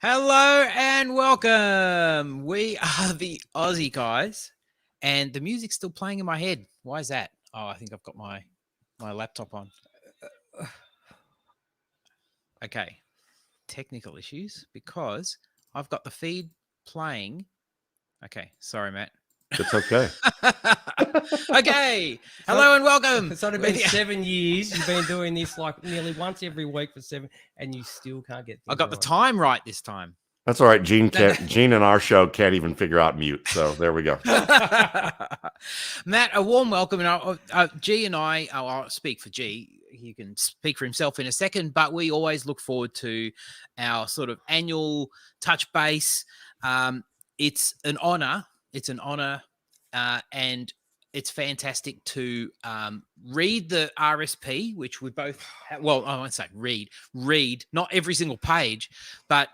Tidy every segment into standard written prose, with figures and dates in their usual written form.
Hello and welcome. We are the Aussie guys, and the music's still playing in my head. Why is that? Oh, I think I've got my laptop on. Okay, technical issues because I've got the feed playing. Okay, sorry, Matt. It's okay. Okay, hello and welcome. It's only been 7 years. You've been doing this like nearly once every week for 7, and you still can't get. I got right. the time right this time. That's all right. Gene and our show can't even figure out mute. So there we go. Matt, a warm welcome. And G and I'll speak for G. He can speak for himself in a second, but we always look forward to our sort of annual touch base. It's an honor. It's an honor, and it's fantastic to read the RSP, which we both well, I won't say read, not every single page, but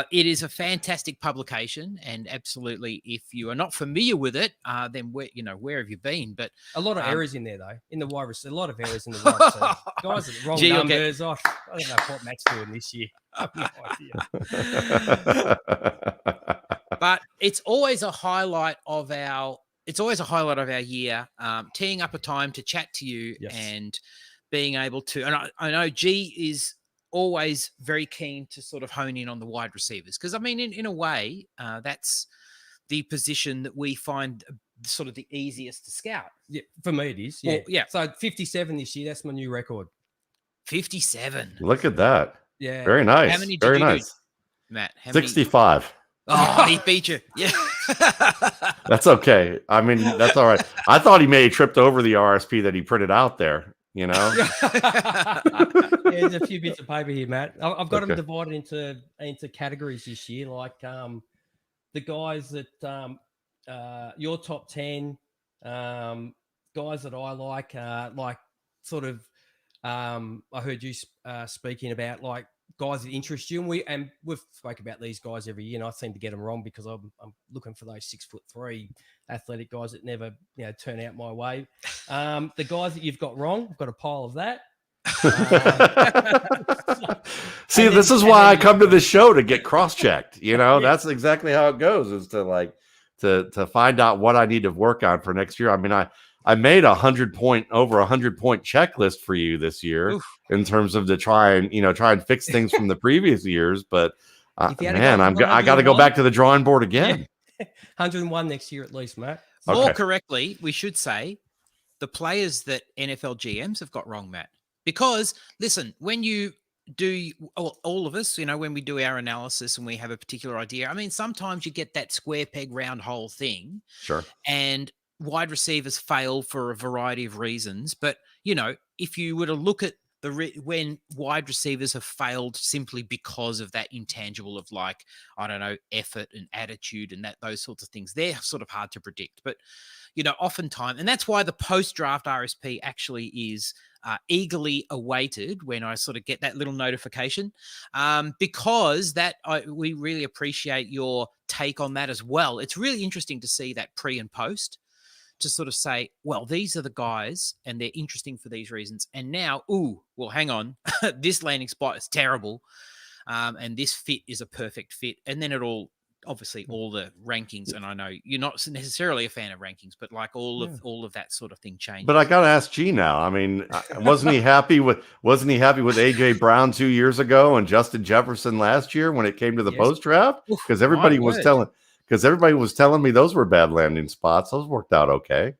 it is a fantastic publication, and absolutely, if you are not familiar with it, then where have you been? But a lot of errors in there, though, in the wide receiver. A lot of errors in the wide receiver. Guys are wrong numbers. I don't know what Matt's doing this year. I have no idea. But it's always a highlight of our year, teeing up a time to chat to you. Yes. And being able to, and I know G is always very keen to sort of hone in on the wide receivers, because I mean, in a way, that's the position that we find sort of the easiest to scout. Yeah, for me it is. Yeah, well, yeah. So 57 this year. That's my new record. 57. Look at that. Yeah, very nice. How many did very you nice, do, Matt? 65. Oh, he beat you. Yeah. That's okay. I mean, that's all right. I thought he may have tripped over the RSP that he printed out there, you know? Yeah, there's a few bits of paper here, Matt. I've got them divided into categories this year, like the guys that your top 10, guys that I like sort of I heard you speaking about like guys that interest you, and we've spoke about these guys every year, and I seem to get them wrong because I'm looking for those 6'3" athletic guys that never turn out my way. The guys that you've got wrong, I've got a pile of that. See, this is why I come to this show, to get cross-checked. That's exactly how it goes, is to like to find out what I need to work on for next year. I mean, I made over 100 point checklist for you this year. Oof. In terms of to try and fix things from the previous years. But man, I got to go back to the drawing board again. Yeah. 101 next year at least, Matt. More correctly, we should say the players that NFL GMs have got wrong, Matt. Because listen, when you do, all of us, when we do our analysis and we have a particular idea, I mean, sometimes you get that square peg round hole thing. Sure. And wide receivers fail for a variety of reasons. But, if you were to look at when wide receivers have failed simply because of that intangible of like, I don't know, effort and attitude and those sorts of things, they're sort of hard to predict. But, oftentimes, and that's why the post-draft RSP actually is eagerly awaited when I sort of get that little notification, because we really appreciate your take on that as well. It's really interesting to see that pre and post, to sort of say, well, these are the guys and they're interesting for these reasons. And now, well, hang on, this landing spot is terrible. And this fit is a perfect fit. And then obviously all the rankings, and I know you're not necessarily a fan of rankings, but like all of that sort of thing changes. But I got to ask G now. I mean, wasn't he happy with AJ Brown 2 years ago and Justin Jefferson last year when it came to the post draft? Because everybody was telling me those were bad landing spots. Those worked out okay.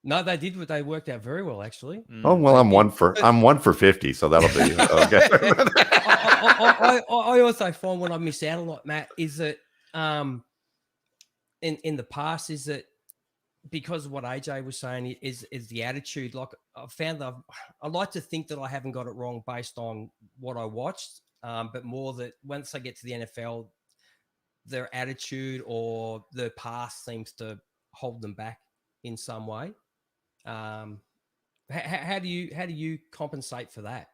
No, they did. They worked out very well, actually. Oh well, I'm 1 for 50, so that'll be okay. I also find what I miss out a lot, Matt, is that in the past, is that because of what AJ was saying is the attitude. Like I found that I like to think that I haven't got it wrong based on what I watched, but more that once I get to the NFL, their attitude or their past seems to hold them back in some way. How do you compensate for that?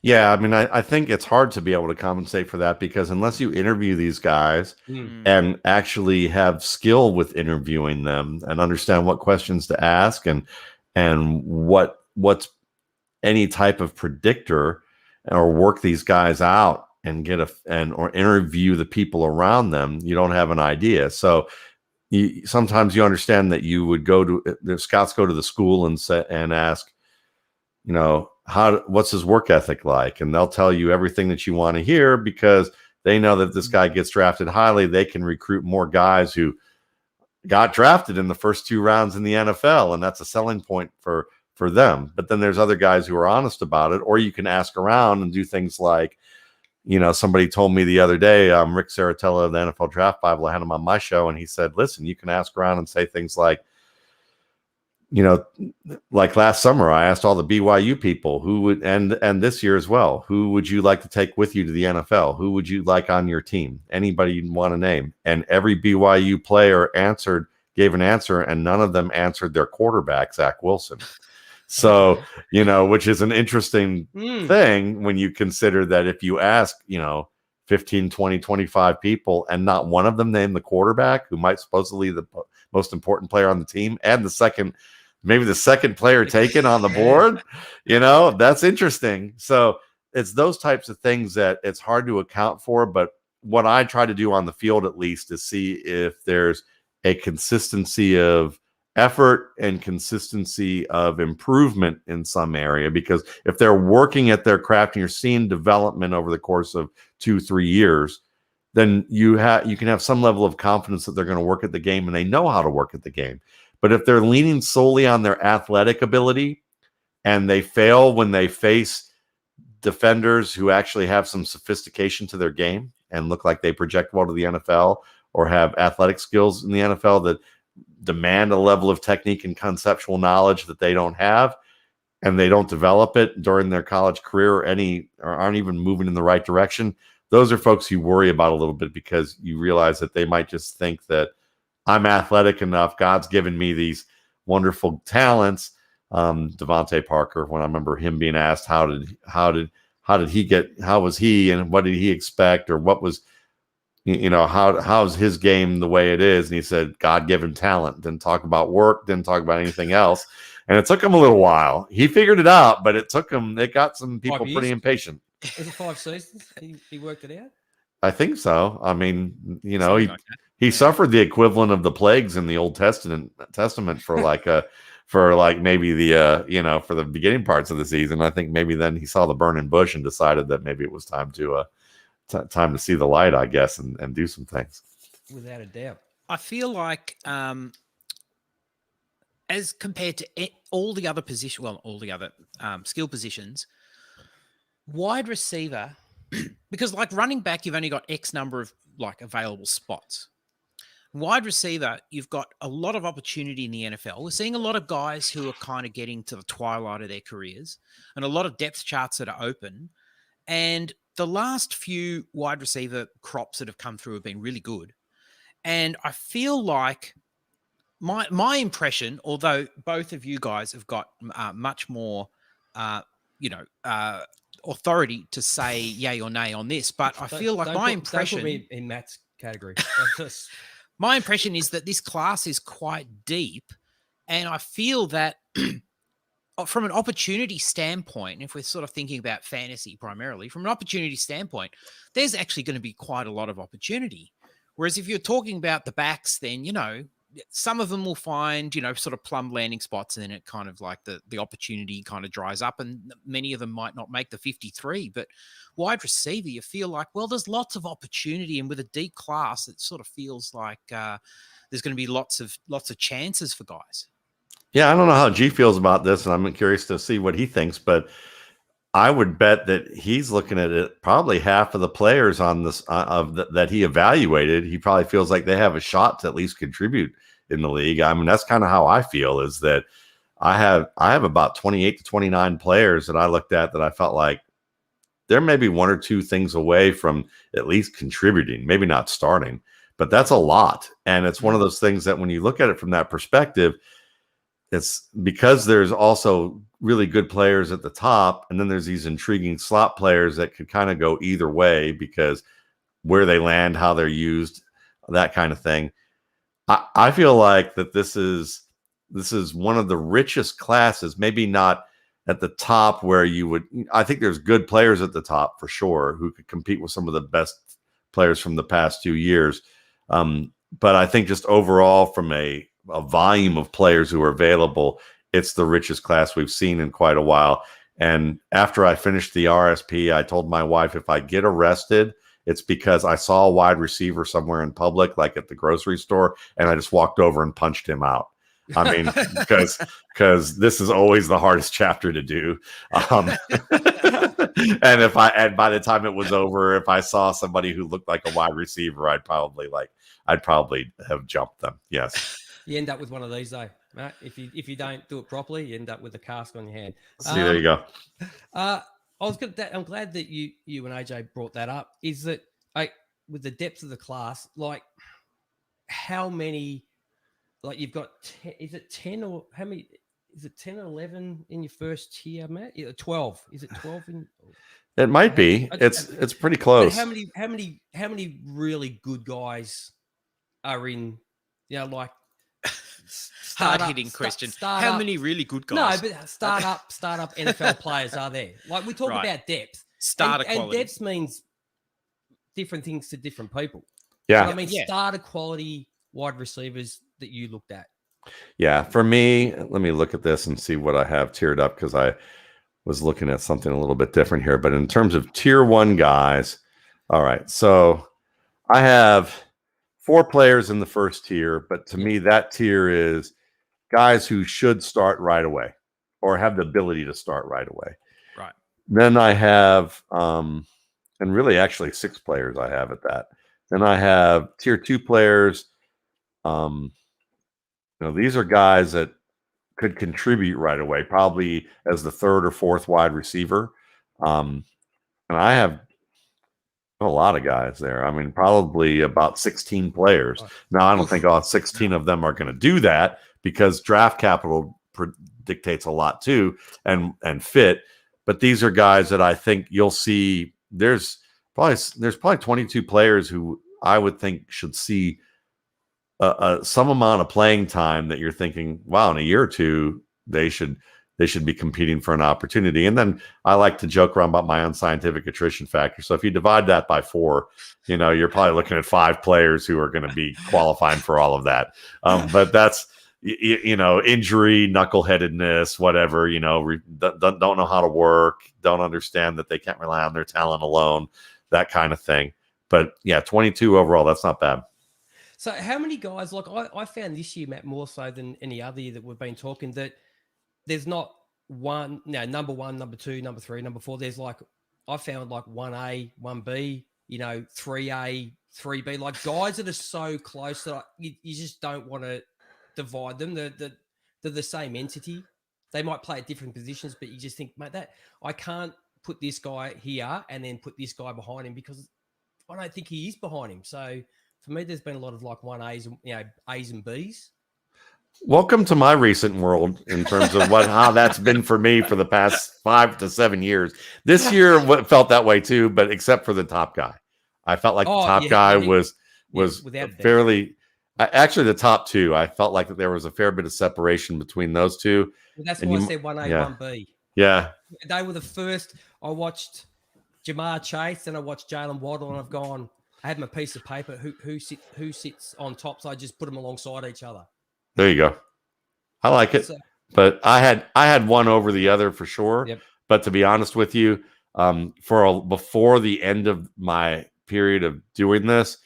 Yeah, I mean, I think it's hard to be able to compensate for that, because unless you interview these guys and actually have skill with interviewing them and understand what questions to ask and what's any type of predictor, or work these guys out and or interview the people around them, you don't have an idea. So sometimes you understand that you would go to the scouts, go to the school and ask, what's his work ethic like? And they'll tell you everything that you want to hear, because they know that if this guy gets drafted highly, they can recruit more guys who got drafted in the first 2 rounds in the NFL. And that's a selling point for them. But then there's other guys who are honest about it, or you can ask around and do things like, somebody told me the other day, Rick Saratella of the NFL Draft Bible, I had him on my show, and he said, listen, you can ask around and say things like, like last summer, I asked all the BYU people who would, and this year as well, who would you like to take with you to the NFL? Who would you like on your team? Anybody you want to name? And every BYU player gave an answer, and none of them answered their quarterback, Zach Wilson. So, which is an interesting thing when you consider that if you ask, 15, 20, 25 people, and not one of them named the quarterback, who might supposedly the most important player on the team, and maybe the second player taken on the board, that's interesting. So it's those types of things that it's hard to account for. But what I try to do on the field, at least, is see if there's a consistency of effort and consistency of improvement in some area, because if they're working at their craft and you're seeing development over the course of 2-3 years, then you can have some level of confidence that they're going to work at the game and they know how to work at the game. But if they're leaning solely on their athletic ability and they fail when they face defenders who actually have some sophistication to their game and look like they project well to the NFL, or have athletic skills in the NFL that demand a level of technique and conceptual knowledge that they don't have, and they don't develop it during their college career or aren't even moving in the right direction, those are folks you worry about a little bit, because you realize that they might just think that I'm athletic enough, God's given me these wonderful talents. Devontae Parker, when I remember him being asked how was he and what did he expect, or what was, how's his game the way it is? And he said, God-given talent. Didn't talk about work, didn't talk about anything else. And it took him a little while. He figured it out, but it got some people pretty impatient. Was it 5 seasons? He worked it out? I think so. I mean, he suffered the equivalent of the plagues in the Old Testament for maybe the for the beginning parts of the season. I think maybe then he saw the burning bush and decided that maybe it was time to see the light, I guess, and do some things. Without a doubt. I feel like as compared to all the other skill positions, wide receiver, because like running back, you've only got X number of available spots. Wide receiver, you've got a lot of opportunity in the NFL. We're seeing a lot of guys who are kind of getting to the twilight of their careers, and a lot of depth charts that are open. And the last few wide receiver crops that have come through have been really good. And I feel like my impression, although both of you guys have got much more, authority to say yay or nay on this, but I feel like my impression... Don't put me in Matt's category. My impression is that this class is quite deep, and I feel that from an opportunity standpoint, if we're sort of thinking about fantasy primarily, from an opportunity standpoint, there's actually going to be quite a lot of opportunity. Whereas if you're talking about the backs, then, some of them will find, sort of plumb landing spots, and then it kind of like the opportunity kind of dries up, and many of them might not make the 53. But wide receiver, you feel like, well, there's lots of opportunity, and with a deep class, it sort of feels like there's going to be lots of chances for guys. Yeah, I don't know how G feels about this, and I'm curious to see what he thinks, but I would bet that he's looking at it, probably half of the players on this that he evaluated, he probably feels like they have a shot to at least contribute in the league. I mean, that's kind of how I feel, is that I have about 28 to 29 players that I looked at that I felt like there may be one or two things away from at least contributing, maybe not starting, but that's a lot. And it's one of those things that when you look at it from that perspective, it's because there's also really good players at the top, and then there's these intriguing slot players that could kind of go either way because where they land, how they're used, that kind of thing. I feel like that this is one of the richest classes, maybe not at the top where I think there's good players at the top for sure who could compete with some of the best players from the past 2 years. But I think just overall from a volume of players who are available, it's the richest class we've seen in quite a while. And after I finished the RSP, I told my wife, if I get arrested, it's because I saw a wide receiver somewhere in public, like at the grocery store, and I just walked over and punched him out. I mean, because this is always the hardest chapter to do. And by the time it was over, if I saw somebody who looked like a wide receiver, I'd probably have jumped them. Yes. You end up with one of these though, Matt. If you don't do it properly, you end up with a cask on your hand. See, there you go. I'm glad that you and AJ brought that up. Is that with the depth of the class, like how many? Like you've got, is it 10 or how many? Is it 10 or 11 in your first tier, Matt? 12. Is it 12 in? It might be. It's pretty close. How many really good guys are in? Like hard-hitting question. How many really good guys? No, but startup NFL players are there. Like we talk about depth. Starter quality. And depth means different things to different people. Yeah. But I mean, starter quality wide receivers that you looked at. Yeah, for me, let me look at this and see what I have tiered up because I was looking at something a little bit different here. But in terms of tier 1 guys, all right, so I have 4 players in the first tier, but to me, that tier is guys who should start right away or have the ability to start right away. Right. Then I have, and really actually 6 players I have at that. Then I have tier 2 players. These are guys that could contribute right away, probably as the 3rd or 4th wide receiver. And I have a lot of guys there. I mean, probably about 16 players. Now, I don't think all 16 of them are going to do that because draft capital dictates a lot too, and fit. But these are guys that I think you'll see. There's probably 22 players who I would think should see some amount of playing time that you're thinking, wow, in a year or two, they should be competing for an opportunity. And then I like to joke around about my unscientific attrition factor. So if you divide that by 4, you're probably looking at 5 players who are going to be qualifying for all of that. But that's, injury, knuckleheadedness, whatever, don't know how to work, don't understand that they can't rely on their talent alone, that kind of thing. But yeah, 22 overall, that's not bad. So how many guys, like I found this year, Matt, more so than any other year that we've been talking, that there's not one, number 1, number 2, number 3, number 4. There's like, I found like 1A, 1B, 3A, 3B, like guys that are so close that you just don't want to divide them. They're the same entity. They might play at different positions, but you just think, mate, that I can't put this guy here and then put this guy behind him because I don't think he is behind him. So for me, there's been a lot of like 1As, A's and B's. Welcome to my recent world in terms of how that's been for me for the past 5 to 7 years. This year felt that way too, but except for the top guy. I felt like the top guy was fairly actually the top 2. I felt like that there was a fair bit of separation between those two. Well, that's why I said 1A, 1B. Yeah. They were the first. I watched Jamar Chase, then I watched Jalen Waddle, and I've gone, I had my piece of paper. Who sits on top? So I just put them alongside each other. There you go. I like it, but I had one over the other for sure. Yep. But to be honest with you, before the end of my period of doing this,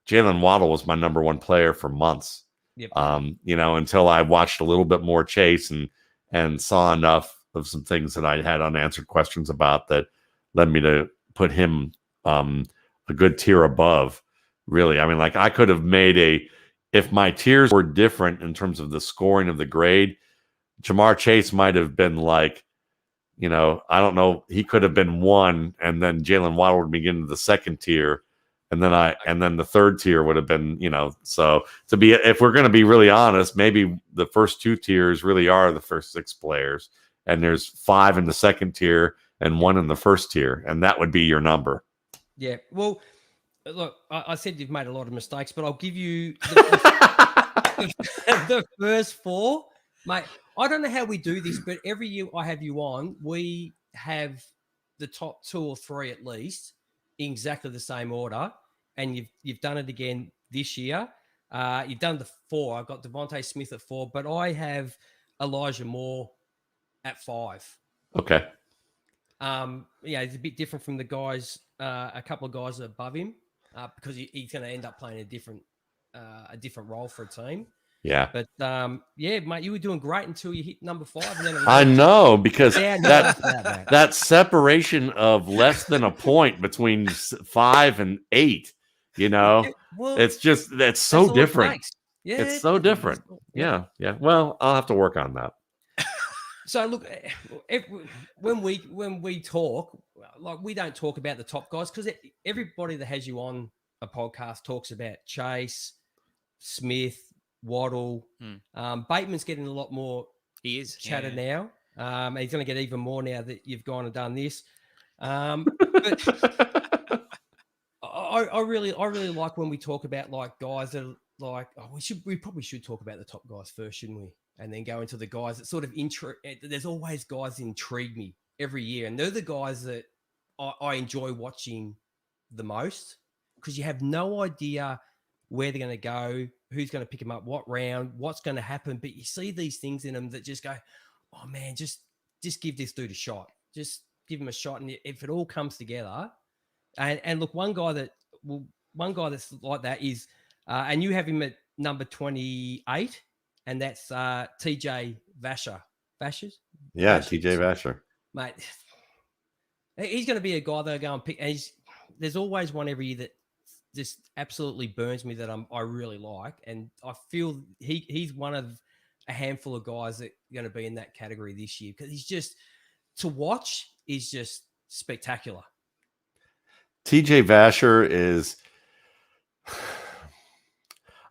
Jalen Waddle was my number 1 player for months. Yep. Until I watched a little bit more Chase and saw enough of some things that I had unanswered questions about that led me to put him a good tier above. Really, I mean, like I could have made if my tiers were different in terms of the scoring of the grade, Jamar Chase might have been like, I don't know, he could have been 1, and then Jalen Waddle would begin to the 2nd tier, and then the 3rd tier would have been, so if we're going to be really honest, maybe the first 2 tiers really are the first 6 players, and there's 5 in the 2nd tier and 1 in the 1st tier, and that would be your number. Yeah, well, look, I said you've made a lot of mistakes, but I'll give you the first 4, mate. I don't know how we do this, but every year I have you on, we have the top 2 or 3 at least in exactly the same order, and you've done it again this year. You've done the 4. I've got Devontae Smith at 4, but I have Elijah Moore at 5. Okay. It's a bit different from the guys, a couple of guys above him, because he's going to end up playing a different role for a team. Yeah. But mate, you were doing great until you hit number 5. And then I know, because that separation of less than a point between 5 and 8, it's so different. Yeah, it's so different. Yeah. Well, I'll have to work on that. So look, when we talk, like, we don't talk about the top guys, because everybody that has you on a podcast talks about Chase, Smith, Waddle. Bateman's getting a lot more. He is chatter now. He's going to get even more now that you've gone and done this. But I really like when we talk about, like, guys that are like, we probably should talk about the top guys first, shouldn't we? And then go into the guys that sort of there's always guys that intrigue me every year, and they're the guys that I enjoy watching the most, because you have no idea where they're going to go, who's going to pick them up, what round, what's going to happen. But you see these things in them that just go, oh man, just give this dude a shot. Just give him a shot. And if it all comes together, and look, one guy that's like that is, and you have him at number 28, and that's TJ Vasher. Yeah, TJ Vasher. Mate, he's going to be a guy that I go and pick. And there's always one every year that just absolutely burns me that I really like. And I feel he's one of a handful of guys that are going to be in that category this year, because he's just, to watch, is just spectacular. TJ Vasher is...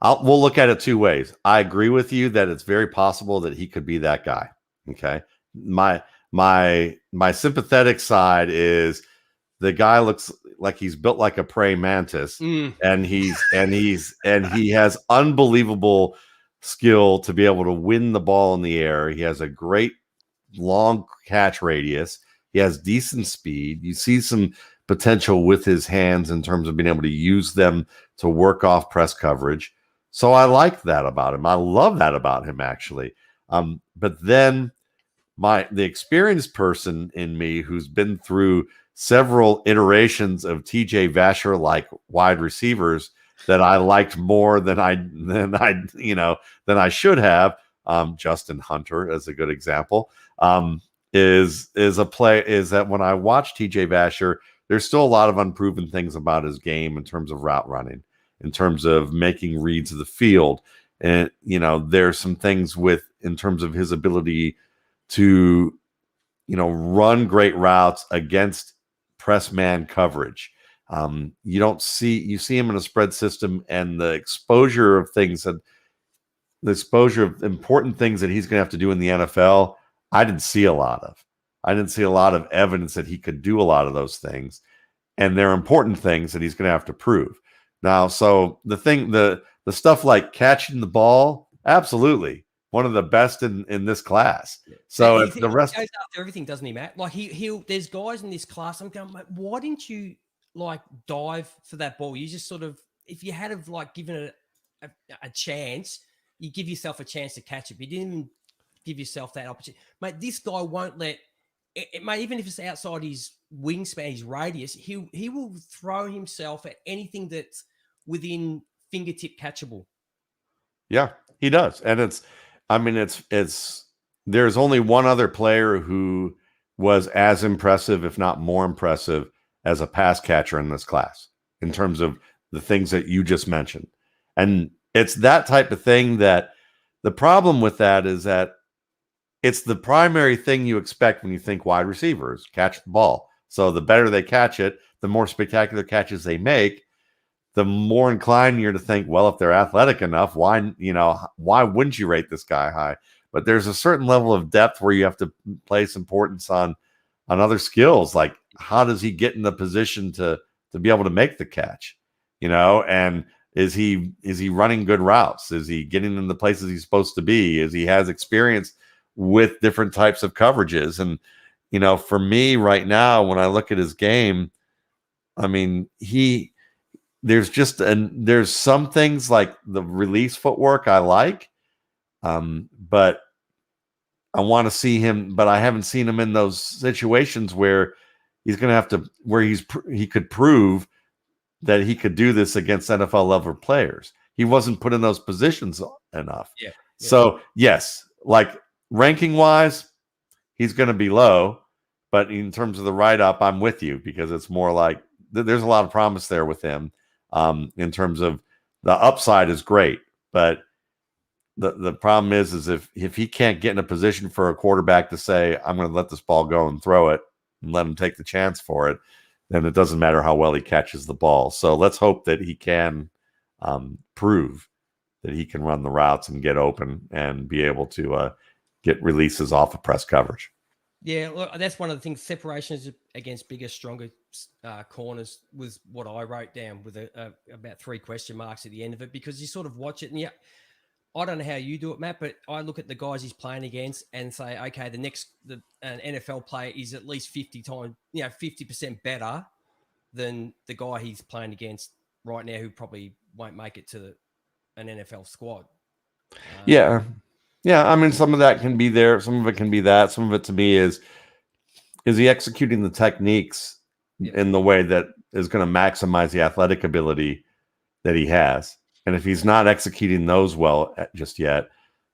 we'll look at it 2 ways. I agree with you that it's very possible that he could be that guy. Okay. My sympathetic side is the guy looks like he's built like a praying mantis, and he has unbelievable skill to be able to win the ball in the air. He has a great long catch radius. He has decent speed. You see some potential with his hands in terms of being able to use them to work off press coverage. So I like that about him. I love that about him, actually. But then the experienced person in me, who's been through several iterations of TJ Vasher like wide receivers that I liked more than I should have. Justin Hunter is a good example. Is that when I watch TJ Vasher, there's still a lot of unproven things about his game in terms of route running, in terms of making reads of the field. And, there's some things in terms of his ability to, run great routes against press man coverage. You see him in a spread system, and the exposure of important things that he's going to have to do in the NFL. I didn't see a lot of evidence that he could do a lot of those things. And they're important things that he's going to have to prove. Now, so the stuff like catching the ball, absolutely one of the best in this class. So if the rest, he goes after everything, doesn't he, Matt? Like there's guys in this class. I'm going, mate, why didn't you dive for that ball? You just sort of, if you had given it a chance, you give yourself a chance to catch it. But you didn't even give yourself that opportunity, mate. This guy won't let it, mate. Even if it's outside his wingspan, his radius, he will throw himself at anything that's within fingertip catchable. Yeah, he does. And there's only one other player who was as impressive, if not more impressive, as a pass catcher in this class, in terms of the things that you just mentioned. And it's that type of thing that the problem with that is that it's the primary thing you expect when you think wide receivers, catch the ball. So the better they catch it, the more spectacular catches they make, the more inclined you're to think, well, if they're athletic enough, why wouldn't you rate this guy high? But there's a certain level of depth where you have to place importance on other skills, like how does he get in the position to be able to make the catch, and is he running good routes? Is he getting in the places he's supposed to be? Is he has experience with different types of coverages. And, you know, for me right now, when I look at his game, I mean, there's some things like the release footwork I like, but I want to see him, but I haven't seen him in those situations where he's going to have to, where he could prove that he could do this against NFL level players. He wasn't put in those positions enough. Yeah. So yes, like ranking wise, he's going to be low, but in terms of the write up, I'm with you because it's more like there's a lot of promise there with him. In terms of the upside is great, but the problem is if he can't get in a position for a quarterback to say, I'm going to let this ball go and throw it and let him take the chance for it, then it doesn't matter how well he catches the ball. So let's hope that he can prove that he can run the routes and get open and be able to get releases off of press coverage. Yeah, look, that's one of the things. Separations against bigger, stronger corners was what I wrote down with about 3 question marks at the end of it, because you sort of watch it and I don't know how you do it, Matt, but I look at the guys he's playing against and say, okay, an NFL player is at least 50% better than the guy he's playing against right now, who probably won't make it to an NFL squad. Yeah. I mean, some of that can be there. Some of it can be that. Some of it to me is he executing the techniques in the way that is going to maximize the athletic ability that he has. And if he's not executing those well just yet,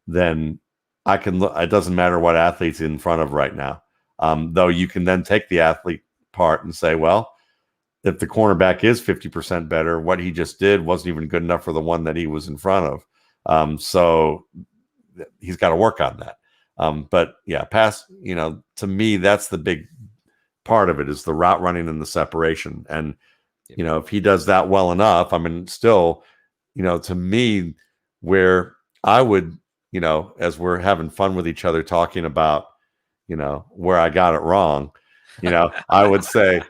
then I can look. It doesn't matter what athlete's in front of right now. Though you can then take the athlete part and say, well, if the cornerback is 50% better, what he just did wasn't even good enough for the one that he was in front of. So he's got to work on that. But yeah, to me, that's the big part of it, is the route running and the separation. And, you know, if he does that well enough, I mean, still, you know, to me, where I would, you know, as we're having fun with each other talking about, you know, where I got it wrong, you know, I would say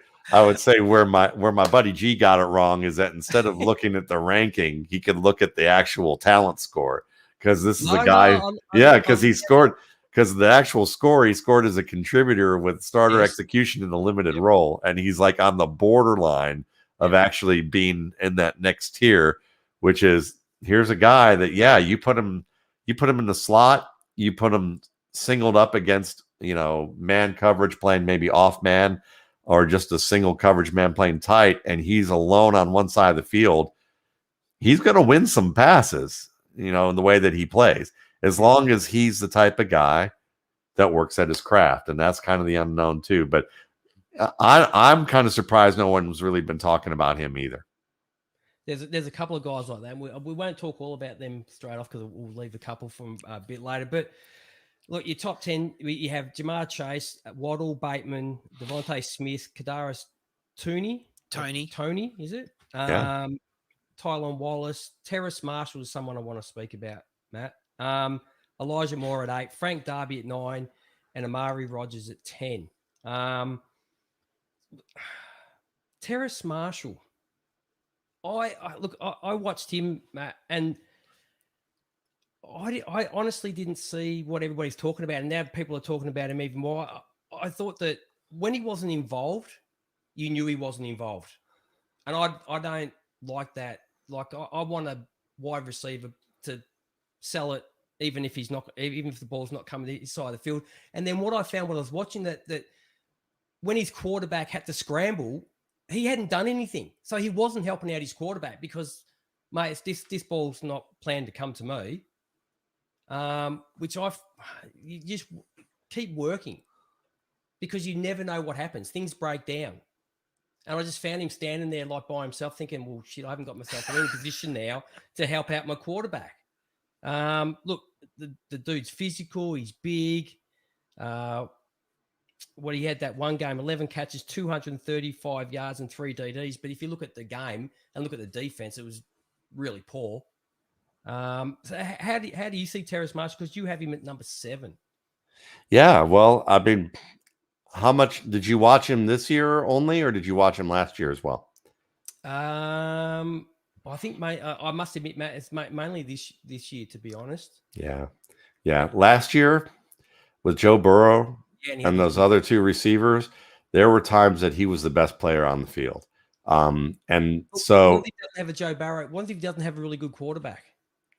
where my buddy G got it wrong is that instead of looking at the ranking, he could look at the actual talent score, because this is a guy, because he scored, because the actual score he scored as a contributor with starter execution in the limited role, and he's like on the borderline of actually being in that next tier, which is, here's a guy that you put him in the slot, you put him singled up against, you know, man coverage playing maybe off man, or just a single coverage man playing tight, and he's alone on one side of the field, he's going to win some passes, you know, in the way that he plays, as long as he's the type of guy that works at his craft. And that's kind of the unknown too. But I'm kind of surprised no one's really been talking about him either. There's a couple of guys like that. And we won't talk all about them straight off, because we'll leave a couple from a bit later. But look, your top 10, you have Jamar Chase, Waddle, Bateman, Devontae Smith, Kadarius Tony, is it? Tylan Wallace, Terrace Marshall is someone I want to speak about, Matt. Elijah Moore at 8, Frank Darby at 9, and Amari Rogers at 10. Terrace Marshall. I watched him, Matt, and I honestly didn't see what everybody's talking about, and now people are talking about him even more. I thought that when he wasn't involved, you knew he wasn't involved, and I don't like that. Like, I want a wide receiver to sell it, even if the ball's not coming to his side of the field. And then what I found when I was watching that when his quarterback had to scramble, he hadn't done anything, so he wasn't helping out his quarterback, because, mate, this ball's not planned to come to me. You just keep working, because you never know what happens. Things break down. And I just found him standing there like by himself thinking, well, shit, I haven't got myself in any position now to help out my quarterback. Look, the dude's physical. He's big. He had that one game, 11 catches, 235 yards and 3 DDs. But if you look at the game and look at the defense, it was really poor. So how do you see Terrace Marshall? Because you have him at number 7. Yeah, well, I mean, how much did you watch him this year only, or did you watch him last year as well? I think, mate, I must admit, Matt, it's mainly this year, to be honest. Yeah. Last year, with Joe Burrow Yeah, and those other two receivers, there were times that he was the best player on the field. And so what if he doesn't have a Joe Burrow? What if he doesn't have a really good quarterback?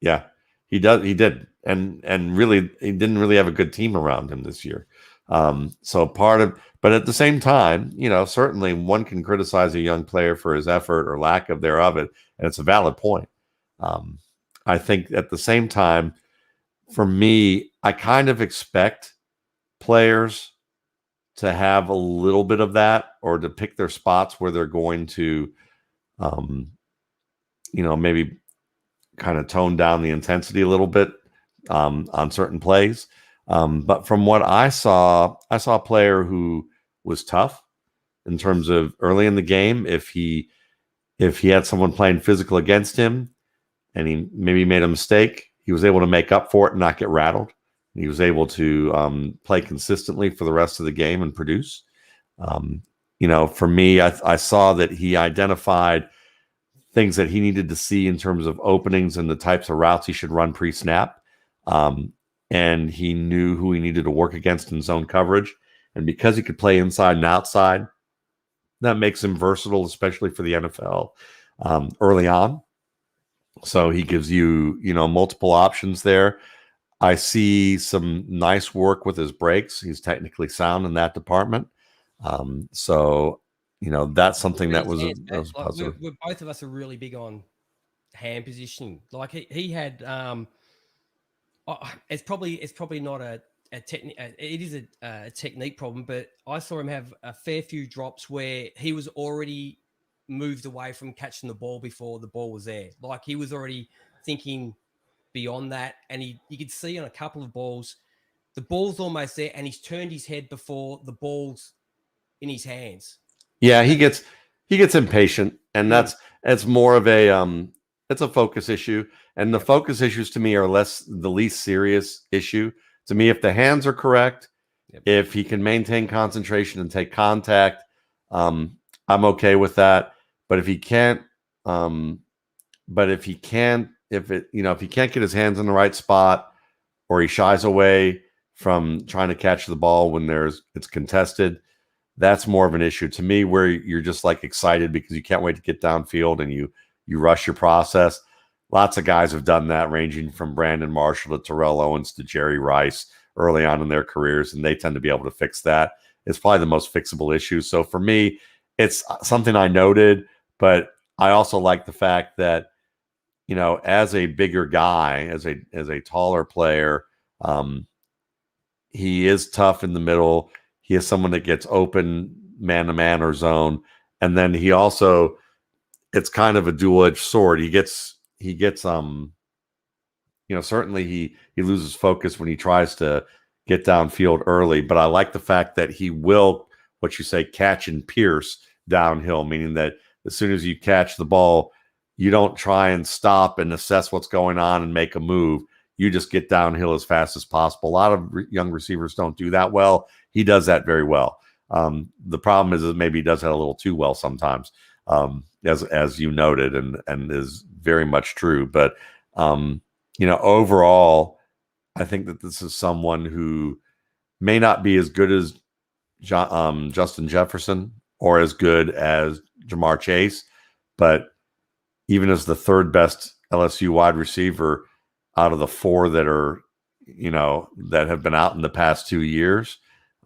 yeah, he did. And really, he didn't really have a good team around him this year. So but at the same time, certainly one can criticize a young player for his effort or lack of thereof it, and it's a valid point. I think at the same time, for me, I kind of expect players to have a little bit of that, or to pick their spots where they're going to, maybe kind of tone down the intensity a little bit on certain plays. But from what I saw a player who was tough in terms of early in the game. If he had someone playing physical against him and he maybe made a mistake, he was able to make up for it and not get rattled. He was able to play consistently for the rest of the game and produce. For me, I saw that he identified things that he needed to see in terms of openings and the types of routes he should run pre-snap. And he knew who he needed to work against in zone coverage. And because he could play inside and outside, that makes him versatile, especially for the NFL early on. So he gives you, multiple options there. I see some nice work with his breaks. He's technically sound in that department. So that's something that was positive. We're both of us are really big on hand positioning. Like he had, it's probably not a technique. It is a technique problem, but I saw him have a fair few drops where he was already moved away from catching the ball before the ball was there. Like he was already thinking beyond that, and you could see on a couple of balls, the ball's almost there, and he's turned his head before the ball's in his hands. Yeah, he gets impatient, and it's more of a it's a focus issue, and the focus issues to me are the least serious issue to me. If the hands are correct, if he can maintain concentration and take contact, I'm okay with that. But if he can't, if he can't get his hands in the right spot, or he shies away from trying to catch the ball when it's contested, that's more of an issue to me, where you're just like excited because you can't wait to get downfield and you rush your process. Lots of guys have done that, ranging from Brandon Marshall to Terrell Owens to Jerry Rice early on in their careers, and they tend to be able to fix that. It's probably the most fixable issue. So for me, it's something I noted, but I also like the fact that, as a bigger guy, as a taller player, he is tough in the middle. He is someone that gets open man-to-man or zone. And then he also, it's kind of a dual-edged sword. He gets certainly he loses focus when he tries to get downfield early, but I like the fact that he will, what you say, catch and pierce downhill, meaning that as soon as you catch the ball, you don't try and stop and assess what's going on and make a move. You just get downhill as fast as possible. A lot of young receivers don't do that well. He does that very well. The problem is that maybe he does that a little too well sometimes, as you noted, and is very much true. But overall, I think that this is someone who may not be as good as Justin Jefferson or as good as Jamar Chase, but even as the third best LSU wide receiver out of the four that are, that have been out in the past 2 years,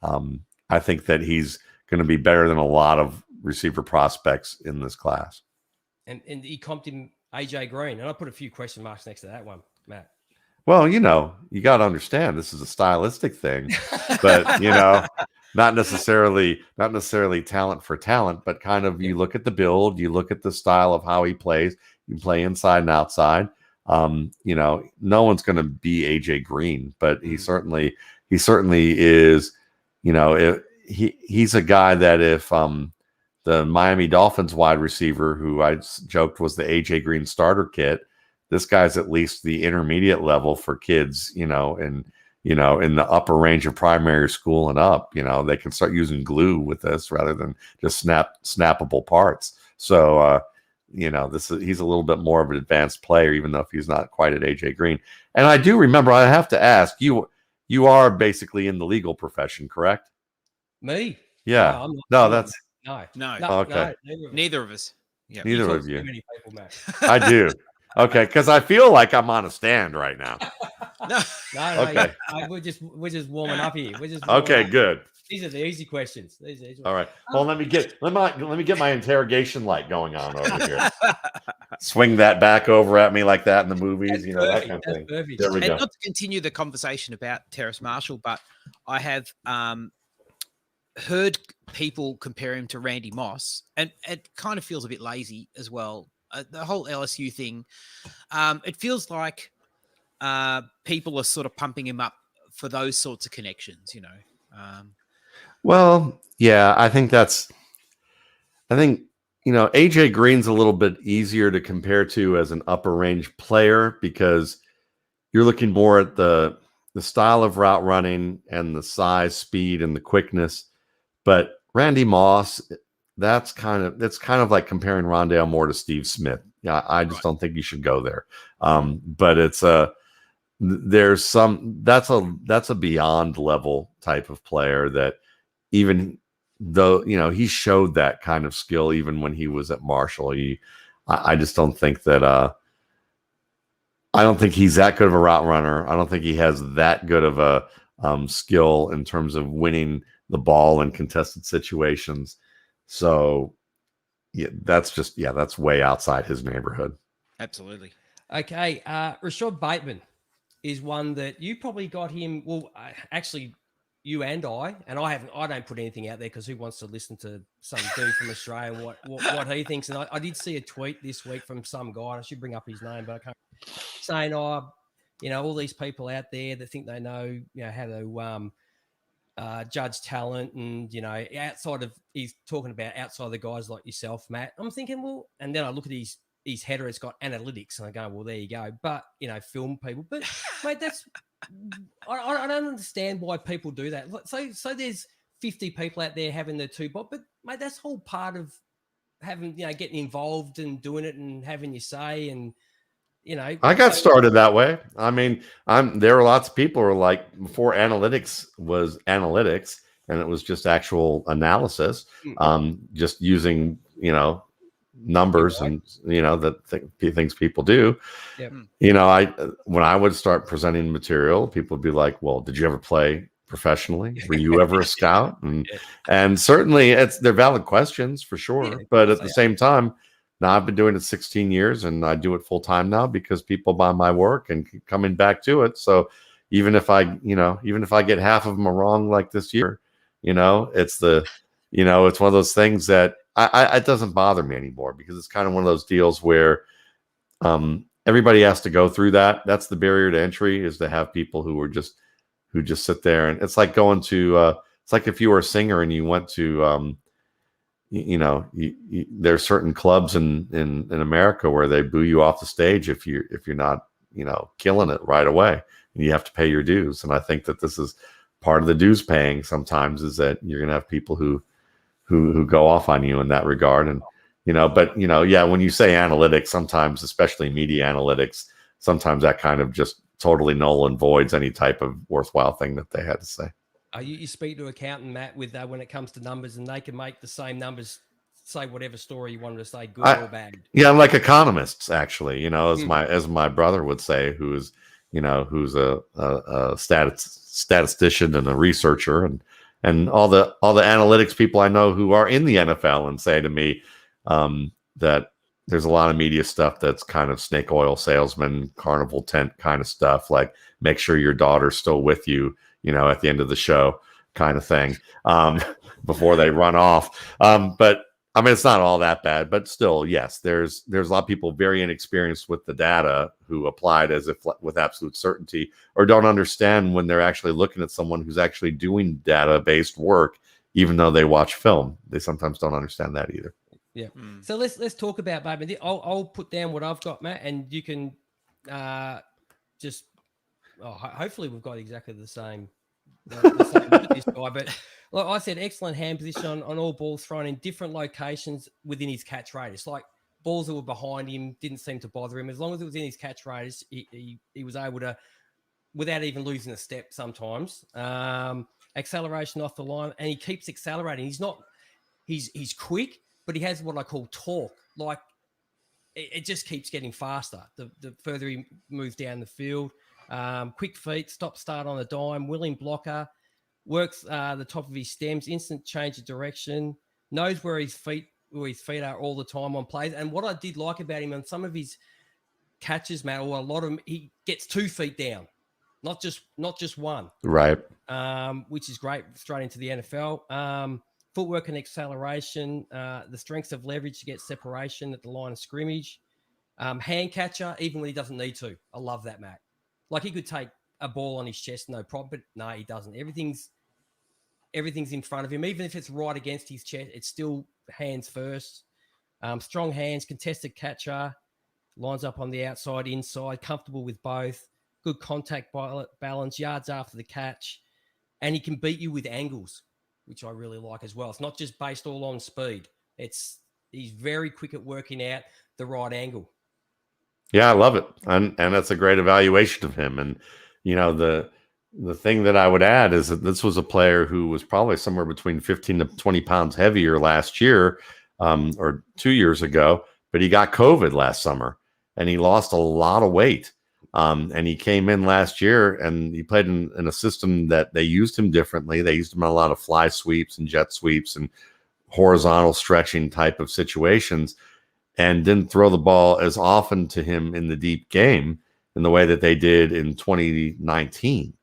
I think that he's going to be better than a lot of receiver prospects in this class. And he comped him AJ Green, and I put a few question marks next to that one, Matt. Well, you got to understand this is a stylistic thing, but not necessarily talent for talent, but kind of you look at the build, you look at the style of how he plays. You play inside and outside. No one's going to be AJ Green, but he certainly is. He's a guy that if the Miami Dolphins wide receiver, who I joked was the AJ Green starter kit, this guy's at least the intermediate level for kids, in the upper range of primary school and up. They can start using glue with this rather than just snappable parts. So he's a little bit more of an advanced player, even though if he's not quite at AJ Green. And I do remember, I have to ask you, you are basically in the legal profession, correct? Me? Yeah. No, I'm not. No, I'm not, that's No. okay. No, Neither of us. Yeah. Neither talk of to you. too many people, Matt. I do. Okay, because I feel like I'm on a stand right now. No. No, Okay. we're just warming up here. We're just warming Okay, up. good. These are the easy questions. These are the easy All ones. right. Well, let me get my interrogation light going on over here. Swing that back over at me like that in the movies, That's that perfect. kind of That's thing. perfect. There we And go. not to continue the conversation about Terrace Marshall, but I have heard people compare him to Randy Moss, and it kind of feels a bit lazy as well. The whole LSU thing, it feels like people are sort of pumping him up for those sorts of connections, Well, yeah, I think AJ Green's a little bit easier to compare to as an upper range player because you're looking more at the style of route running and the size, speed, and the quickness. But Randy Moss, that's kind of like comparing Rondale Moore to Steve Smith. Yeah, I just don't think you should go there. But it's there's some that's a beyond level type of player that even though he showed that kind of skill even when he was at Marshall. I just don't think that I don't think he's that good of a route runner. I don't think he has that good of a skill in terms of winning the ball in contested situations. So yeah, that's way outside his neighborhood. Absolutely. Okay, Rashad Bateman is one that you probably got him. Well, actually, you and I don't put anything out there because who wants to listen to some dude from Australia and what he thinks? And I did see a tweet this week from some guy. I should bring up his name, but I can't. Saying, all these people out there that think they know, how to judge talent, and outside of he's talking about outside the guys like yourself, Matt. I'm thinking, well, and then I look at his header, it's got analytics, and I go, well, there you go. But film people, but mate, that's I don't understand why people do that. So there's 50 people out there having their two bot, but mate, that's whole part of having getting involved and doing it and having your say and. I got started that way. I mean, there were lots of people who were like, before analytics was analytics and it was just actual analysis, just using, numbers and, things people do. Yep. When I would start presenting material, people would be like, well, did you ever play professionally? Were you ever a scout? And certainly they're valid questions for sure. But at the same time, now I've been doing it 16 years and I do it full time now because people buy my work and keep coming back to it. So even if I get half of them wrong like this year, it's it's one of those things that it doesn't bother me anymore because it's kind of one of those deals where everybody has to go through that. That's the barrier to entry, is to have people who just sit there. And it's like going to it's like if you were a singer and you went to there are certain clubs in America where they boo you off the stage if you're not killing it right away, and you have to pay your dues. And I think that this is part of the dues paying sometimes, is that you're gonna have people who go off on you in that regard. And when you say analytics, sometimes, especially media analytics, sometimes that kind of just totally null and voids any type of worthwhile thing that they had to say. You speak to an accountant, Matt, with when it comes to numbers, and they can make the same numbers say whatever story you wanted to say, good or bad. Yeah, like economists, actually, as my brother would say, who's a statistician and a researcher, and all the analytics people I know who are in the NFL and say to me that there's a lot of media stuff that's kind of snake oil salesman, carnival tent kind of stuff, like make sure your daughter's still with you, at the end of the show kind of thing, before they run off. But I mean, it's not all that bad, but still, yes, there's a lot of people very inexperienced with the data who applied as if with absolute certainty, or don't understand when they're actually looking at someone who's actually doing data-based work, even though they watch film. They sometimes don't understand that either. Yeah. So let's talk about Bateman. I'll put down what I've got, Matt, and you can just. Hopefully we've got exactly the same with this guy. But like I said, excellent hand position on all balls thrown in different locations within his catch radius. Like balls that were behind him didn't seem to bother him. As long as it was in his catch radius, he was able to without even losing a step sometimes. Acceleration off the line, and he keeps accelerating. He's quick, but he has what I call torque. Like it just keeps getting faster the further he moves down the field. Quick feet, stop start on a dime, willing blocker, works the top of his stems, instant change of direction, knows where his feet are all the time on plays. And what I did like about him on some of his catches, Matt, or a lot of them, he gets 2 feet down, not just one. Right. Which is great straight into the NFL. Footwork and acceleration, the strengths of leverage to get separation at the line of scrimmage. Hand catcher, even when he doesn't need to. I love that, Matt. Like he could take a ball on his chest, no problem, but no, he doesn't. Everything's in front of him. Even if it's right against his chest, it's still hands first. Strong hands, contested catcher, lines up on the outside, inside, comfortable with both. Good contact balance, yards after the catch. And he can beat you with angles, which I really like as well. It's not just based all on speed. He's very quick at working out the right angle. Yeah, I love it. And that's a great evaluation of him. And, you know, the thing that I would add is that this was a player who was probably somewhere between 15 to 20 pounds heavier last year or 2 years ago, but he got COVID last summer and he lost a lot of weight. And he came in last year and he played in a system that they used him differently. They used him in a lot of fly sweeps and jet sweeps and horizontal stretching type of situations, and didn't throw the ball as often to him in the deep game in the way that they did in 2019.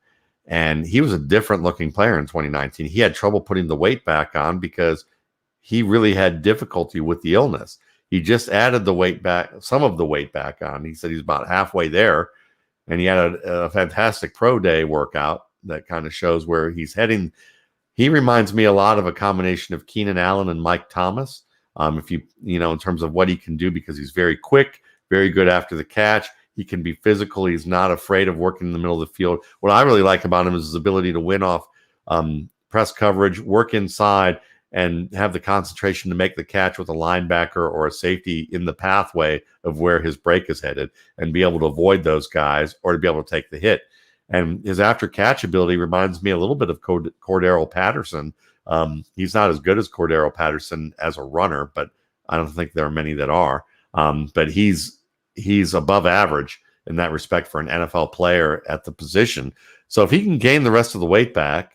And he was a different looking player in 2019. He had trouble putting the weight back on because he really had difficulty with the illness. He just added the weight back, some of the weight back on. He said he's about halfway there. And he had a fantastic pro day workout that kind of shows where he's heading. He reminds me a lot of a combination of Keenan Allen and Mike Thomas. If you know, in terms of what he can do, because he's very quick, very good after the catch. He can be physical. He's not afraid of working in the middle of the field. What I really like about him is his ability to win off press coverage, work inside, and have the concentration to make the catch with a linebacker or a safety in the pathway of where his break is headed and be able to avoid those guys or to be able to take the hit. And his after catch ability reminds me a little bit of Cordero Patterson. He's not as good as Cordero Patterson as a runner, but I don't think there are many that are. But he's above average in that respect for an NFL player at the position. So if he can gain the rest of the weight back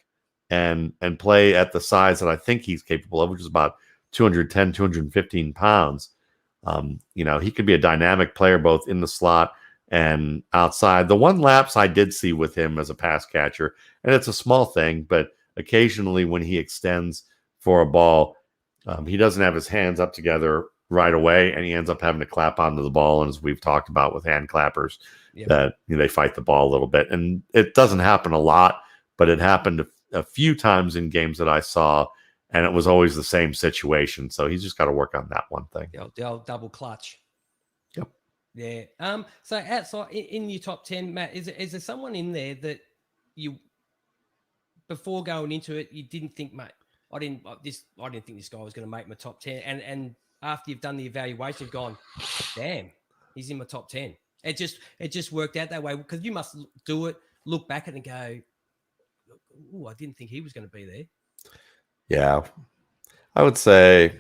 and play at the size that I think he's capable of, which is about 210, 215 pounds, you know, he could be a dynamic player both in the slot and outside. The one lapse I did see with him as a pass catcher, and it's a small thing, but occasionally when he extends for a ball, he doesn't have his hands up together right away, and he ends up having to clap onto the ball. And as we've talked about with hand clappers, that you know, they fight the ball a little bit. And it doesn't happen a lot, but it happened a few times in games that I saw, and it was always the same situation. So he's just got to work on that one thing. The old double clutch. Yep. Yeah. So outside in your top 10, Matt, is there someone in there that you, before going into it, you didn't think, mate, I didn't think this guy was going to make my top 10, and after you've done the evaluation, you've gone, damn, he's in my top 10. It just worked out that way, because you must do it, look back at it and go, oh, I didn't think he was going to be there. Yeah, I would say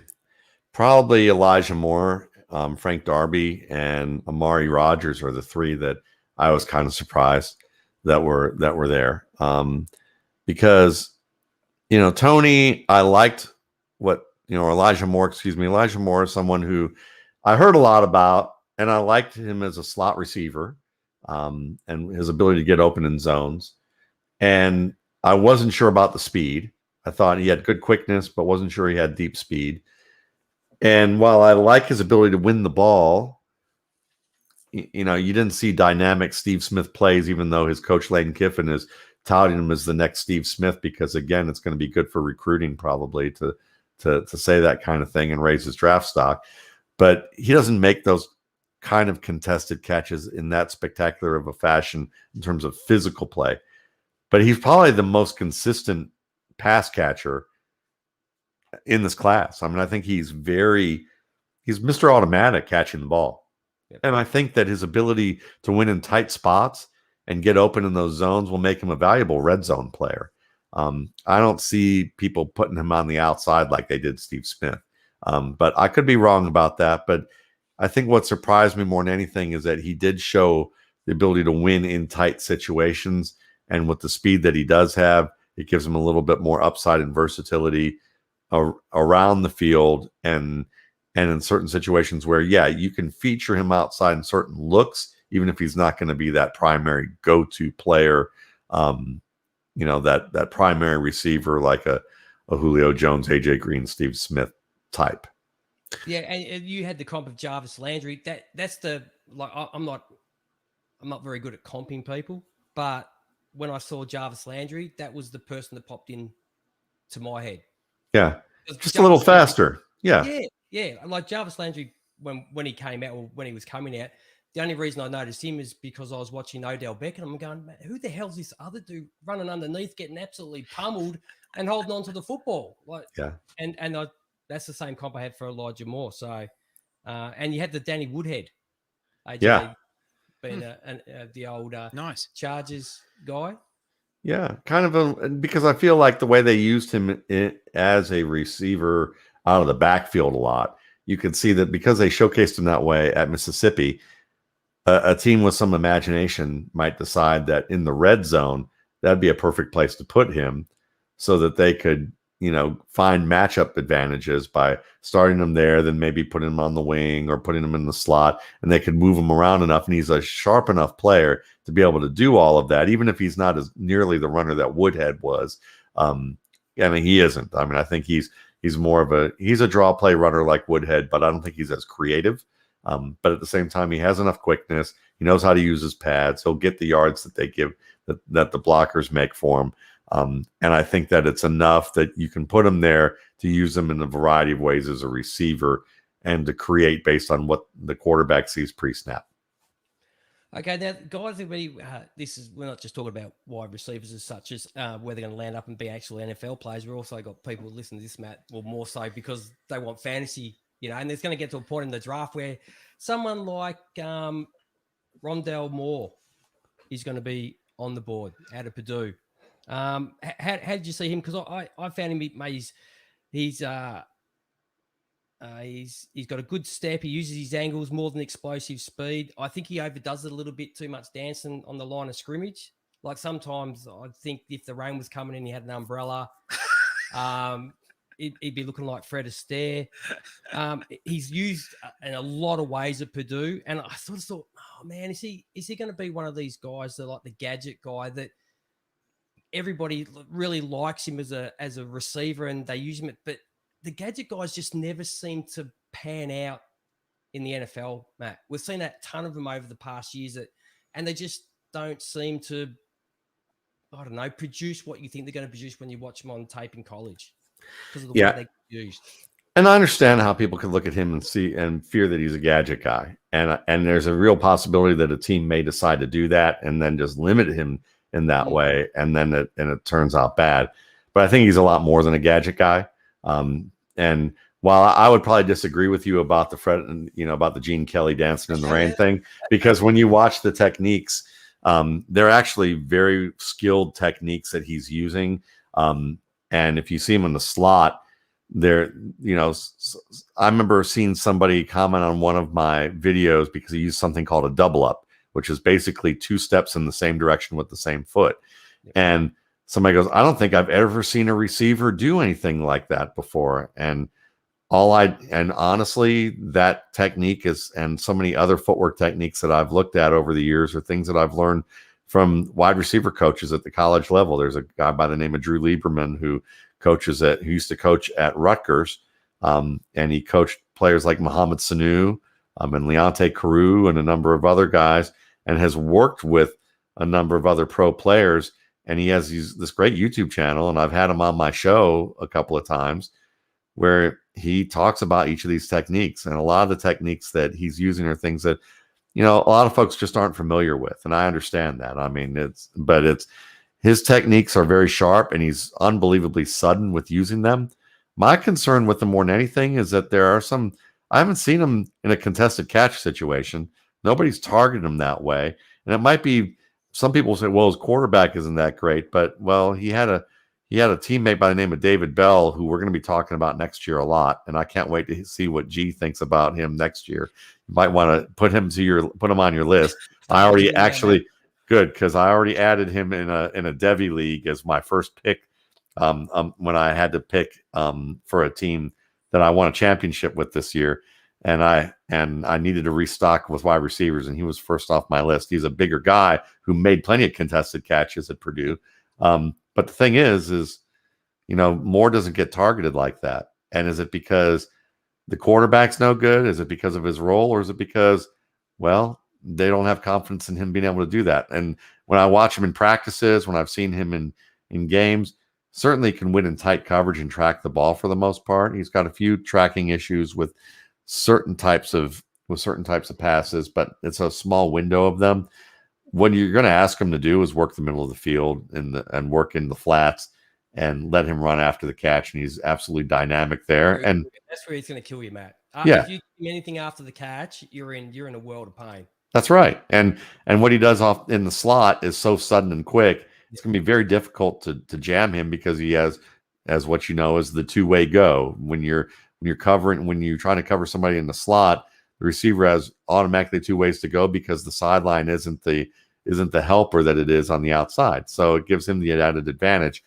probably Elijah Moore, Frank Darby, and Amari Rodgers are the three that I was kind of surprised that were there. Because, you know, Tony, I liked Elijah Moore is someone who I heard a lot about, and I liked him as a slot receiver, and his ability to get open in zones. And I wasn't sure about the speed. I thought he had good quickness, but wasn't sure he had deep speed. And while I like his ability to win the ball, you know, you didn't see dynamic Steve Smith plays, even though his coach Lane Kiffin is touting him as the next Steve Smith, because again, it's going to be good for recruiting probably to say that kind of thing and raise his draft stock. But he doesn't make those kind of contested catches in that spectacular of a fashion in terms of physical play. But he's probably the most consistent pass catcher in this class. I mean, I think he's Mr. Automatic catching the ball. Yep. And I think that his ability to win in tight spots and get open in those zones will make him a valuable red zone player. I don't see people putting him on the outside like they did Steve Smith. But I could be wrong about that. But I think what surprised me more than anything is that he did show the ability to win in tight situations. And with the speed that he does have, it gives him a little bit more upside and versatility around the field and in certain situations where, yeah, you can feature him outside in certain looks, even if he's not going to be that primary go-to player, that primary receiver like a Julio Jones, AJ Green, Steve Smith type. Yeah, and you had the comp of Jarvis Landry. That's the I'm not very good at comping people, but when I saw Jarvis Landry, that was the person that popped in to my head. Yeah, just a little faster. Yeah. Like Jarvis Landry when he came out, or when he was coming out, the only reason I noticed him is because I was watching Odell Beckham. I'm going, man, who the hell's this other dude running underneath, getting absolutely pummeled and holding on to the football? And that's the same comp I had for Elijah Moore. So, and you had the Danny Woodhead, AJ, being the old nice Chargers guy. Yeah, kind of because I feel like the way they used him as a receiver out of the backfield a lot, you could see that because they showcased him that way at Mississippi, a team with some imagination might decide that in the red zone, that'd be a perfect place to put him so that they could, find matchup advantages by starting him there, then maybe putting him on the wing or putting him in the slot, and they could move him around enough. And he's a sharp enough player to be able to do all of that, even if he's not as nearly the runner that Woodhead was. He isn't. I think he's more of he's a draw play runner like Woodhead, but I don't think he's as creative. But at the same time, he has enough quickness. He knows how to use his pads. He'll get the yards that they give, that the blockers make for him. And I think that it's enough that you can put him there to use him in a variety of ways as a receiver and to create based on what the quarterback sees pre-snap. Okay, now guys, we're not just talking about wide receivers as such as where they're going to land up and be actual NFL players. We've also got people who listen to this, Matt, well, more so because they want fantasy, and it's going to get to a point in the draft where someone like Rondell Moore is going to be on the board out of Purdue. How did you see him? Because I found him. He's got a good step. He uses his angles more than explosive speed. I think he overdoes it a little bit too much dancing on the line of scrimmage. Like sometimes I think if the rain was coming and he had an umbrella, he'd be looking like Fred Astaire. He's used in a lot of ways at Purdue, and I sort of thought, oh man, is he going to be one of these guys that like the gadget guy that everybody really likes him as a receiver and they use him, but the gadget guys just never seem to pan out in the NFL, Matt. We've seen a ton of them over the past years and they just don't seem to, I don't know, produce what you think they're going to produce when you watch them on tape in college because of the way they get used. And I understand how people can look at him and see and fear that he's a gadget guy. And there's a real possibility that a team may decide to do that and then just limit him in that way, and then it turns out bad. But I think he's a lot more than a gadget guy. And while I would probably disagree with you about about the Gene Kelly dancing in the rain thing, because when you watch the techniques, they're actually very skilled techniques that he's using. And if you see him in the slot, I remember seeing somebody comment on one of my videos because he used something called a double up, which is basically 2 steps in the same direction with the same foot. Yep. And somebody goes, I don't think I've ever seen a receiver do anything like that before. And honestly, that technique and so many other footwork techniques that I've looked at over the years are things that I've learned from wide receiver coaches at the college level. There's a guy by the name of Drew Lieberman who used to coach at Rutgers. And he coached players like Mohamed Sanu and Leonte Carew and a number of other guys, and has worked with a number of other pro players. And he has this great YouTube channel, and I've had him on my show a couple of times where he talks about each of these techniques. And a lot of the techniques that he's using are things that, a lot of folks just aren't familiar with. And I understand that. His techniques are very sharp, and he's unbelievably sudden with using them. My concern with him more than anything is that there are I haven't seen him in a contested catch situation. Nobody's targeted him that way. And it might be some people say, well, his quarterback isn't that great, but well, he had a teammate by the name of David Bell, who we're going to be talking about next year a lot, and I can't wait to see what G thinks about him next year. You might want to put him on your list. I already actually good because I already added him in a Devy league as my first pick when I had to pick for a team that I won a championship with this year. And I needed to restock with wide receivers, and he was first off my list. He's a bigger guy who made plenty of contested catches at Purdue. But the thing is, Moore doesn't get targeted like that. And is it because the quarterback's no good? Is it because of his role, or is it because, well, they don't have confidence in him being able to do that? And when I watch him in practices, when I've seen him in games, certainly can win in tight coverage and track the ball for the most part. He's got a few tracking issues with certain types of passes, but it's a small window of them. What you're going to ask him to do is work the middle of the field and work in the flats and let him run after the catch, and he's absolutely dynamic there. And that's where he's going to kill you, Matt. Yeah. If you do anything after the catch, you're in a world of pain. That's right. And what he does off in the slot is so sudden and quick. It's going to be very difficult to jam him because he has, as what you know, is the two-way go. When you're trying to cover somebody in the slot, the receiver has automatically two ways to go because the sideline isn't the helper that it is on the outside. So it gives him the added advantage.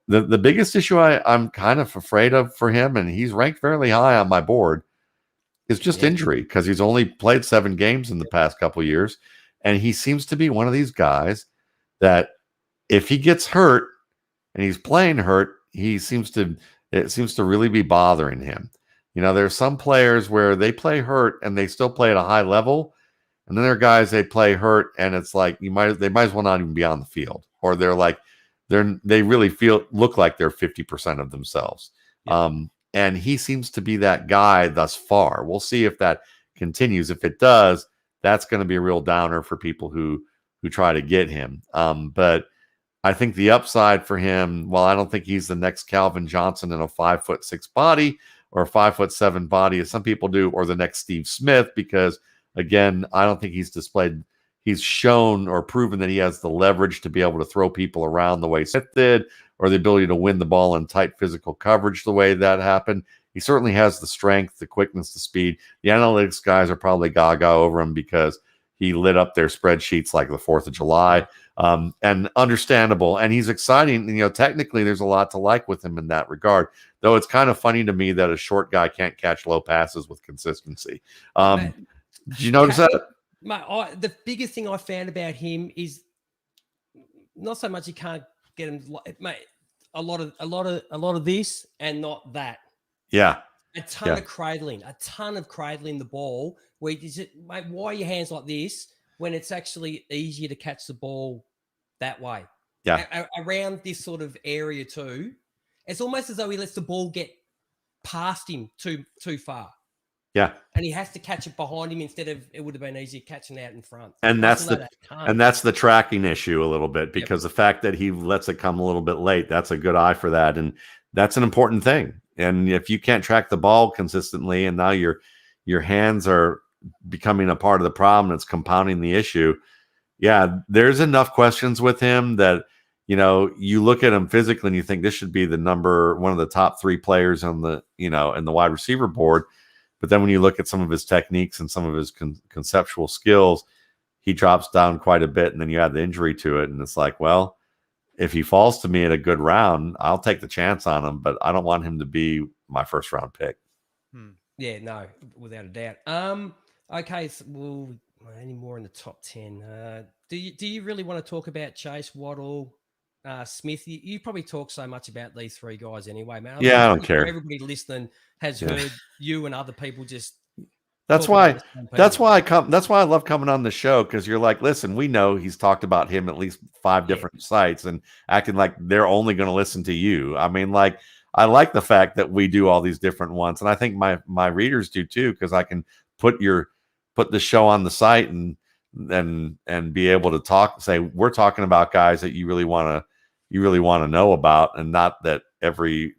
The biggest issue I'm kind of afraid of for him, and he's ranked fairly high on my board, is just injury, because he's only played 7 games in the past couple of years, and he seems to be one of these guys that if he gets hurt and he's playing hurt, it seems to really be bothering him. There's some players where they play hurt and they still play at a high level, and then there are guys they play hurt and it's like they might as well not even be on the field, or they really look like they're 50% of themselves. Yeah. And he seems to be that guy thus far. We'll see if that continues. If it does, that's going to be a real downer for people who try to get him. But I think the upside for him, while I don't think he's the next Calvin Johnson in a 5'6" body or a 5'7" body, as some people do, or the next Steve Smith, because again, I don't think he's shown or proven that he has the leverage to be able to throw people around the way Smith did, or the ability to win the ball in tight physical coverage the way that happened. He certainly has the strength, the quickness, the speed. The analytics guys are probably gaga over him because he lit up their spreadsheets like the 4th of July. And understandable. And he's exciting. Technically, there's a lot to like with him in that regard. Though it's kind of funny to me that a short guy can't catch low passes with consistency. Did you notice that? The biggest thing I found about him is not so much he can't get him, mate. A lot of this and not that. Yeah. A ton of cradling the ball. Where mate, why are your hands like this when it's actually easier to catch the ball that way? Yeah. Around this sort of area too. It's almost as though he lets the ball get past him too far. Yeah. And he has to catch it behind him instead of it would have been easier catching out in front. And that's the tracking issue a little bit, because the fact that he lets it come a little bit late, that's a good eye for that. And that's an important thing. And if you can't track the ball consistently and now your hands are becoming a part of the problem, it's compounding the issue. Yeah, there's enough questions with him that, you look at him physically and you think this should be one of the top 3 players on the, in the wide receiver board. But then when you look at some of his techniques and some of his conceptual skills, he drops down quite a bit. And then you add the injury to it. And it's like, well, if he falls to me at a good round, I'll take the chance on him, but I don't want him to be my first round pick. Yeah, no, without a doubt. Okay, so any more in the top 10? Do you really want to talk about Chase, Waddle, Smith? You probably talk so much about these 3 guys anyway, man. I don't care. Everybody listening has heard you and other people just. That's why I love coming on the show, because you're like, listen, we know he's talked about him at least 5 different sites and acting like they're only going to listen to you. I mean, like, I like the fact that we do all these different ones, and I think my readers do too, because I can put the show on the site and be able to say we're talking about guys that you really want to know about, and not that every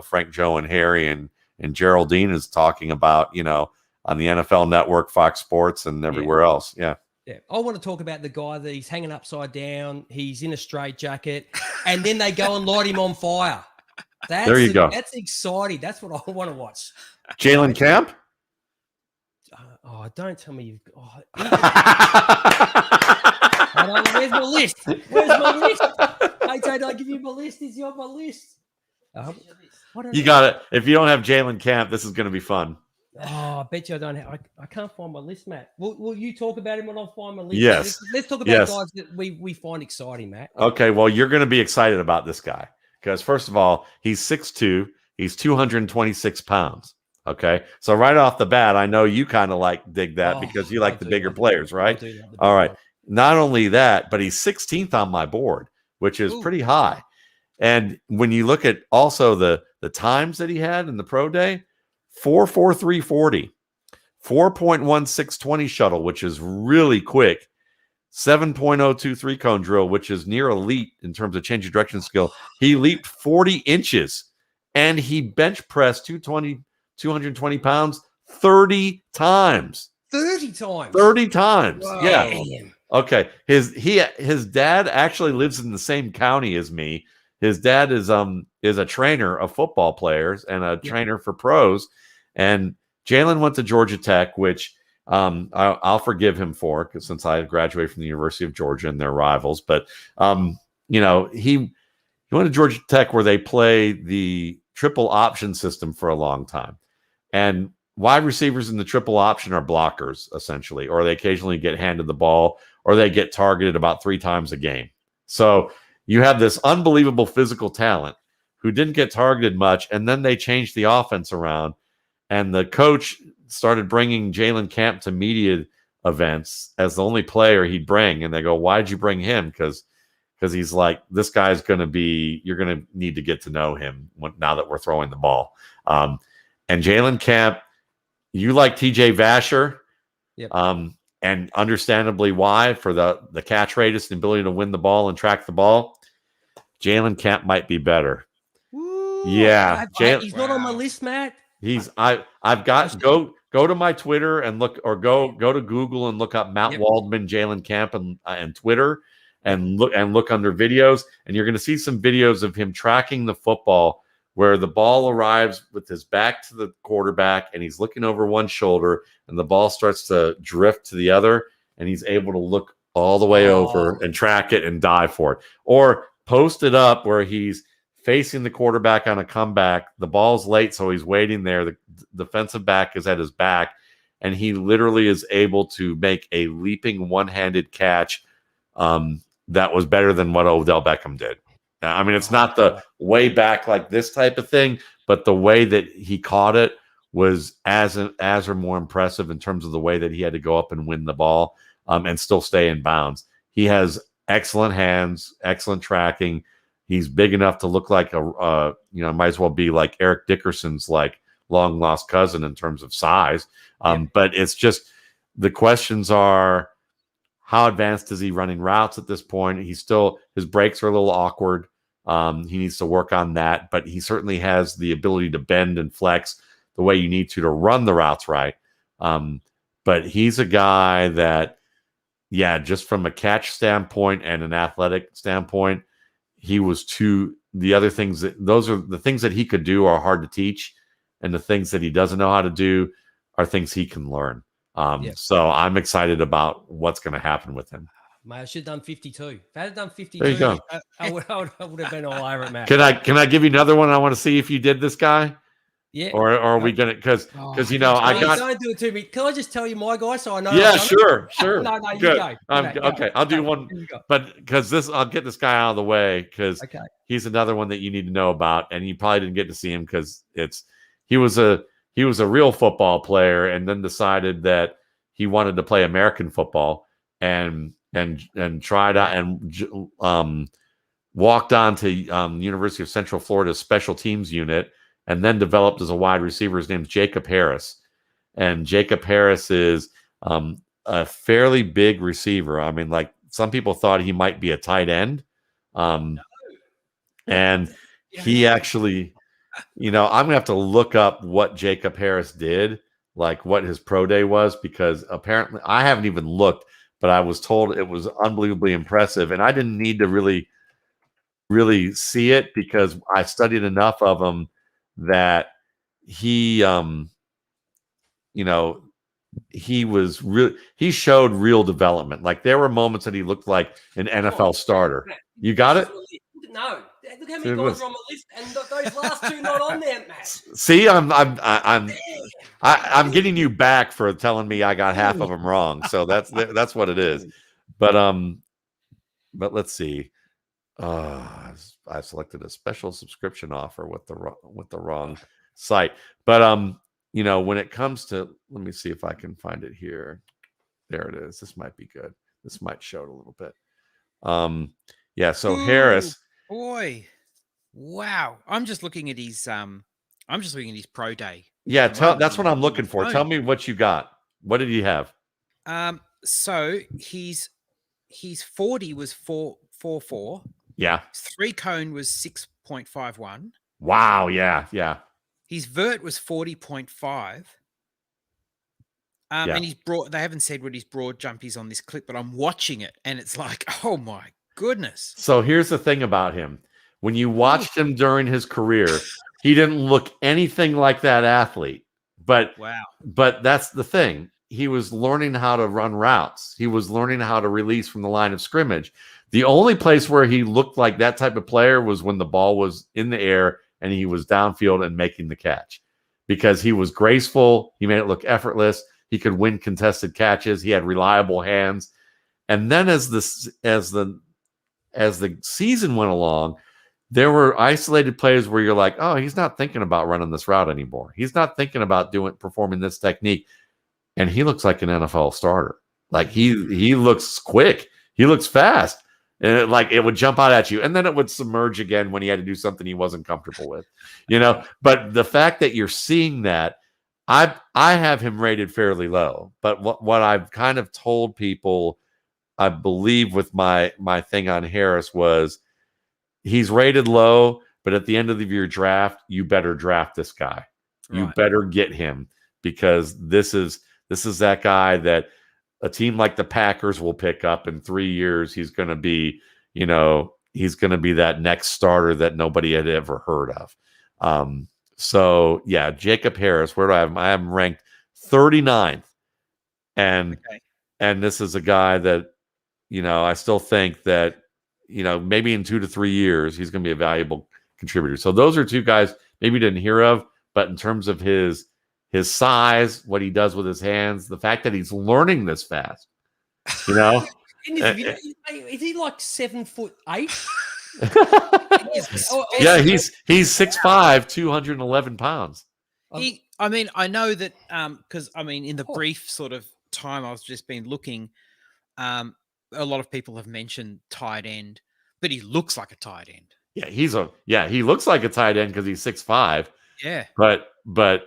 Frank, Joe, and Harry and Geraldine is talking about on the NFL Network, Fox Sports, and everywhere else. Yeah. Yeah, I want to talk about the guy that he's hanging upside down. He's in a straitjacket, and then they go and light him on fire. There you go. That's exciting. That's what I want to watch. Jalen Camp? Don't tell me you've. Where's my list? Hey, Tate, I give you my list. Is you on my list? You got it. If you don't have Jalen Camp, this is going to be fun. Oh, I bet you I don't have. I can't find my list, Matt. Will you talk about him when I find my list? Yes. Let's talk about guys that we find exciting, Matt. Okay, well, you're going to be excited about this guy because, first of all, he's 6'2", he's 226 pounds. Okay, so right off the bat, I know you kind of dig that because you like the bigger players, right? All right. Not only that, but he's 16th on my board, which is pretty high. And when you look at also the times that he had in the pro day, 4.4340, 4.1620 shuttle, which is really quick, 7.023 cone drill, which is near elite in terms of change of direction skill. He leaped 40 inches and he bench pressed 220 pounds 30 times. 30 times. 30 times. Whoa. Yeah. Damn. Okay. His dad actually lives in the same county as me. His dad is a trainer of football players and a trainer for pros. And Jalen went to Georgia Tech, which I'll forgive him for because since I graduated from the University of Georgia and they're rivals. But he went to Georgia Tech where they play the triple option system for a long time. And wide receivers in the triple option are blockers, essentially, or they occasionally get handed the ball, or they get targeted about 3 times a game. So you have this unbelievable physical talent who didn't get targeted much, and then they changed the offense around, and the coach started bringing Jalen Camp to media events as the only player he'd bring, and they go, why'd you bring him? Because he's like, this guy's going to be, you're going to need to get to know him now that we're throwing the ball. And Jalen Camp, you like TJ Vasher, and understandably why, for the catch radius and ability to win the ball and track the ball. Jalen Camp might be better. Ooh, yeah, he's not on my list, Matt. I've got go to my Twitter and look, or go to Google and look up Matt Waldman, Jalen Camp, and Twitter, and look under videos, and you're going to see some videos of him tracking the football, where the ball arrives with his back to the quarterback and he's looking over one shoulder and the ball starts to drift to the other and he's able to look all the way over and track it and dive for it. Or post it up where he's facing the quarterback on a comeback. The ball's late, so he's waiting there. The defensive back is at his back and he literally is able to make a leaping one-handed catch that was better than what Odell Beckham did. I mean, it's not the way back like this type of thing, but the way that he caught it was as or more impressive in terms of the way that he had to go up and win the ball and still stay in bounds. He has excellent hands, excellent tracking. He's big enough to look like might as well be like Eric Dickerson's long lost cousin in terms of size. But it's just the questions are, how advanced is he running routes at this point? His breaks are a little awkward. He needs to work on that, but he certainly has the ability to bend and flex the way you need to run the routes right. But he's a guy that, just from a catch standpoint and an athletic standpoint, the other things those are the things that he could do are hard to teach. And the things that he doesn't know how to do are things he can learn. So I'm excited about what's going to happen with him. Mate, I should have done 52. If I had done 52, there you go. I would have been all over it, Matt. Can I give you another one? I want to see if you did this guy. Yeah. Or are we gonna? Because don't do it to me. Can I just tell you my guy so I know? Yeah, sure. No, you Good. go. Okay, I'll do one. But because I'll get this guy out of the way because he's another one that you need to know about, and you probably didn't get to see him because he was a real football player, and then decided that he wanted to play American football, and tried out and walked on to University of Central Florida's special teams unit, and then developed as a wide receiver. His name's Jacob Harris, and Jacob Harris is a fairly big receiver. I mean, some people thought he might be a tight end, and he actually. I'm going to have to look up what Jacob Harris did, what his pro day was, because apparently I haven't even looked, but I was told it was unbelievably impressive, and I didn't need to really see it because I studied enough of him that he he showed real development. Like there were moments that he looked like an NFL starter. You got it? No, look how many guys are on my list, and those last two not on there, Matt. See, I'm getting you back for telling me I got half of them wrong. So that's what it is. But let's see. I selected a special subscription offer with the wrong site. But when it comes to, let me see if I can find it here. There it is. This might be good. This might show it a little bit. So Harris. Boy. Wow. I'm just looking at his pro day. Yeah, that's what I'm looking for. Tell me what you got. What did he have? So his 40 was 4.44. Yeah. His 3-cone was 6.51. Wow, yeah. His vert was 40.5. And he's broad. They haven't said what his broad jump is on this clip, but I'm watching it and it's like, oh my goodness. So here's the thing about him. When you watched him during his career, he didn't look anything like that athlete. But that's the thing. He was learning how to run routes. He was learning how to release from the line of scrimmage. The only place where he looked like that type of player was when the ball was in the air and he was downfield and making the catch, because he was graceful. He made it look effortless. He could win contested catches. He had reliable hands. And then as the season went along, there were isolated plays where you're like, oh, he's not thinking about running this route anymore. He's not thinking about performing this technique. And he looks like an NFL starter. Like he looks quick. He looks fast. And it would jump out at you. And then it would submerge again when he had to do something he wasn't comfortable with. But the fact that you're seeing that, I have him rated fairly low. But what I've kind of told people, I believe with my thing on Harris, was he's rated low, but at the end of your draft, you better draft this guy. Right. You better get him, because this is that guy that a team like the Packers will pick up in 3 years. He's going to be, he's going to be that next starter that nobody had ever heard of. So yeah, Jacob Harris, where do I have him? I have him ranked 39th. And this is a guy that, I still think that, maybe in 2 to 3 years, he's going to be a valuable contributor. So those are two guys maybe you didn't hear of, but in terms of his size, what he does with his hands, the fact that he's learning this fast, is he like 7'8"? Yeah, he's 6'5", 211 pounds. I know that because in the brief sort of time I've just been looking, a lot of people have mentioned tight end, but he looks like a tight end. Yeah, he looks like a tight end because he's 6'5". Yeah, but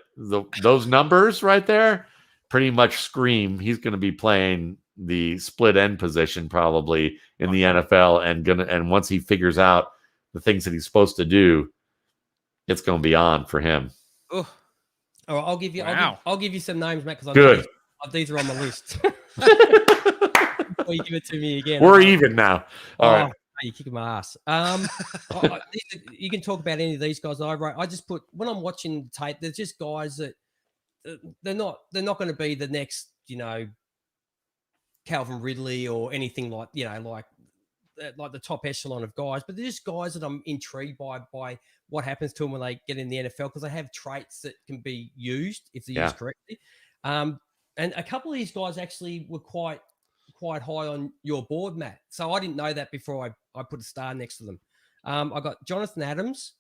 those numbers right there pretty much scream he's going to be playing the split end position probably in the NFL, and once he figures out the things that he's supposed to do, it's going to be on for him. Oh, all right, I'll give you some names, Matt, because good. These are on my list. Before you give it to me again, we're even now. All right. You're kicking my ass. You can talk about any of these guys. I just put, when I'm watching tape, there's just guys that they're not going to be the next, Calvin Ridley or anything like the top echelon of guys, but they're just guys that I'm intrigued by what happens to them when they get in the NFL, because they have traits that can be used if they're used correctly. And a couple of these guys actually were quite high on your board, Matt. So I didn't know that before I put a star next to them. I got Jonathan Adams,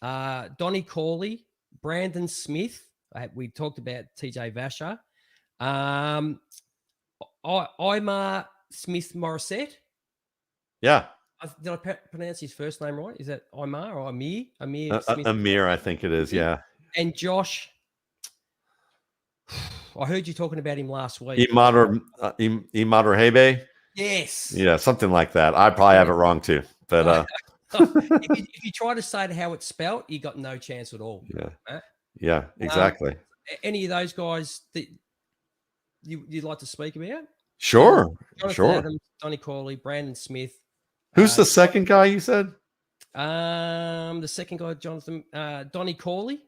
Donnie Corley, Brandon Smith. We talked about TJ Vasher. Imar Smith Morissette. Yeah. Did I pronounce his first name right? Is that Imar or Amir? Amir, I think it is. Yeah. And Josh. I heard you talking about him last week. Imador Hebe? Yes. Yeah, something like that. I probably have it wrong too. But if you try to say how it's spelled, you got no chance at all. Yeah. Yeah, exactly. Any of those guys that you'd like to speak about? Sure, Jonathan sure. Adams, Donnie Corley, Brandon Smith. Who's the second guy you said? The second guy, Jonathan, Donnie Corley.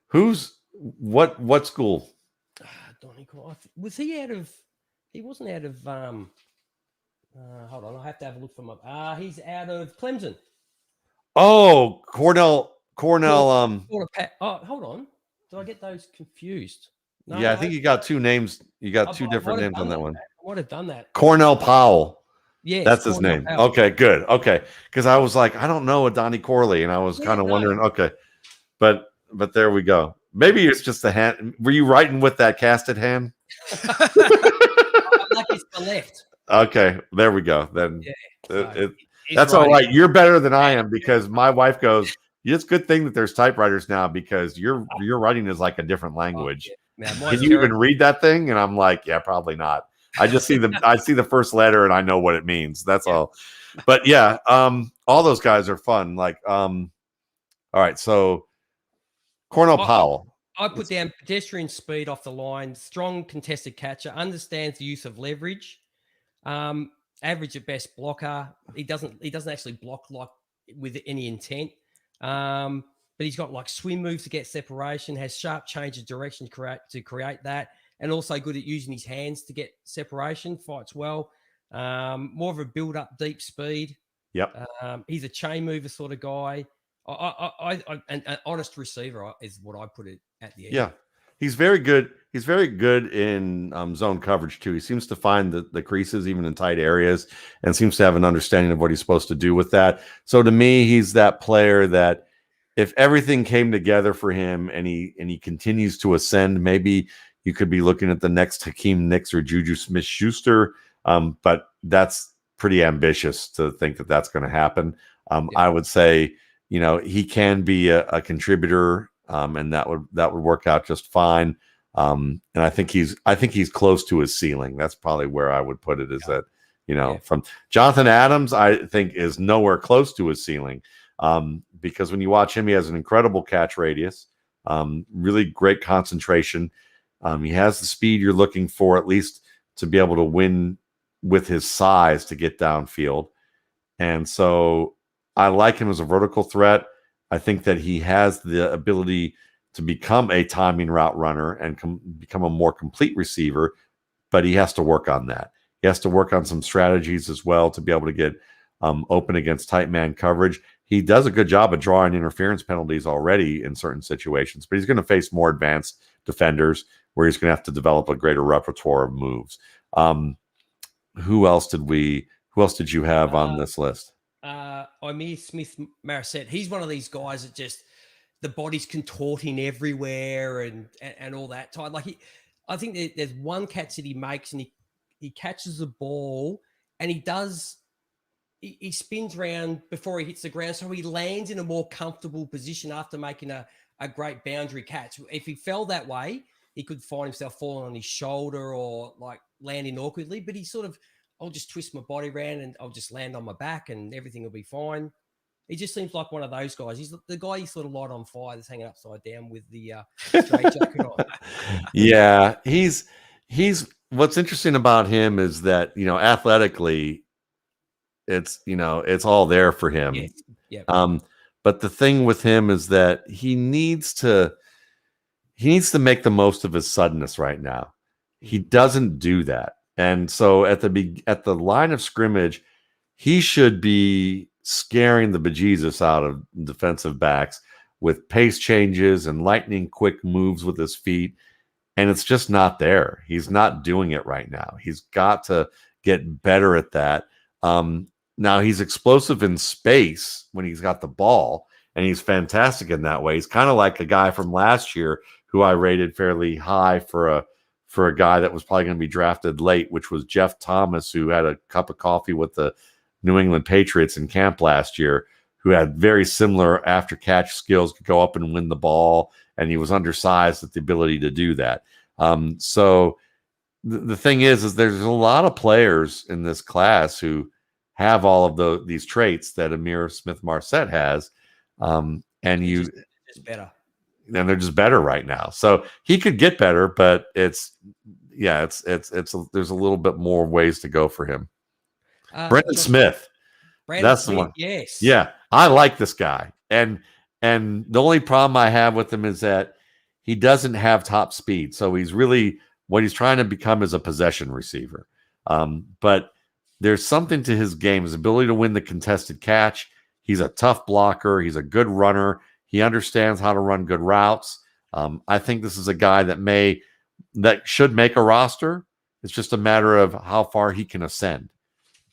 Who's what school? Donnie Corley. Was he out of? He wasn't out of. Hold on, I have to have a look for him up. He's out of Clemson. Oh, Cornell. Hold on. Did I get those confused? No, yeah, I think you got two names. You got two different names on that one. I might have done that. Cornell Powell. Yes, that's his name. Powell. Okay, good. Okay, because I was like, I don't know a Donnie Corley, and I was kind of wondering. Okay, but there we go. Maybe it's just the hand. Were you writing with that casted hand? I'm lucky it's the left. Okay, there we go. Then that's right. all right. You're better than I am because my wife goes, it's a good thing that there's typewriters now because your writing is like a different language. Can you even read that thing? And I'm like, yeah, probably not. I just see the first letter and I know what it means. That's all. But yeah, all those guys are fun. Like, all right, so Cornell Powell. I put down pedestrian speed off the line, strong contested catcher, understands the use of leverage, average at best blocker. He doesn't actually block like with any intent. But he's got like swim moves to get separation, has sharp change of direction to create that, and also good at using his hands to get separation, fights well. More of a build-up deep speed. Yep. He's a chain mover sort of guy. An honest receiver is what I put it at the end. Yeah. He's very good. He's very good in zone coverage too. He seems to find the creases even in tight areas and seems to have an understanding of what he's supposed to do with that. So to me, he's that player that if everything came together for him and he continues to ascend, maybe you could be looking at the next Hakeem Nicks or Juju Smith-Schuster. But that's pretty ambitious to think that that's going to happen. I would say, he can be a contributor. And that would work out just fine. And I think he's close to his ceiling. That's probably where I would put it. Is that from Jonathan Adams, I think is nowhere close to his ceiling. Because when you watch him, he has an incredible catch radius, really great concentration. He has the speed you're looking for, at least to be able to win with his size to get downfield. And so I like him as a vertical threat. I think that he has the ability to become a timing route runner and become a more complete receiver, but he has to work on that. He has to work on some strategies as well to be able to get open against tight man coverage. He does a good job of drawing interference penalties already in certain situations, but he's going to face more advanced defenders where he's going to have to develop a greater repertoire of moves. Who else did you have on this list? Imir Smith-Marset. He's one of these guys that just the body's contorting everywhere and all that type. Like I think there's one catch that he makes and he catches the ball and he spins around before he hits the ground, so he lands in a more comfortable position after making a great boundary catch. If he fell that way, he could find himself falling on his shoulder or like landing awkwardly, but he sort of, I'll just twist my body around and I'll just land on my back and everything will be fine. He just seems like one of those guys. He's the guy you sort of light on fire that's hanging upside down with the straight jacket on. Yeah, he's what's interesting about him is that, athletically it's all there for him. Yes. Yeah. But the thing with him is that he needs to make the most of his suddenness right now. He doesn't do that. And so at the line of scrimmage, he should be scaring the bejesus out of defensive backs with pace changes and lightning quick moves with his feet. And it's just not there. He's not doing it right now. He's got to get better at that. Now he's explosive in space when he's got the ball, and he's fantastic in that way. He's kind of like a guy from last year who I rated fairly high for a guy that was probably going to be drafted late, which was Jeff Thomas, who had a cup of coffee with the New England Patriots in camp last year, who had very similar after catch skills, could go up and win the ball, and he was undersized with the ability to do that. So the thing is there's a lot of players in this class who have all of these traits that Ihmir Smith-Marsette has, and just better. And they're just better right now. So he could get better, but it's yeah, there's a little bit more ways to go for him. Brendan Josh, Smith. Brandon That's the Smith, one. yes. Yeah, I like this guy. And the only problem I have with him is that he doesn't have top speed. So he's really what he's trying to become is a possession receiver. But there's something to his game, his ability to win the contested catch. He's a tough blocker. He's a good runner. He understands how to run good routes. I think this is a guy that should make a roster. It's just a matter of how far he can ascend.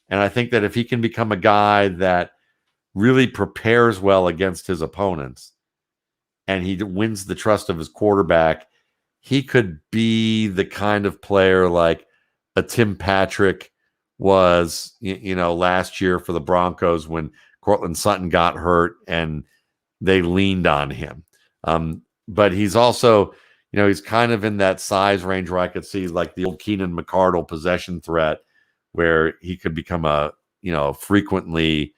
And I think that if he can become a guy that really prepares well against his opponents and he wins the trust of his quarterback, he could be the kind of player like a Tim Patrick was, last year for the Broncos when Cortland Sutton got hurt and they leaned on him. But he's also, he's kind of in that size range where I could see like the old Keenan McCardle possession threat where he could become a, frequently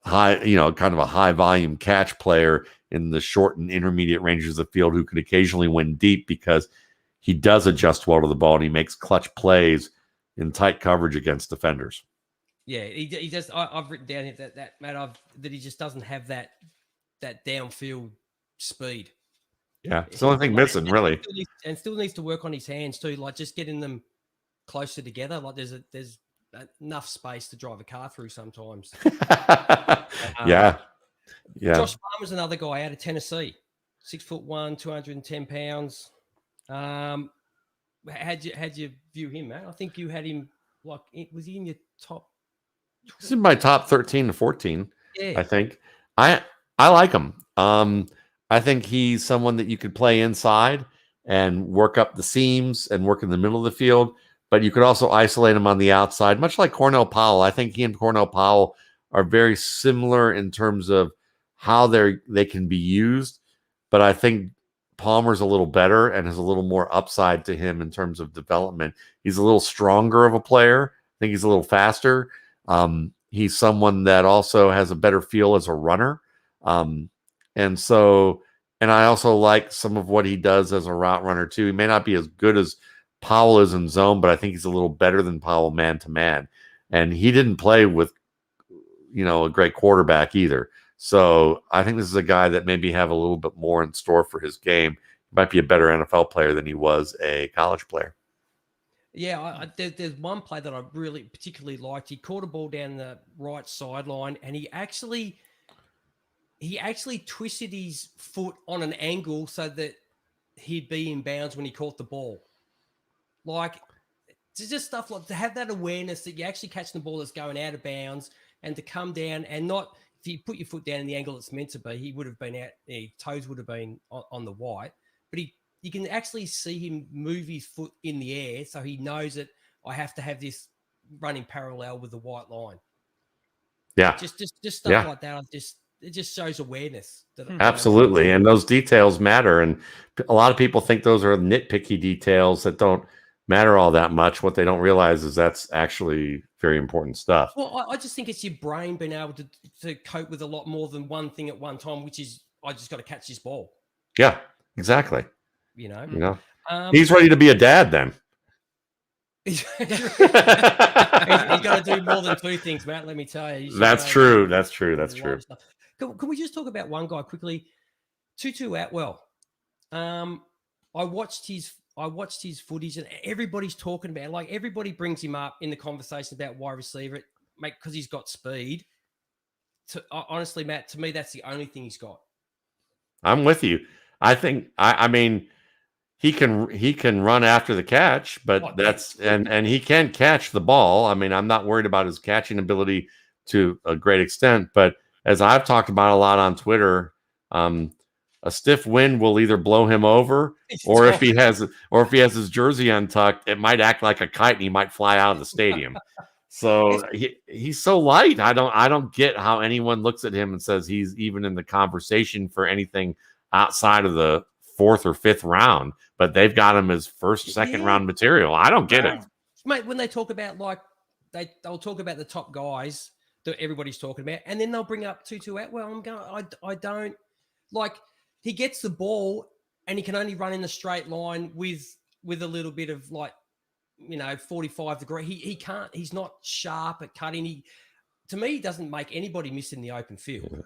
high, kind of a high volume catch player in the short and intermediate ranges of the field who could occasionally win deep because he does adjust well to the ball and he makes clutch plays in tight coverage against defenders. Yeah, he just I've written down that Matt, that he just doesn't have that downfield speed. Yeah, it's the only thing missing, really. Still needs to work on his hands too, like just getting them closer together. Like there's enough space to drive a car through sometimes. Yeah. Josh Palmer's another guy out of Tennessee, 6'1", 210 pounds. How'd you view him, man? I think you had him was he in your top? He's in my top 13 to 14. Yeah. I think I like him. I think he's someone that you could play inside and work up the seams and work in the middle of the field, but you could also isolate him on the outside, much like Cornell Powell. I think he and Cornell Powell are very similar in terms of how they can be used, but I think Palmer's a little better and has a little more upside to him in terms of development. He's a little stronger of a player. I think he's a little faster. He's someone that also has a better feel as a runner. And I also like some of what he does as a route runner too. He may not be as good as Powell is in zone, but I think he's a little better than Powell man to man. And he didn't play with, a great quarterback either. So I think this is a guy that maybe have a little bit more in store for his game. He might be a better NFL player than he was a college player. Yeah, there's one play that I really particularly liked. He caught a ball down the right sideline, and he actually twisted his foot on an angle so that he'd be in bounds when he caught the ball. Like, it's just stuff like to have that awareness that you're actually catching the ball that's going out of bounds and to come down and not, if you put your foot down in the angle it's meant to be, he would have been out, his toes would have been on the white, but you can actually see him move his foot in the air so he knows that I have to have this running parallel with the white line. Yeah. Just stuff like that. It just shows awareness. Absolutely. And those details matter. And a lot of people think those are nitpicky details that don't matter all that much. What they don't realize is that's actually very important stuff. Well, I just think it's your brain being able to cope with a lot more than one thing at one time, which is I just got to catch this ball. Yeah, exactly. You know, he's ready to be a dad then. He's got to do more than two things, Matt. Let me tell you. That's true. That's true. Can we just talk about one guy quickly? Tutu Atwell. I watched his footage, and everybody's talking about, like, everybody brings him up in the conversation about wide receiver, mate, because he's got speed. Honestly, Matt, to me, that's the only thing he's got. I'm with you. I think. I mean. He can run after the catch, but and he can catch the ball. I mean, I'm not worried about his catching ability to a great extent, but as I've talked about a lot on Twitter, a stiff wind will either blow him over, or if he has his jersey untucked, it might act like a kite and he might fly out of the stadium. So he's so light. I don't get how anyone looks at him and says he's even in the conversation for anything outside of the 4th or 5th round, but they've got him as first, second round material. I don't get it. Mate, when they talk about, like, they'll talk about the top guys that everybody's talking about, and then they'll bring up Tutu Atwell. I don't, like, he gets the ball and he can only run in a straight line with a little bit of, like, 45 degree. He can't. He's not sharp at cutting. To me, he doesn't make anybody miss in the open field. Yeah.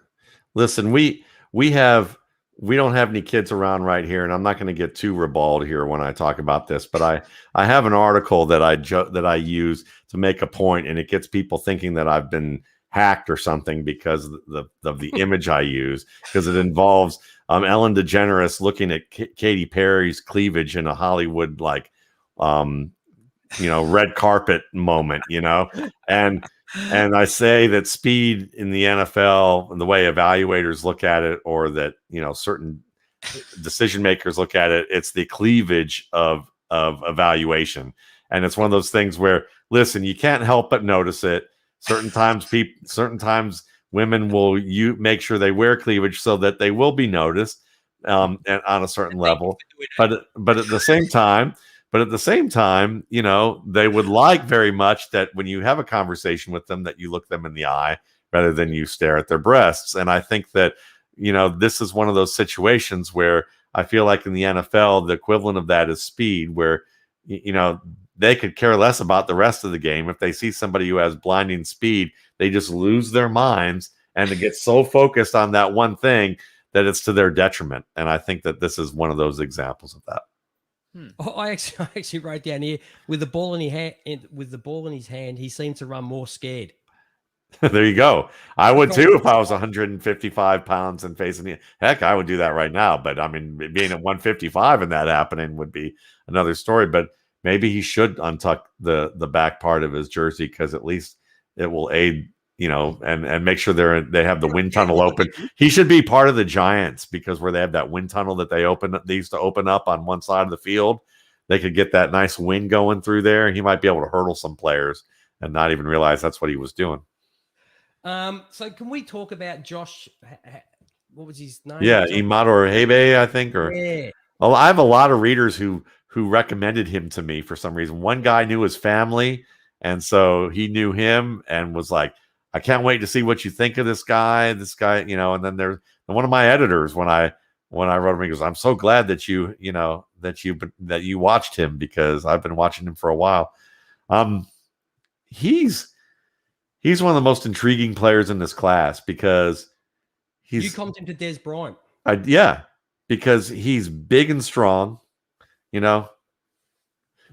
Listen, we don't have any kids around right here, and I'm not going to get too ribald here when I talk about this, but I have an article that I use to make a point, and it gets people thinking that I've been hacked or something because of the image I use, because it involves Ellen DeGeneres looking at Katy Perry's cleavage in a Hollywood red carpet moment, and I say that speed in the NFL and the way evaluators look at it, or that certain decision makers look at it, it's the cleavage of evaluation, and it's one of those things where, listen, you can't help but notice it. Certain times women will make sure they wear cleavage so that they will be noticed, and on a certain level. But at the same time. They would like very much that when you have a conversation with them, that you look them in the eye rather than you stare at their breasts. And I think that, this is one of those situations where I feel like in the NFL, the equivalent of that is speed, where, they could care less about the rest of the game. If they see somebody who has blinding speed, they just lose their minds and to get so focused on that one thing that it's to their detriment. And I think that this is one of those examples of that. I actually wrote down here, with the ball in his hand, he seems to run more scared. There you go. I would too if I was 155 pounds and facing the heck. I would do that right now. But I mean, being at 155 and that happening would be another story. But maybe he should untuck the back part of his jersey, because at least it will aid, and make sure they have the wind tunnel open. He should be part of the Giants, because where they have that wind tunnel that they used to open up on one side of the field, they could get that nice wind going through there, and he might be able to hurdle some players and not even realize that's what he was doing. So can we talk about Josh? What was his name? Yeah, Imador Hebe, I think. Yeah. Well, I have a lot of readers who recommended him to me for some reason. One guy knew his family, and so he knew him and was like, I can't wait to see what you think of this guy. And then there's one of my editors, when I wrote him, he goes, I'm so glad that you watched him, because I've been watching him for a while. He's one of the most intriguing players in this class, because you comped him to Des Bryant. Because he's big and strong,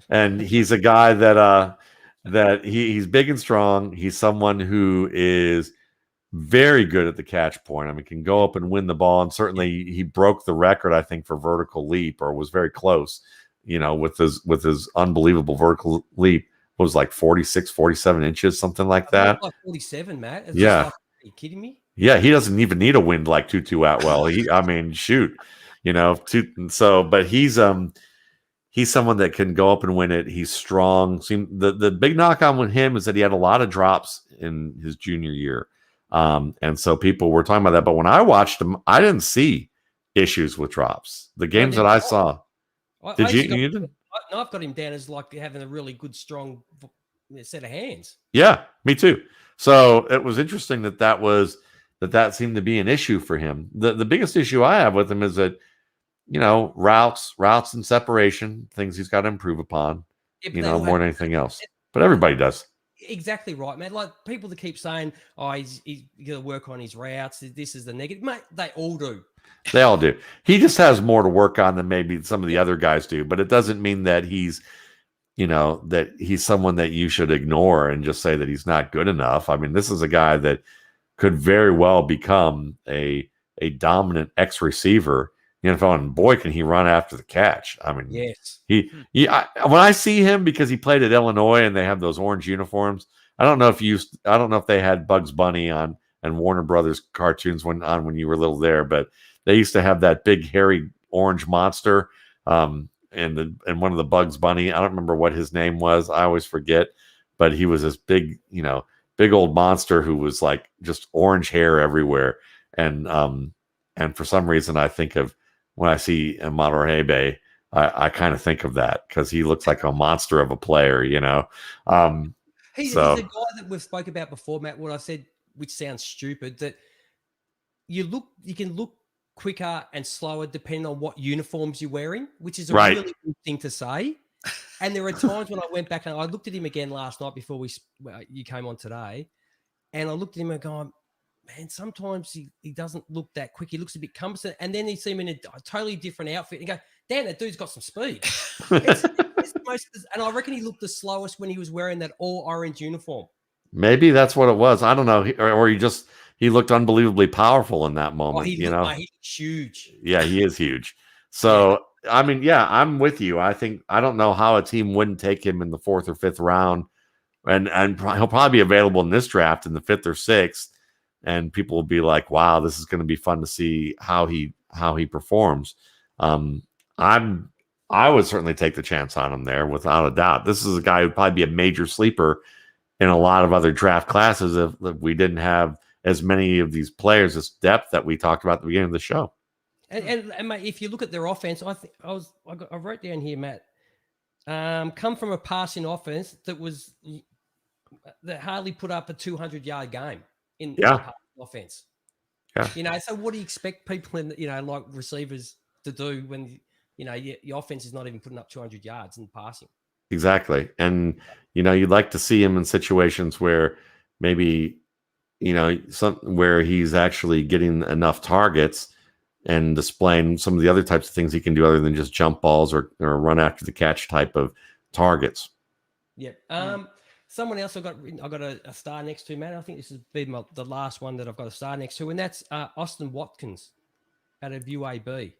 and he's a guy that he's big and strong. He's someone who is very good at the catch point. I mean, can go up and win the ball. And certainly he broke the record, I think, for vertical leap, or was very close, with his unbelievable vertical leap. It was like 46, 47 inches, something like that. Like 47, Matt. It's yeah. Are you kidding me? Yeah. He doesn't even need a wind like Tutu Atwell. Shoot, but he's someone that can go up and win it. He's strong. The big knock on with him is that he had a lot of drops in his junior year. And so people were talking about that. But when I watched him, I didn't see issues with drops. The games that I saw. Did you? You didn't? No, I've got him down as like having a really good, strong set of hands. Yeah, me too. So it was interesting that seemed to be an issue for him. The biggest issue I have with him is that, routes and separation, things he's got to improve upon, more than anything else. But everybody does. Exactly right, man. Like people that keep saying, he's going to work on his routes. This is the negative. Mate, they all do. They all do. He just has more to work on than maybe some of the other guys do. But it doesn't mean that he's someone that you should ignore and just say that he's not good enough. I mean, this is a guy that could very well become a dominant X receiver. And boy, can he run after the catch. I mean, yes. When I see him, because he played at Illinois and they have those orange uniforms, I don't know if they had Bugs Bunny on and Warner Brothers cartoons when you were little there, but they used to have that big hairy orange monster. And one of the Bugs Bunny, I don't remember what his name was. I always forget, but he was this big, big old monster who was like just orange hair everywhere. And for some reason I think of, when I see Imador Hebe, I kind of think of that, because he looks like a monster of a player, He's a guy that we've spoke about before, Matt, what I said, which sounds stupid, that you can look quicker and slower depending on what uniforms you're wearing, which is a really good thing to say. And there are times when I went back and I looked at him again last night before you came on today, and I looked at him and going, man, sometimes he doesn't look that quick. He looks a bit cumbersome. And then you see him in a totally different outfit and go, damn, that dude's got some speed. it's the most, and I reckon he looked the slowest when he was wearing that all orange uniform. Maybe that's what it was. I don't know. Or he looked unbelievably powerful in that moment. He looks huge. Yeah, he is huge. So, yeah. I mean, yeah, I'm with you. I don't know how a team wouldn't take him in the 4th or 5th round. And he'll probably be available in this draft in the 5th or 6th. And people will be like, wow, this is going to be fun to see how he performs. I would certainly take the chance on him there without a doubt. This is a guy who'd probably be a major sleeper in a lot of other draft classes if we didn't have as many of these players, this depth that we talked about at the beginning of the show. And mate, if you look at their offense, I wrote down here, Matt, come from a passing offense that hardly put up a 200-yard game in the passing offense. Yeah. So what do you expect people in, like receivers to do when, your offense is not even putting up 200 yards in passing? Exactly. And, you'd like to see him in situations where maybe, where he's actually getting enough targets and displaying some of the other types of things he can do other than just jump balls or run after the catch type of targets. Yeah. Someone else I got a star next to, man. I think this has been the last one that I've got a star next to, and that's Austin Watkins out of UAB.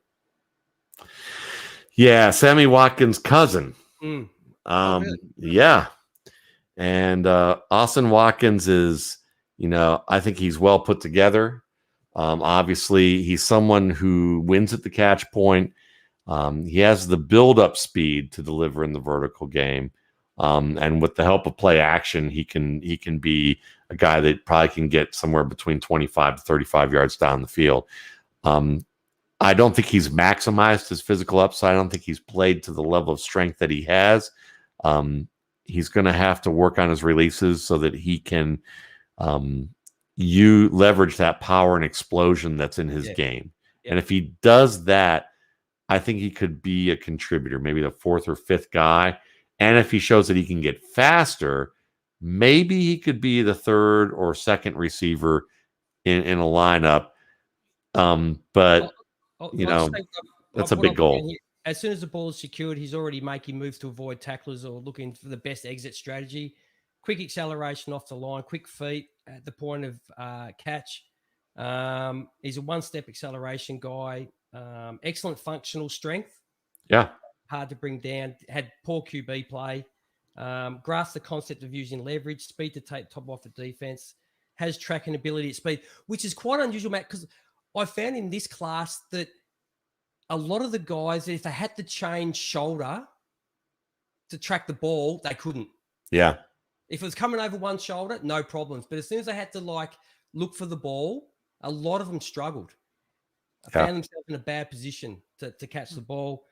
Yeah, Sammy Watkins' cousin. Really? Yeah. And Austin Watkins is, I think he's well put together. Obviously, he's someone who wins at the catch point. He has the build-up speed to deliver in the vertical game. And with the help of play action, he can be a guy that probably can get somewhere between 25 to 35 yards down the field. I don't think he's maximized his physical upside. I don't think he's played to the level of strength that he has. He's going to have to work on his releases so that he can leverage that power and explosion that's in his game. Yeah. And if he does that, I think he could be a contributor, maybe the 4th or 5th guy. And if he shows that he can get faster, maybe he could be the 3rd or 2nd receiver in a lineup. But that's a big goal. As soon as the ball is secured, he's already making moves to avoid tacklers or looking for the best exit strategy. Quick acceleration off the line, quick feet at the point of catch. He's a one-step acceleration guy. Excellent functional strength. Yeah. Hard to bring down. Had poor QB play. Grasped the concept of using leverage, speed to take top off the defense. Has tracking ability at speed, which is quite unusual, Matt, because I found in this class that a lot of the guys, if they had to change shoulder to track the ball, they couldn't. Yeah. If it was coming over one shoulder, no problems. But as soon as they had to look for the ball, a lot of them struggled. Found themselves in a bad position to catch the ball.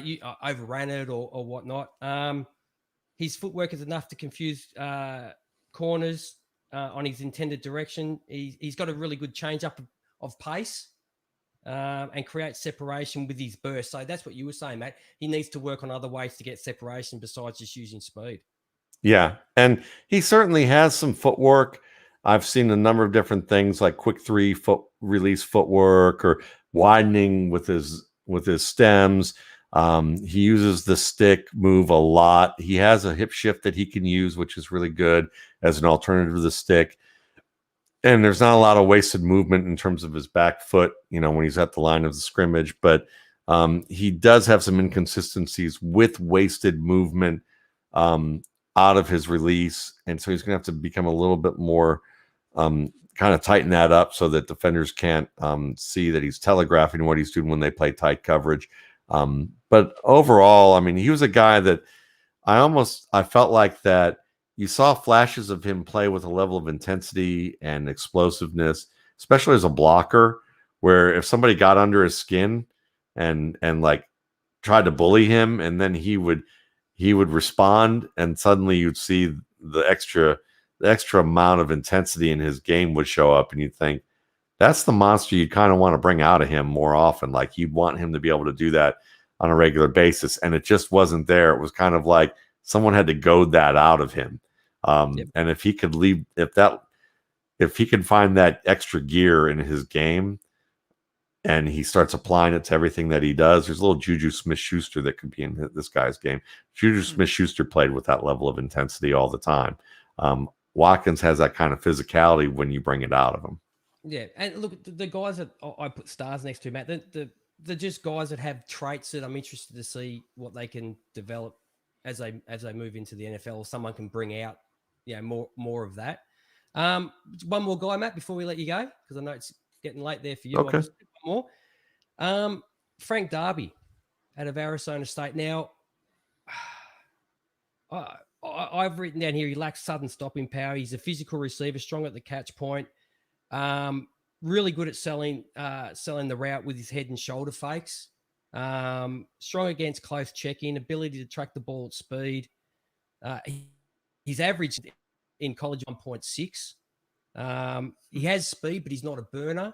You overran it or whatnot. His footwork is enough to confuse corners on his intended direction. He's got a really good change up of pace. And create separation with his burst. So that's what you were saying, Matt. He needs to work on other ways to get separation besides just using speed. Yeah, and he certainly has some footwork. I've seen a number of different things like quick 3 foot release footwork or widening with his stems. He uses the stick move a lot. He has a hip shift that he can use, which is really good as an alternative to the stick. And there's not a lot of wasted movement in terms of his back foot, when he's at the line of the scrimmage. But he does have some inconsistencies with wasted movement out of his release. And so he's going to have to become a little bit more kind of tighten that up so that defenders can't see that he's telegraphing what he's doing when they play tight coverage. But overall, I mean, he was a guy that I felt like that you saw flashes of him play with a level of intensity and explosiveness, especially as a blocker, where if somebody got under his skin and like tried to bully him, and then he would respond, and suddenly you'd see the extra amount of intensity in his game would show up, and you'd think that's the monster you kind of want to bring out of him more often. Like you'd want him to be able to do that on a regular basis, and it just wasn't there. It was kind of like someone had to goad that out of him. And if he could leave, if he could find that extra gear in his game and he starts applying it to everything that he does, there's a little Juju Smith-Schuster that could be in this guy's game. Juju Smith-Schuster played with that level of intensity all the time. Watkins has that kind of physicality when you bring it out of him. Yeah, and look, the guys that I put stars next to, Matt, they're just guys that have traits that I'm interested to see what they can develop as they move into the NFL. Someone can bring out, more of that. One more guy, Matt, before we let you go, because I know it's getting late there for you. Okay. One more. Frank Darby out of Arizona State. Now, I've written down here he lacks sudden stopping power. He's a physical receiver, strong at the catch point. Really good at selling the route with his head and shoulder fakes. Strong against close check-in, ability to track the ball at speed. He's averaged in college 1.6. He has speed, but he's not a burner.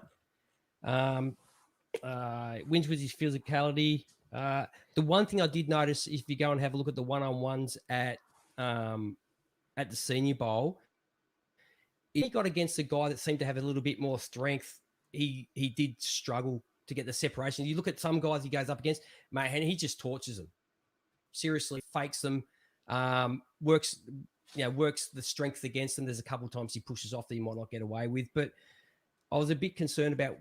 Wins with his physicality. The one thing I did notice, if you go and have a look at the one-on-ones at the Senior Bowl, he got against a guy that seemed to have a little bit more strength. He did struggle to get the separation. You look at some guys he goes up against, mate, and he just tortures them. Seriously, fakes them, works the strength against them. There's a couple of times he pushes off that he might not get away with. But I was a bit concerned about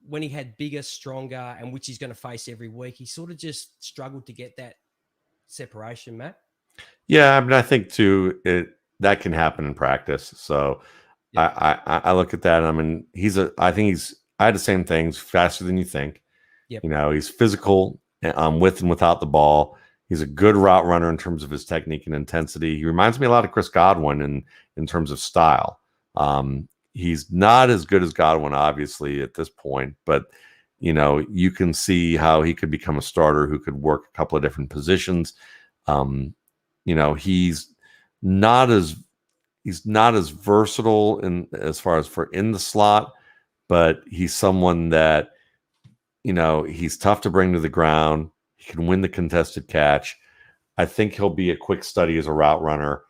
when he had bigger, stronger, and which he's going to face every week. He sort of just struggled to get that separation, Matt. Yeah, I mean, I think too that can happen in practice. So I look at that. I mean, I had the same things, faster than you think. Yep. He's physical with and without the ball. He's a good route runner in terms of his technique and intensity. He reminds me a lot of Chris Godwin in terms of style. He's not as good as Godwin, obviously, at this point, but you can see how he could become a starter who could work a couple of different positions. He's not as versatile as far as for in the slot, but he's someone that, he's tough to bring to the ground. He can win the contested catch. I think he'll be a quick study as a route runner.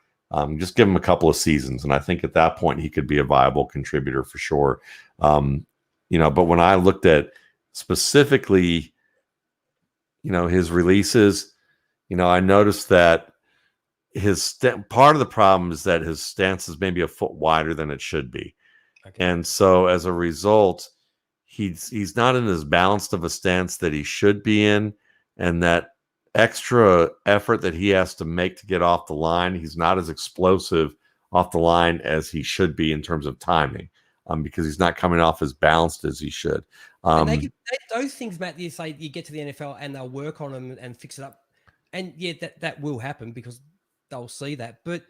Just give him a couple of seasons, and I think at that point he could be a viable contributor for sure. But when I looked at specifically, his releases, I noticed that part of the problem is that his stance is maybe a foot wider than it should be. Okay. And so as a result, he's not in as balanced of a stance that he should be in, and that extra effort that he has to make to get off the line, he's not as explosive off the line as he should be in terms of timing, because he's not coming off as balanced as he should. Those things, Matt, you say you get to the NFL and they'll work on them and fix it up. And yeah, that will happen because they'll see that. But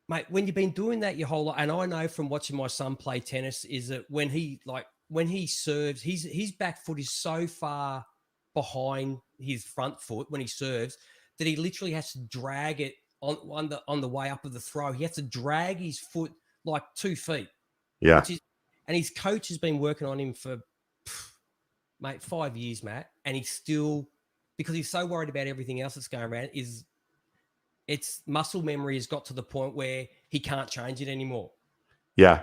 mate, when you've been doing that your whole life, and I know from watching my son play tennis, is that when he serves, his back foot is so far behind his front foot when he serves that he literally has to drag it on the way up of the throw. He has to drag his foot like 2 feet. Yeah. And his coach has been working on him for 5 years, Matt, and he's still, because he's so worried about everything else that's going around, it's muscle memory has got to the point where he can't change it anymore. Yeah.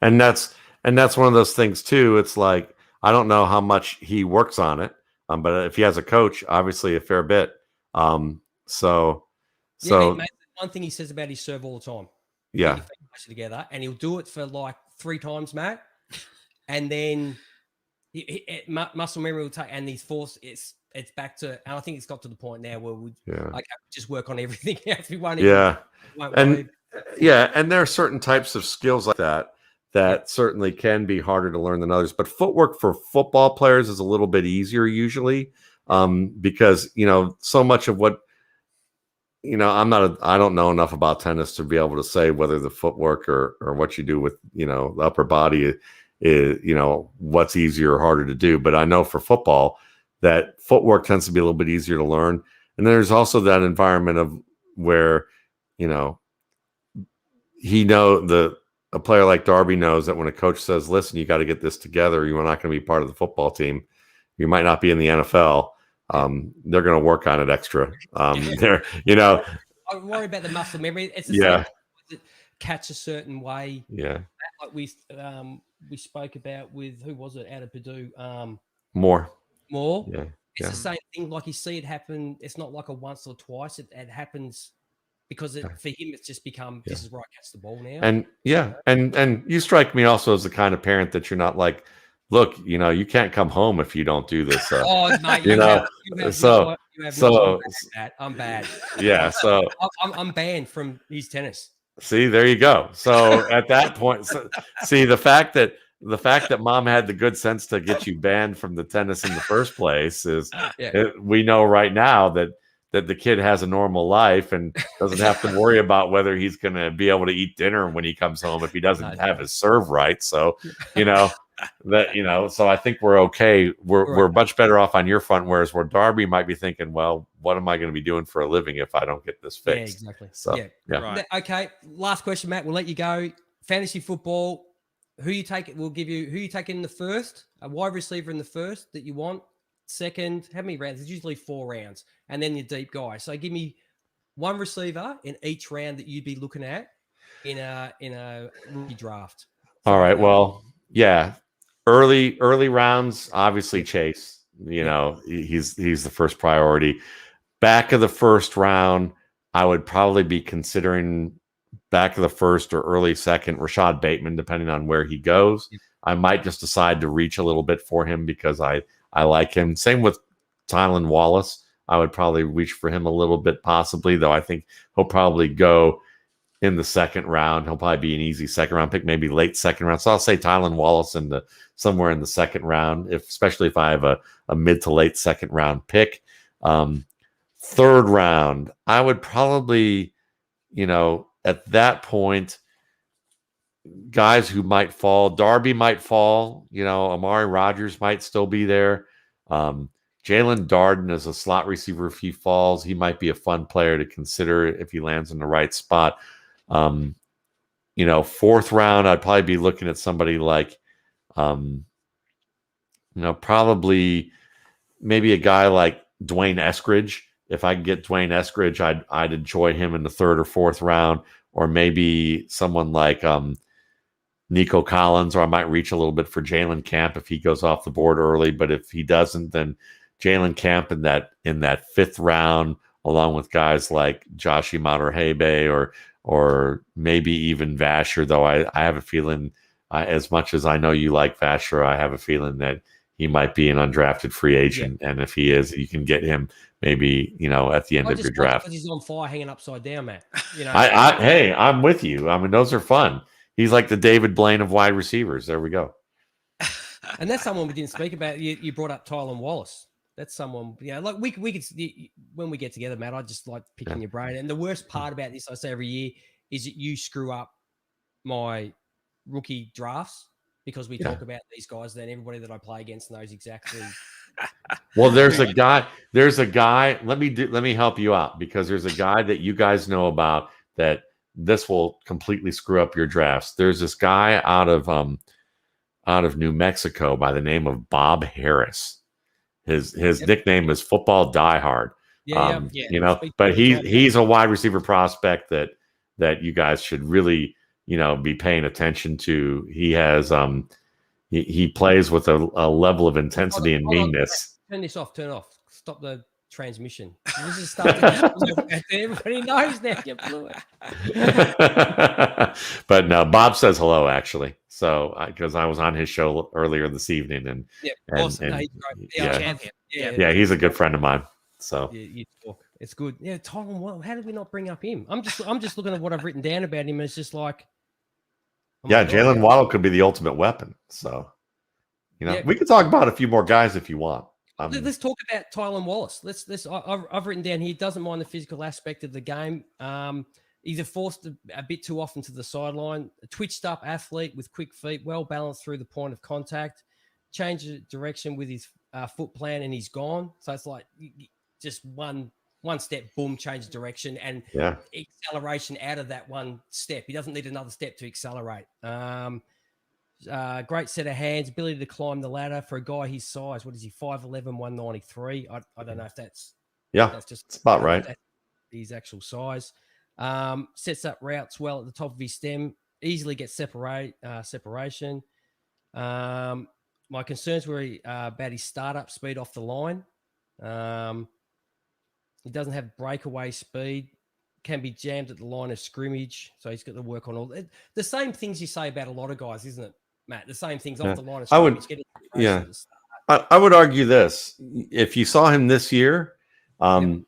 And that's one of those things too. It's like, I don't know how much he works on it. But if he has a coach, obviously a fair bit. So mate, one thing he says about his serve all the time. Yeah. Together, and he'll do it for like 3 times, Matt. And then muscle memory will take, and these force, it's back to, and I think it's got to the point now where we just work on everything else. And there are certain types of skills like that certainly can be harder to learn than others. But footwork for football players is a little bit easier usually, because so much of what I don't know enough about tennis to be able to say whether the footwork or what you do with the upper body is what's easier or harder to do. But I know for football that footwork tends to be a little bit easier to learn. And there's also that environment of where a player like Darby knows that when a coach says, listen, you got to get this together, you're not going to be part of the football team, you might not be in the NFL, They're going to work on it extra. They're, you know, I worry about the muscle memory. It's the yeah, same catch a certain way. yeah. Like we spoke about with who was it out of Purdue? More. Yeah. It's Yeah. the same thing. Like you see it happen. It's not like a once or twice. It happens because for him it's just become this is where I catch the ball now. And and you strike me also as the kind of parent that you're not like, look, you know, you can't come home if you don't do this. Oh, mate, you know, I'm bad. Yeah, so I'm banned from his tennis. See, there you go. So at that point, see the fact that mom had the good sense to get you banned from the tennis in the first place is we know right now that the kid has a normal life and doesn't have to worry about whether he's going to be able to eat dinner when he comes home if he doesn't have his serve right. So, you know, so I think we're okay. We're much better off on your front, whereas where Darby might be thinking, well, what am I going to be doing for a living if I don't get this fixed? Yeah, exactly. So, Right. Okay, last question, Matt. We'll let you go. Fantasy football. Who you take? We'll give you who you take in the first. A wide receiver in the first that you want. Second, how many rounds? It's usually 4 rounds, and then your deep guy. So give me one receiver in each round that you'd be looking at in a rookie draft. All right. Well, yeah. Early rounds, obviously Chase. You know, he's the first priority. Back of the first round, I would probably be considering back of the first or early second Rashad Bateman, depending on where he goes. I might just decide to reach a little bit for him because I like him. Same with Tylan Wallace. I would probably reach for him a little bit, possibly, though I think he'll probably go in the second round. He'll probably be an easy second round pick, maybe late second round. So I'll say Tylan Wallace somewhere in the second round, especially if I have a mid to late second round pick. Third round, I would probably, at that point, guys who might fall, Darby might fall, Amari Rodgers might still be there. Jalen Darden is a slot receiver. If he falls, he might be a fun player to consider if he lands in the right spot. Fourth round, I'd probably be looking at somebody like, probably maybe a guy like Dwayne Eskridge. If I could get Dwayne Eskridge, I'd enjoy him in the third or fourth round, or maybe someone like Nico Collins, or I might reach a little bit for Jalen Camp if he goes off the board early. But if he doesn't, then Jalen Camp in that fifth round, along with guys like Josh Imatorbhebhe or maybe even Vasher, though I have a feeling, as much as I know you like Vasher, I have a feeling that he might be an undrafted free agent. Yeah. And if he is, you can get him maybe, at the end of your draft. He's on fire hanging upside down, Matt. Hey, I'm with you. I mean, those are fun. He's like the David Blaine of wide receivers. There we go. And that's someone we didn't speak about. You brought up Tylan Wallace. That's someone, like we could, when we get together, Matt, I just like picking your brain. And the worst part about this, I say every year, is that you screw up my rookie drafts because we talk about these guys. Then everybody that I play against knows exactly. Well, there's a guy. Let me help you out, because there's a guy that you guys know about that this will completely screw up your drafts. There's this guy out of New Mexico by the name of Bob Harris. His nickname is Football Diehard. But he's a wide receiver prospect that you guys should really be paying attention to. He has he plays with a level of intensity and meanness. Turn this off. Turn off. Stop the transmission. This is everybody knows now. You blew it. But no, Bob says hello, actually. So because I was on his show earlier this evening, and awesome. No, he's a good friend of mine. So you talk. It's good. Yeah, Tylan, how did we not bring up him? I'm just looking at what I've written down about him. And it's just like, Jalen Waddle could be the ultimate weapon. So we could talk about a few more guys if you want. Let's talk about Tylan Wallace. I've written down he doesn't mind the physical aspect of the game. He's forced a bit too often to the sideline. A twitched up athlete with quick feet, well balanced through the point of contact. Change the direction with his foot plan, and he's gone. So it's like just one step, boom, change direction, and acceleration out of that one step. He doesn't need another step to accelerate. Great set of hands, ability to climb the ladder for a guy his size. What is he? 5'11", 193. I don't know if that's just about right. That's his actual size. Sets up routes well at the top of his stem. Easily gets separation. My concerns were about his startup speed off the line. He doesn't have breakaway speed. Can be jammed at the line of scrimmage, so he's got to work on all the same things you say about a lot of guys, isn't it, Matt? The same things off the line of scrimmage. I would argue this: if you saw him this year, then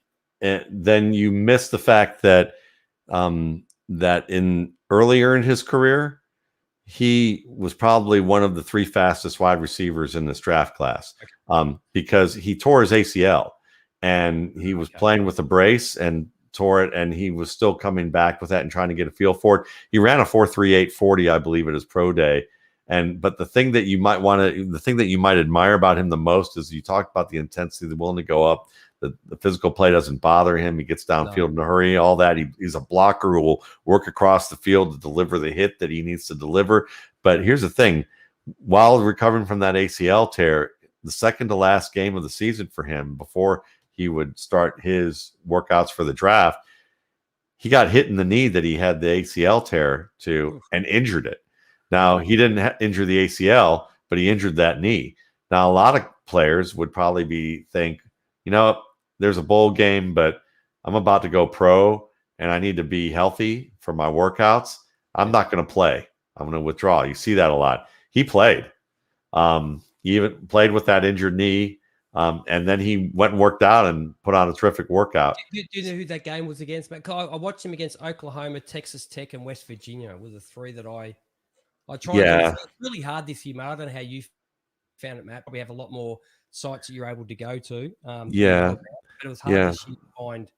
you miss the fact that that earlier in his career, he was probably one of the 3 fastest wide receivers in this draft class, because he tore his ACL and he was playing with a brace and tore it, and he was still coming back with that and trying to get a feel for it. He ran a 4.38 40, I believe, at his pro day. But the thing that you might admire about him the most is you talked about the intensity, the willing to go up. The physical play doesn't bother him. He gets downfield in a hurry, all that. He's a blocker who will work across the field to deliver the hit that he needs to deliver. But here's the thing. While recovering from that ACL tear, the second to last game of the season for him, before he would start his workouts for the draft, he got hit in the knee that he had the ACL tear to and injured it. Now, he didn't injure the ACL, but he injured that knee. Now, a lot of players would probably think, there's a bowl game, but I'm about to go pro and I need to be healthy for my workouts. I'm not going to play. I'm going to withdraw. You see that a lot. He played. He even played with that injured knee. And then he went and worked out and put on a terrific workout. Do you know who that game was against, Matt? I watched him against Oklahoma, Texas Tech, and West Virginia. It was the 3 that I tried. Yeah. It's really hard this year, Matt. I don't know how you found it, Matt. Probably have a lot more sites that you're able to go to. But it was hard this year to find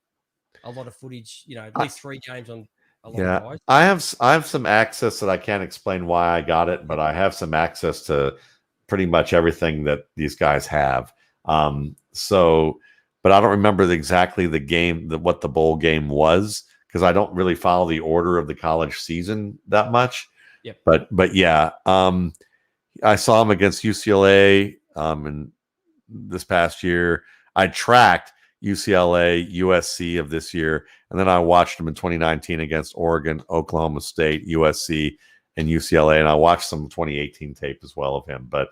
a lot of footage, at least 3 games on a lot of guys. I have some access that I can't explain why I got it, but I have some access to pretty much everything that these guys have. But I don't remember exactly the game, what the bowl game was, because I don't really follow the order of the college season that much. Yep. But yeah, I saw him against UCLA in this past year. I tracked UCLA, USC of this year, and then I watched him in 2019 against Oregon, Oklahoma State, USC, and UCLA, and I watched some 2018 tape as well of him. But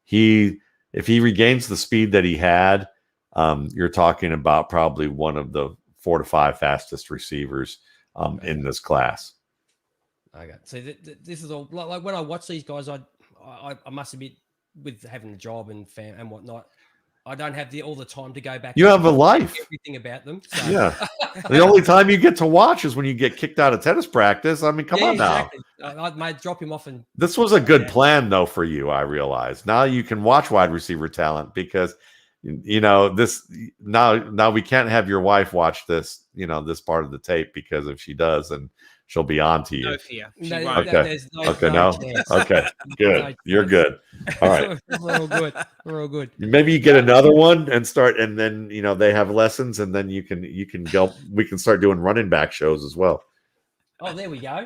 if he regains the speed that he had, you're talking about probably one of the 4 to 5 fastest receivers in this class. Okay, so this is all like when I watch these guys, I must admit, with having a job and fam and whatnot, I don't have all the time to go back. You have a life. Everything about them. So. Yeah. The only time you get to watch is when you get kicked out of tennis practice. I mean, come on now. I might drop him off. And this was a good plan, though, for you, I realize. Now you can watch wide receiver talent because, this now we can't have your wife watch this, this part of the tape, because if she does, then she'll be on to you. No fear. Okay. Okay. Good. You're good. All right. We're all good. Maybe you get another one and start, and then they have lessons, and then you can go. We can start doing running back shows as well. Oh, there we go.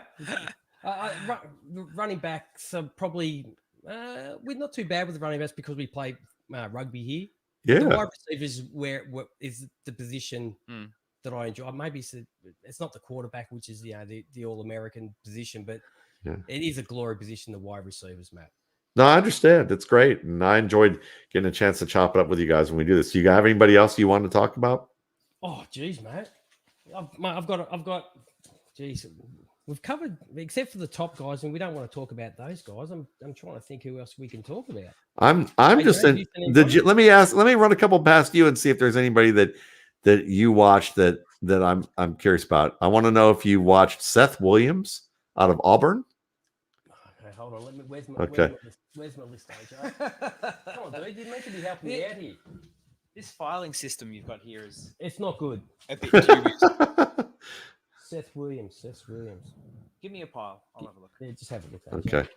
Running backs are probably we're not too bad with the running backs because we play rugby here. Yeah. The wide receivers is the position that I enjoy. Maybe it's not the quarterback, which is the All-American position, but it is a glory position, the wide receivers, Matt. No, I understand. It's great, and I enjoyed getting a chance to chop it up with you guys when we do this. Do you have anybody else you want to talk about? Oh, geez, Matt. I've got. Geez, we've covered except for the top guys, and we don't want to talk about those guys. I'm trying to think who else we can talk about. Let me run a couple past you and see if there's anybody that you watched that I'm curious about. I want to know if you watched Seth Williams out of Auburn. Okay, hold on. Where's my list, AJ? Come on, dude. You're meant to be helping me out here. This filing system you've got here it's not good. A bit dubious. Seth Williams. Give me a pile. I'll have a look. Yeah, just have a look. Okay.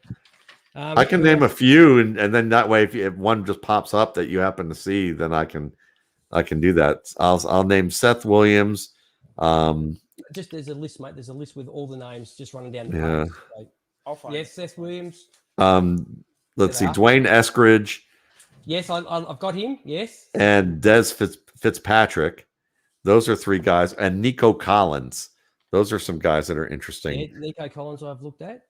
I can name a few, and then that way, if one just pops up that you happen to see, then I can do that. I'll name Seth Williams. Just there's a list, mate. There's a list with all the names just running down the page. I'll find Yes, Seth Williams. Let's see, There. Dwayne Eskridge. Yes, I've got him. Yes. And Des Fitzpatrick. Those are 3 guys. And Nico Collins. Those are some guys that are interesting. Yeah, Nico Collins I've looked at.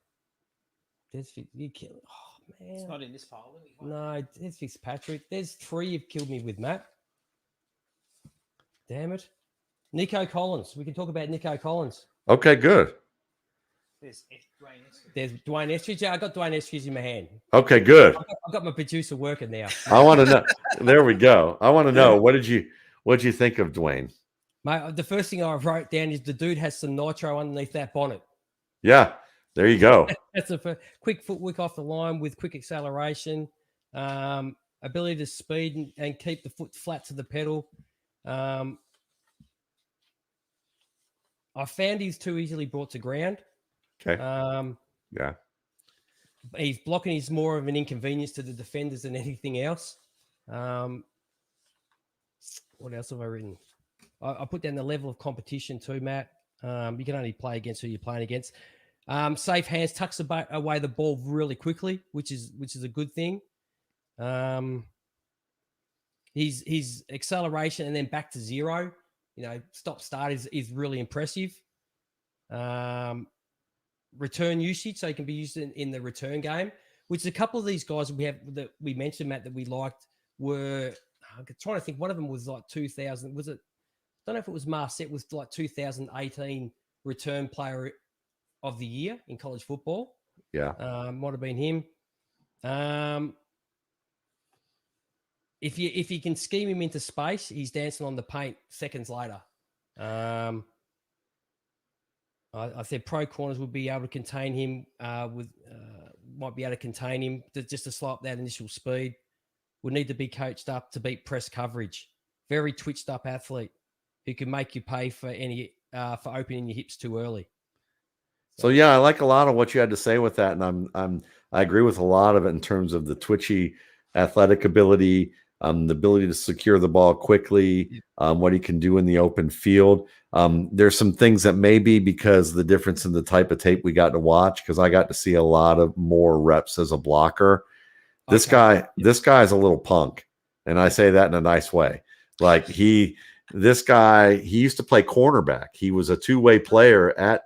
You kill. Oh, man. It's not in this file. No, Des Fitzpatrick. There's 3 you've killed me with, Matt. Damn it. Nico Collins. We can talk about Nico Collins. Okay, good. There's Dwayne Eskridge. There's Dwayne Eskridge. Yeah, I got Dwayne Eskridge in my hand. Okay, good. I've got my producer working now. I want to know. There we go. I want to know, what did you think of Dwayne? Mate, the first thing I wrote down is the dude has some nitro underneath that bonnet. Yeah, there you go. That's a quick footwork off the line with quick acceleration, ability to speed and keep the foot flat to the pedal. I found he's too easily brought to ground. Okay. Yeah. He's blocking is more of an inconvenience to the defenders than anything else. What else have I written? I put down the level of competition too, Matt. You can only play against who you're playing against. Safe hands, tucks away the ball really quickly, which is a good thing. His acceleration and then back to 0, stop start is really impressive. Return usage, so he can be used in the return game, which a couple of these guys that we mentioned, Matt, that we liked were. I'm trying to think. One of them was like 2000. Was it? I don't know if it was Marset. Was like 2018 return player of the year in college football. Yeah, might have been him. If you can scheme him into space, he's dancing on the paint seconds later. I said pro corners would be able to contain him might be able to contain him just to slow up that initial speed. Would need to be coached up to beat press coverage. Very twitched up athlete who can make you pay for for opening your hips too early. So yeah, I like a lot of what you had to say with that, and I agree with a lot of it in terms of the twitchy athletic ability, the ability to secure the ball quickly, what he can do in the open field. There's some things that maybe because the difference in the type of tape we got to watch, because I got to see a lot of more reps as a blocker. This guy is a little punk, and I say that in a nice way. Like he used to play cornerback. He was a 2-way player at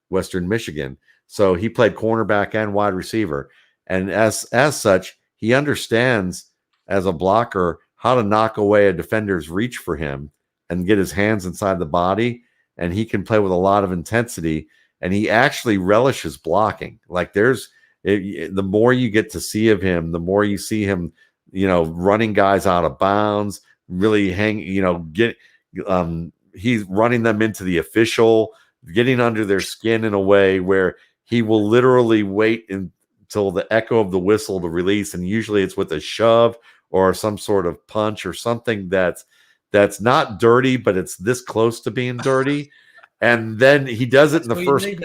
Western Michigan, so he played cornerback and wide receiver, and as such, he understands as a blocker how to knock away a defender's reach for him and get his hands inside the body, and he can play with a lot of intensity, and he actually relishes blocking. Like the more you get to see of him, the more you see him, running guys out of bounds, really he's running them into the official, getting under their skin in a way where he will literally wait until the echo of the whistle to release, and usually it's with a shove or some sort of punch or something that's not dirty, but it's this close to being dirty. And then he does it in the first. He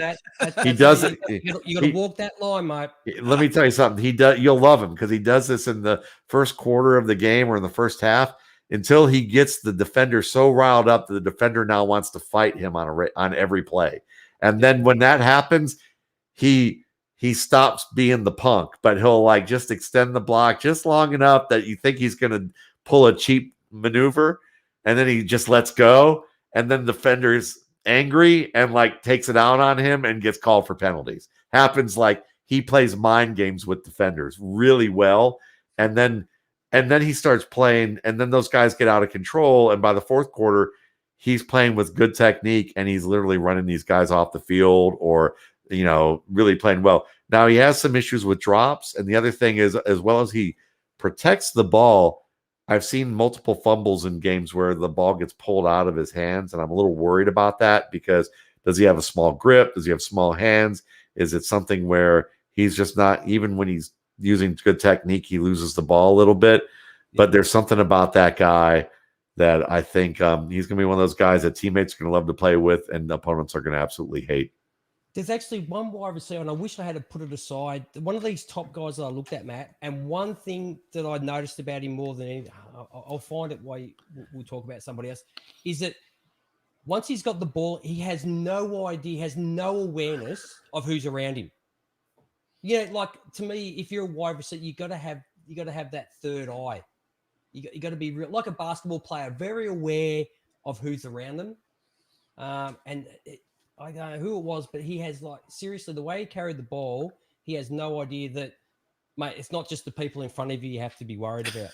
does it. You got to walk that line, mate. Let me tell you something. You'll love him because he does this in the first quarter of the game or in the first half until he gets the defender so riled up that the defender now wants to fight him on every play. And then when that happens, he stops being the punk, but he'll just extend the block just long enough that you think he's going to pull a cheap maneuver, and then he just lets go, and then the defender's angry and takes it out on him and gets called for penalties. Happens he plays mind games with defenders really well, and then he starts playing, and then those guys get out of control, and by the fourth quarter he's playing with good technique, and he's literally running these guys off the field or really playing well. Now he has some issues with drops, and the other thing is, as well as he protects the ball, I've seen multiple fumbles in games where the ball gets pulled out of his hands, and I'm a little worried about that because does he have a small grip? Does he have small hands? Is it something where he's just not, even when he's using good technique, he loses the ball a little bit? But there's something about that guy that I think he's going to be one of those guys that teammates are going to love to play with and opponents are going to absolutely hate. There's actually one wide receiver, and I wish I had to put it aside. One of these top guys that I looked at, Matt, and one thing that I noticed about him more than anything, I'll find it while we'll talk about somebody else, is that once he's got the ball, he has no idea, has no awareness of who's around him. Yeah, like to me, if you're a wide receiver, you got to have that third eye. You got to be like a basketball player, very aware of who's around them. I don't know who it was, but he has like seriously the way he carried the ball, he has no idea that, mate. It's not just the people in front of you have to be worried about.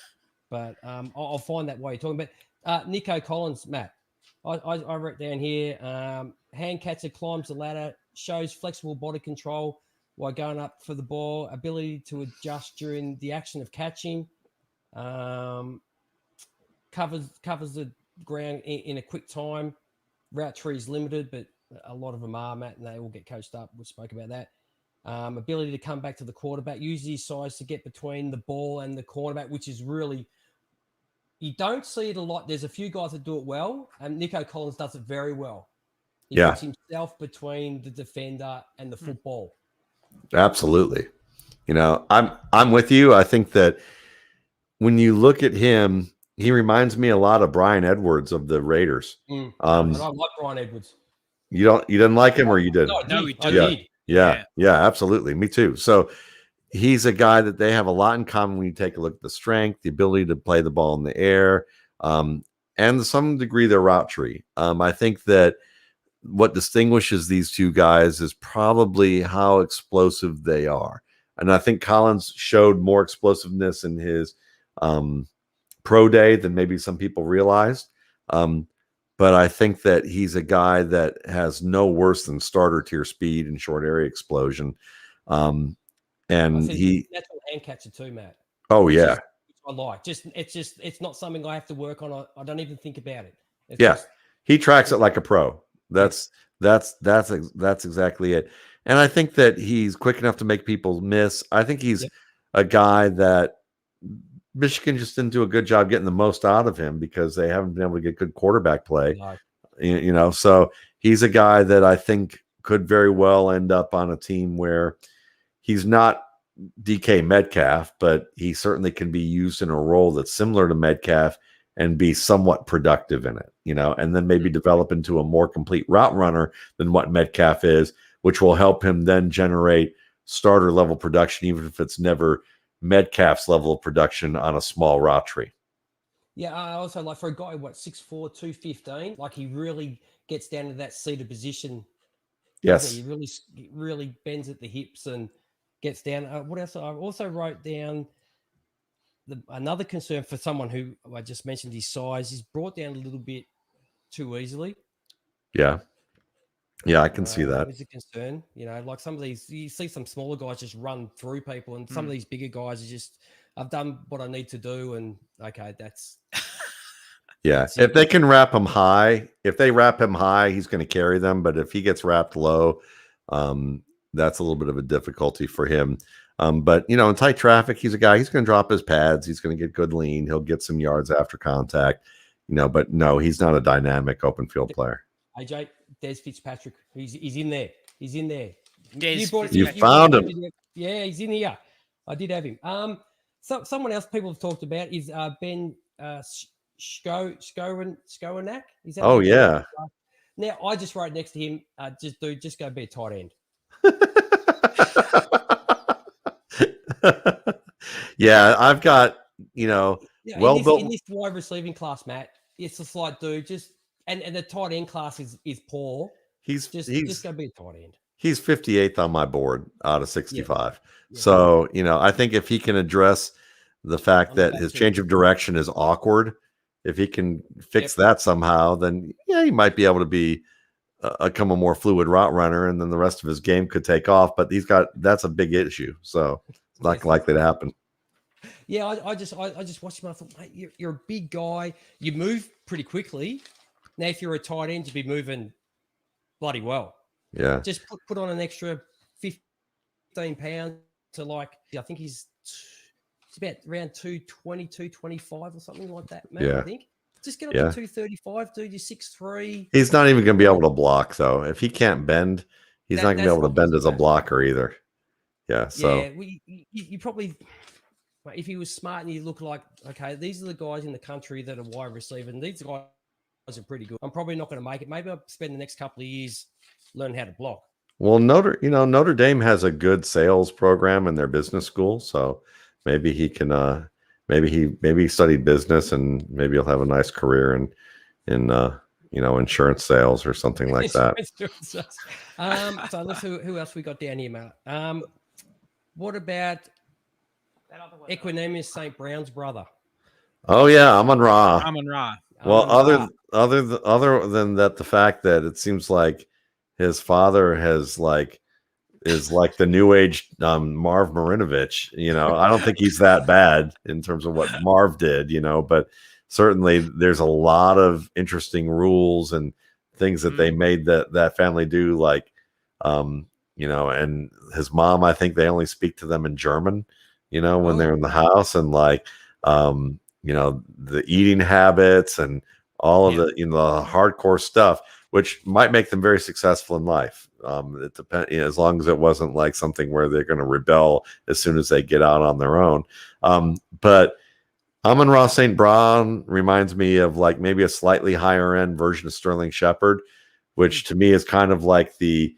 But I'll find that way you're talking. But Nico Collins, Matt, I wrote down here. Hand catcher climbs the ladder, shows flexible body control while going up for the ball, ability to adjust during the action of catching. Covers the ground in a quick time. Route tree is limited, but a lot of them are, Matt, and they all get coached up. We spoke about that. Ability to come back to the quarterback, use his size to get between the ball and the cornerback, which is really, you don't see it a lot. There's a few guys that do it well, and Nico Collins does it very well. He puts himself between the defender and the football. Absolutely. I'm with you. I think that when you look at him, he reminds me a lot of Brian Edwards of the Raiders. And I like Brian Edwards. You didn't like him, or you did? No, we I did. did. Yeah, absolutely. Me too. So he's a guy that they have a lot in common when you take a look at the strength, the ability to play the ball in the air, and to some degree their route tree. I think that what distinguishes these two guys is probably how explosive they are. And I think Collins showed more explosiveness in his pro day than maybe some people realized. But I think that he's a guy that has no worse than starter tier speed and short area explosion. And he natural hand catcher too, Matt. Oh yeah. I like. It's not something I have to work on. I don't even think about it. He tracks it like a pro. That's exactly it. And I think that he's quick enough to make people miss. I think he's a guy that Michigan just didn't do a good job getting the most out of him because they haven't been able to get good quarterback play. No. So he's a guy that I think could very well end up on a team where he's not DK Metcalf, but he certainly can be used in a role that's similar to Metcalf and be somewhat productive in it, and then maybe develop into a more complete route runner than what Metcalf is, which will help him then generate starter level production, even if it's never Metcalf's level of production on a small route tree. Yeah, I also like for a guy, 6'4", 215, like he really gets down to that seated position. Yes. He really bends at the hips and gets down. What else? I also wrote down another concern for someone who I just mentioned, his size is brought down a little bit too easily. Yeah, I can see that. It's a concern. Like some of these, you see some smaller guys just run through people, and some of these bigger guys are just, I've done what I need to do, and okay, that's. That's if they can wrap him high, he's going to carry them. But if he gets wrapped low, that's a little bit of a difficulty for him. But in tight traffic, he's a guy, he's going to drop his pads. He's going to get good lean. He'll get some yards after contact, but no, he's not a dynamic open field player. AJ, Des Fitzpatrick, he's in there. He's in there. You found him. Yeah, he's in here. I did have him. So someone else people have talked about is Ben Skowanak. Is that? Oh yeah. Now I just wrote next to him. Just go be a tight end. Yeah, I've got in this wide receiving class, Matt. It's just like, dude, and the tight end class is poor. He's just gonna be a tight end. He's 58th on my board out of 65. Yeah. So I think if he can address the fact that his change of direction is awkward, if he can fix that somehow, then he might be able to become a more fluid route runner, and then the rest of his game could take off. But that's a big issue, so it's not likely to happen. Yeah, I just watched him. I thought, mate, you're a big guy. You move pretty quickly. Now, if you're a tight end, you'd be moving bloody well. Yeah. Just put on an extra 15 pounds to I think he's about around 220, 225 or something like that, man. Yeah. I think. Just get up to 235, dude. You're 6'3". He's not even going to be able to block, though. If he can't bend, he's not going to be able to bend as a blocker either. Yeah. So. Yeah, you probably, if he was smart and you look like, okay, these are the guys in the country that are wide receiver, and these guys are pretty good. I'm probably not going to make it. Maybe I'll spend the next couple of years learning how to block. Well, Notre Dame has a good sales program in their business school, so maybe he can maybe he studied business and maybe he'll have a nice career in insurance sales or something like that. So let's who else we got down here, Matt? What about Equanimous St. Brown's brother? Oh yeah, Amon-Ra. Amon-Ra. Well, Amon-Ra. other than that, the fact that it seems like his father is like the new age Marv Marinovich. I don't think he's that bad in terms of what Marv did. But certainly there's a lot of interesting rules and things that they made that family do. Like, and his mom, I think they only speak to them in German. When they're in the house, and like, the eating habits and all of the hardcore stuff, which might make them very successful in life. It depends, as long as it wasn't like something where they're going to rebel as soon as they get out on their own. But Amon-Ra St. Brown reminds me of like maybe a slightly higher end version of Sterling Shepherd, which to me is kind of like the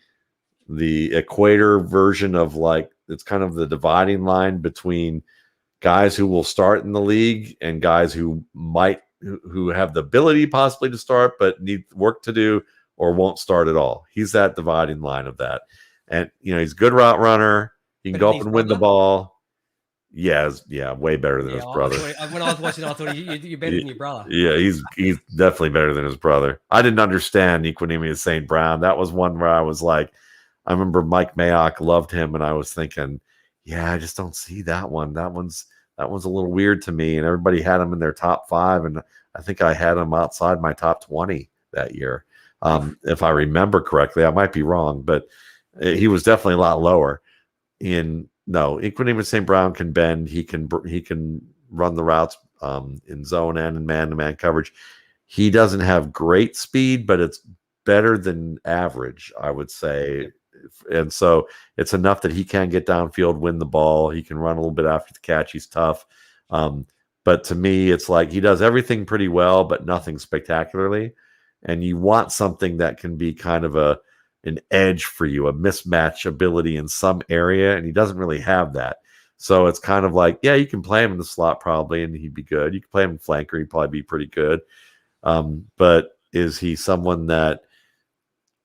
equator version of like, it's kind of the dividing line between guys who will start in the league and guys who have the ability possibly to start but need work to do or won't start at all. He's that dividing line of that. And he's a good route runner. He can go up and win the ball. Yeah, way better than his brother. When I was watching, I thought you're better than your brother. Yeah, he's definitely better than his brother. I didn't understand Equanimous St. Brown. That was one where I was like, I remember Mike Mayock loved him, and I was thinking, yeah, I just don't see that one. That one's a little weird to me. And everybody had him in their top 5, and I think I had him outside my top 20 that year. If I remember correctly, I might be wrong, but he was definitely a lot lower. Equanimous St. Brown can bend. He can run the routes in zone and in man-to-man coverage. He doesn't have great speed, but it's better than average, I would say. And so it's enough that he can get downfield, win the ball. He can run a little bit after the catch. He's tough. But to me, it's like he does everything pretty well, but nothing spectacularly. And you want something that can be kind of an edge for you, a mismatch ability in some area, and he doesn't really have that. So it's kind of like, yeah, you can play him in the slot probably, and he'd be good. You can play him in flanker, he'd probably be pretty good. But is he someone that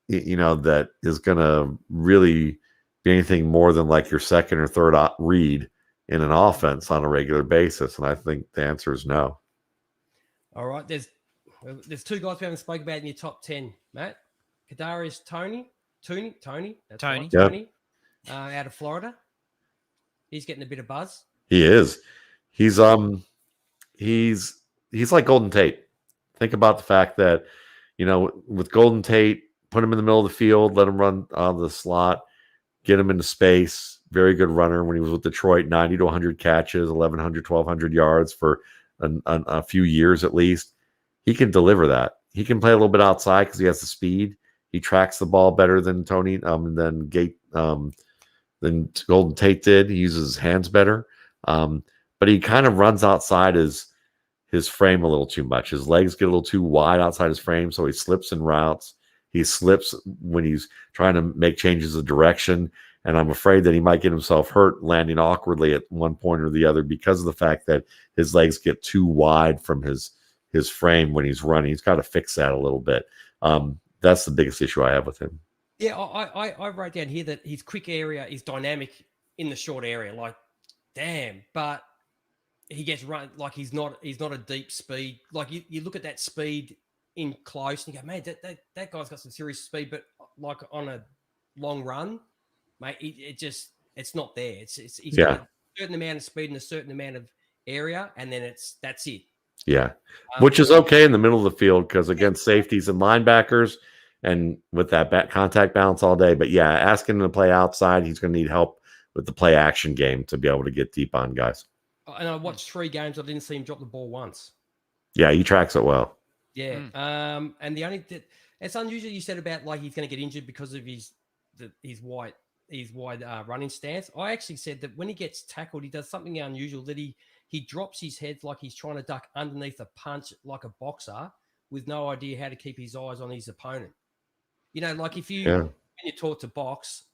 that is going to really be anything more than like your second or third read in an offense on a regular basis? And I think the answer is no. All right, there's 2 guys we haven't spoken about in your top 10, Matt. Kadarius Toney. That's right, Tony, out of Florida. He's getting a bit of buzz. He is. He's like Golden Tate. Think about the fact that, with Golden Tate, put him in the middle of the field, let him run out of the slot, get him into space. Very good runner when he was with Detroit, 90 to 100 catches, 1,100, 1,200 yards for a few years at least. He can deliver that. He can play a little bit outside because he has the speed. He tracks the ball better than Tony, than Golden Tate did. He uses his hands better. But he kind of runs outside his frame a little too much. His legs get a little too wide outside his frame, so he slips in routes. He slips when he's trying to make changes of direction. And I'm afraid that he might get himself hurt landing awkwardly at one point or the other because of the fact that his legs get too wide from his frame when he's running. He's got to fix that a little bit. That's the biggest issue I have with him. Yeah, I wrote down here that his quick area is dynamic in the short area. Like, damn, but he gets run like he's not a deep speed. Like you look at that speed in close and you go, man, that guy's got some serious speed, but like on a long run, mate, it's not there. He's got a certain amount of speed and a certain amount of area, and then that's it. Yeah, which is okay in the middle of the field because against safeties and linebackers and with that contact balance all day. But yeah, asking him to play outside, he's going to need help with the play action game to be able to get deep on guys. And I watched 3 games. I didn't see him drop the ball once. Yeah, he tracks it well. Yeah. And it's unusual you said about like he's going to get injured because of his wide running stance. I actually said that when he gets tackled, he does something unusual that he drops his head like he's trying to duck underneath a punch like a boxer with no idea how to keep his eyes on his opponent. Like if you you're taught to box,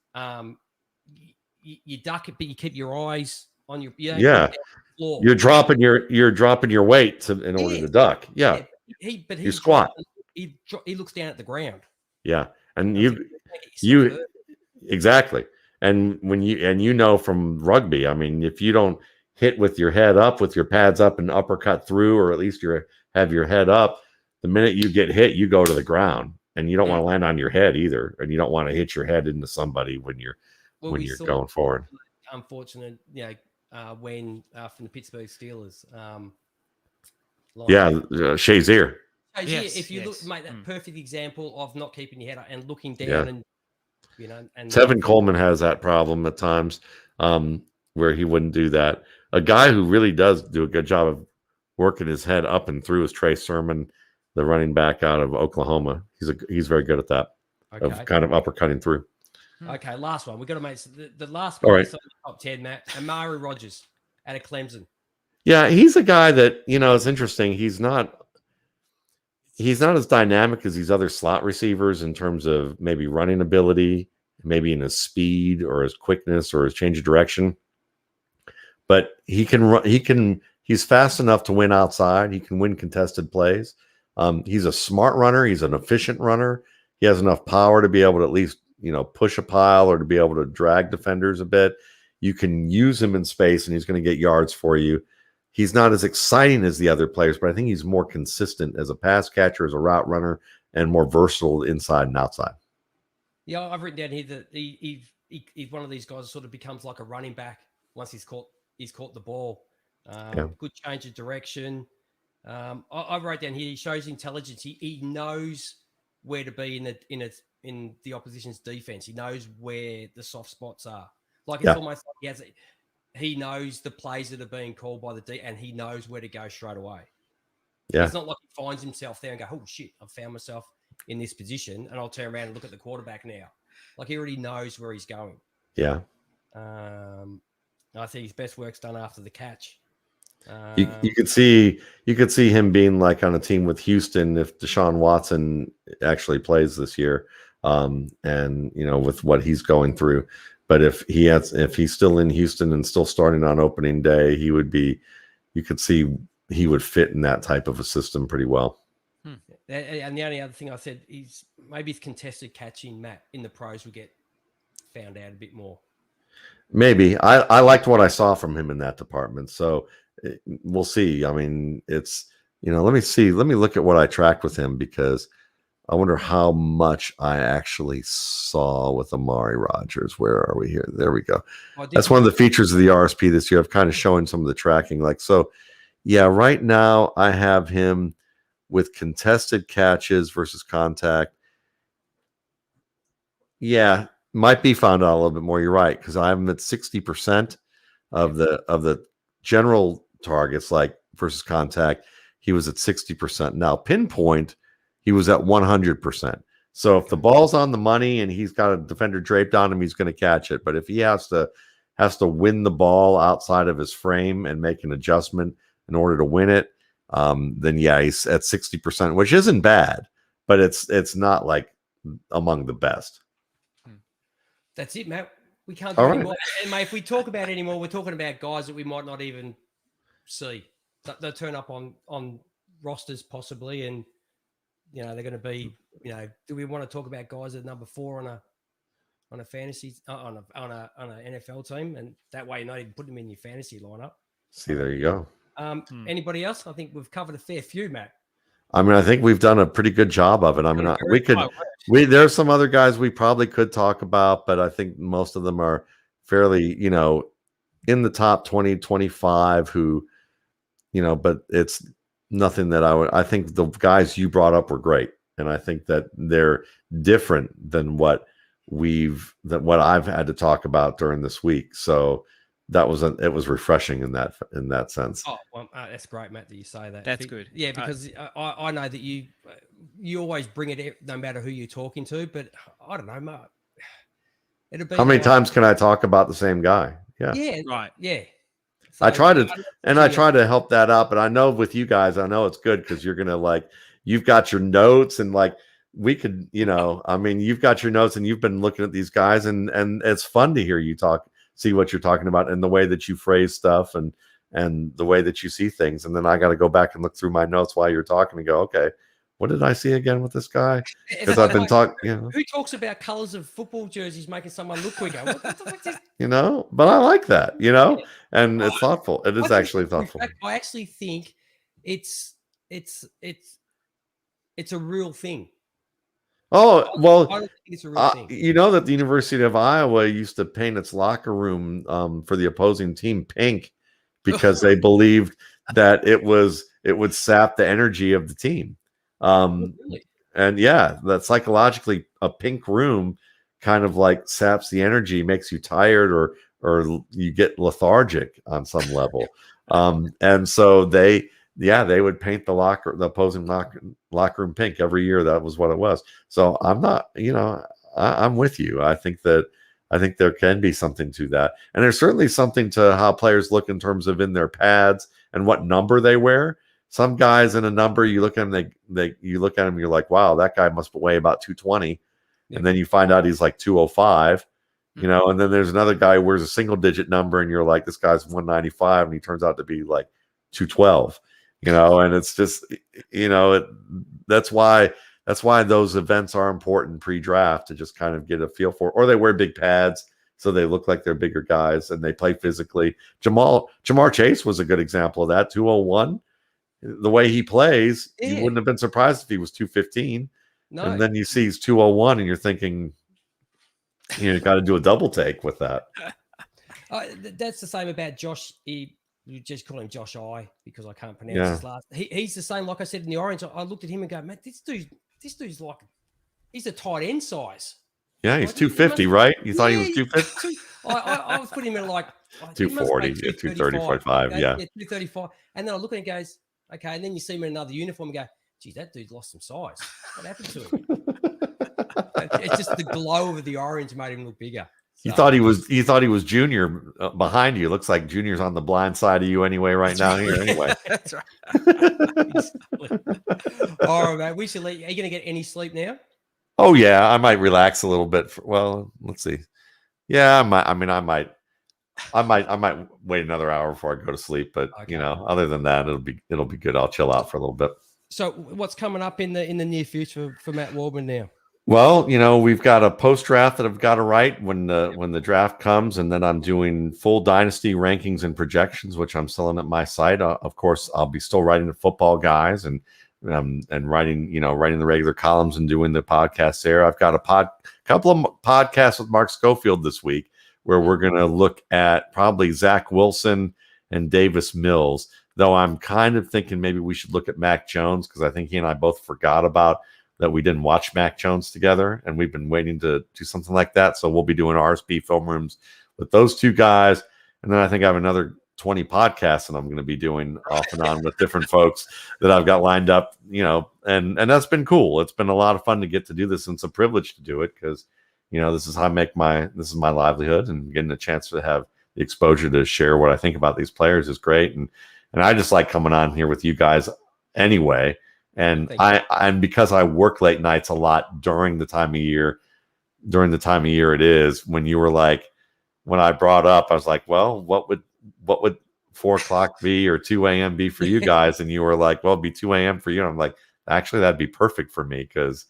you duck it, but you keep your eyes on your floor. You're dropping your weight in order to duck. Yeah. He you squat. He looks down at the ground. Yeah, and you exactly. And when you know from rugby, I mean, if you don't hit with your head up, with your pads up, and uppercut through, or at least have your head up, the minute you get hit, you go to the ground, and you don't want to land on your head either, and you don't want to hit your head into somebody when you're going forward. Unfortunate, when from the Pittsburgh Steelers, Shazier. If you look, mate, that perfect example of not keeping your head up and looking down, and and Tevin Coleman has that problem at times, where he wouldn't do that. A guy who really does do a good job of working his head up and through is Trey Sermon, the running back out of Oklahoma. He's very good at that, of kind of uppercutting through. Okay, last one. We've got to make the last one. All right. Top 10, Matt. Amari Rodgers out of Clemson. Yeah, he's a guy that, it's interesting. He's not as dynamic as these other slot receivers in terms of maybe running ability, maybe in his speed or his quickness or his change of direction. But he can run. He's fast enough to win outside. He can win contested plays. He's a smart runner. He's an efficient runner. He has enough power to be able to at least, push a pile or to be able to drag defenders a bit. You can use him in space and he's going to get yards for you. He's not as exciting as the other players, but I think he's more consistent as a pass catcher, as a route runner, and more versatile inside and outside. Yeah, I've written down here that he's one of these guys that sort of becomes like a running back once he's caught the ball. Good change of direction. I wrote down here, he shows intelligence. He knows where to be in the opposition's defense. He knows where the soft spots are. Like it's almost like he knows the plays that are being called by the D, and he knows where to go straight away. Yeah, it's not like he finds himself there and go, "Oh shit, I've found myself in this position," and I'll turn around and look at the quarterback now. Like he already knows where he's going. Yeah. I think his best work's done after the catch. You could see him being like on a team with Houston if Deshaun Watson actually plays this year, and with what he's going through. But if he's still in Houston and still starting on opening day, you could see he would fit in that type of a system pretty well. And the only other thing I said is maybe his contested catching, Matt, in the pros will get found out a bit more. Maybe. I liked what I saw from him in that department. So we'll see. I mean, it's, let me see. Let me look at what I tracked with him, because I wonder how much I actually saw with Amari Rodgers. Where are we here? There we go. That's one of the features of the RSP this year, of kind of showing some of the tracking. Right now I have him with contested catches versus contact. Yeah, might be found out a little bit more. You're right, because I'm at 60% of the general targets, like versus contact. He was at 60%. Now pinpoint, he was at 100%. So if the ball's on the money and he's got a defender draped on him, he's going to catch it. But if he has to win the ball outside of his frame and make an adjustment in order to win it, then he's at 60%, which isn't bad, but it's not like among the best. That's it, Matt. We can't do any more. And mate, if we talk about any more, we're talking about guys that we might not even see. They'll turn up on rosters possibly, and they're going to be. Do we want to talk about guys at number 4 on a fantasy on an NFL team, and that way you're not even putting them in your fantasy lineup? See, there you go. Anybody else? I think we've covered a fair few, Matt. I mean, I think we've done a pretty good job of it. I mean, there's some other guys we probably could talk about, but I think most of them are fairly, in the top 20, 25 who, but it's nothing that I think the guys you brought up were great. And I think that they're different than what I've had to talk about during this week. So it was refreshing in that sense. Oh, well, that's great, Matt, that you say that. That's good. Yeah, because I know that you always bring it no matter who you're talking to, but I don't know, Mark. How many times can I talk about the same guy? Yeah. Yeah. Right. Yeah. So I try to help that out, but I know with you guys, I know it's good because you're going to you've got your notes and we could, I mean, you've got your notes and you've been looking at these guys, and it's fun to hear you see what you're talking about and the way that you phrase stuff and the way that you see things. And then I got to go back and look through my notes while you're talking and go, okay, what did I see again with this guy? Because I've been talking, Who talks about colors of football jerseys making someone look quicker? What the fuck is but I like that, and it's thoughtful. It is actually thoughtful. I actually think it's a real thing. Oh, well, I don't think it's a real thing. You know that the University of Iowa used to paint its locker room for the opposing team pink because they believed that it would sap the energy of the team. Really? And yeah, that psychologically a pink room kind of like saps the energy, makes you tired or you get lethargic on some level. And so they would paint the opposing locker room pink every year. That was what it was. So I'm not, I'm with you. I think there can be something to that. And there's certainly something to how players look in terms of in their pads and what number they wear. Some guys in a number, you look at them, you look at them, you're like, wow, that guy must weigh about 220. Yeah. And then you find out he's like 205, and then there's another guy who wears a single digit number and you're like, this guy's 195 and he turns out to be like 212, and it's just, that's why those events are important pre-draft to just kind of get a feel for, or they wear big pads so they look like they're bigger guys and they play physically. Jamar Chase was a good example of that. 201. The way he plays, you wouldn't have been surprised if he was 215. No. And then you see he's 201 and you're thinking, you got to do a double take with that. That's the same about Josh. You just call him Josh I because I can't pronounce his last. He's the same. Like I said in the Orange, I looked at him and go, man, this dude's like, he's a tight end size. Yeah, he's 250, right? You thought he was 250? I was putting him in like 240, 230, 45, yeah. 235. And then I look at him and goes, okay, and then you see him in another uniform and go, geez, that dude lost some size. What happened to him? It's just the glow of the orange made him look bigger. So. You thought he was Junior behind you. Looks like Junior's on the blind side of you anyway right now. Here anyway. That's right. All right, man. We should leave. Are you going to get any sleep now? Oh yeah, I might relax a little bit. Let's see. Yeah, I might wait another hour before I go to sleep, but okay. Other than that, it'll be good. I'll chill out for a little bit. So, what's coming up in the near future for Matt Waldman now? Well, we've got a post draft that I've got to write when the draft comes, and then I'm doing full dynasty rankings and projections, which I'm selling at my site. Of course, I'll be still writing the football guys and writing the regular columns and doing the podcasts there. I've got a couple of podcasts with Mark Schofield this week, where we're going to look at probably Zach Wilson and Davis Mills, though I'm kind of thinking maybe we should look at Mac Jones because I think he and I both forgot about that we didn't watch Mac Jones together, and we've been waiting to do something like that. So we'll be doing RSP film rooms with those two guys. And then I think I have another 20 podcasts that I'm going to be doing off and on with different folks that I've got lined up, and that's been cool. It's been a lot of fun to get to do this, and it's a privilege to do it because this is how I make this is my livelihood, and getting a chance to have the exposure to share what I think about these players is great. And I just like coming on here with you guys anyway. And and because I work late nights a lot during the time of year it is, when you were like, when I brought up, I was like, well, what would 4 o'clock be or 2 a.m. be for you guys? And you were like, well, it'd be 2 a.m. for you. And I'm like, actually, that'd be perfect for me because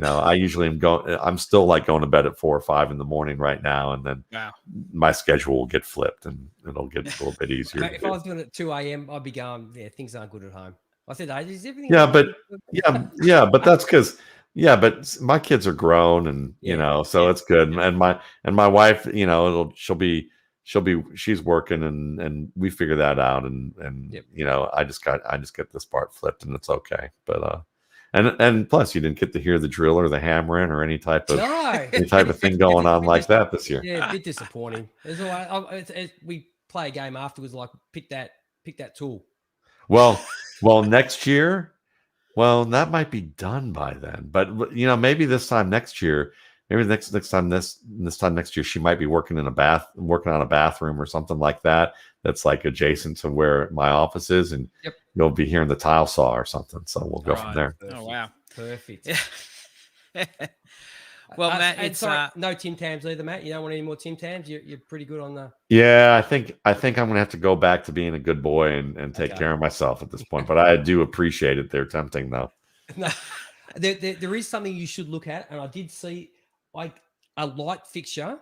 I usually I'm still like going to bed at 4 or 5 in the morning right now. And then my schedule will get flipped and it'll get a little bit easier. If I was doing it at 2 a.m., I'd be going, things aren't good at home. I said, is everything? But that's because, but my kids are grown and, so it's good. And my wife, she's working and we figure that out. And I just get this part flipped and it's okay. But, and plus you didn't get to hear the drill or the hammering or any type of thing going on like that this year. Yeah, a bit disappointing. We play a game afterwards, like pick that tool. Well, next year, that might be done by then. But maybe this time next year, maybe next time next year, she might be working on a bathroom or something like that. That's like adjacent to where my office is, and you'll be hearing the tile saw or something. So we'll go from there. Oh wow, perfect. Well, Matt, and it's sorry, no Tim Tams either, Matt. You don't want any more Tim Tams? You're pretty good on the. Yeah, I think I'm gonna have to go back to being a good boy and take Okay. care of myself at this point. But I do appreciate it. They're tempting though. No, there is something you should look at, and I did see like a light fixture.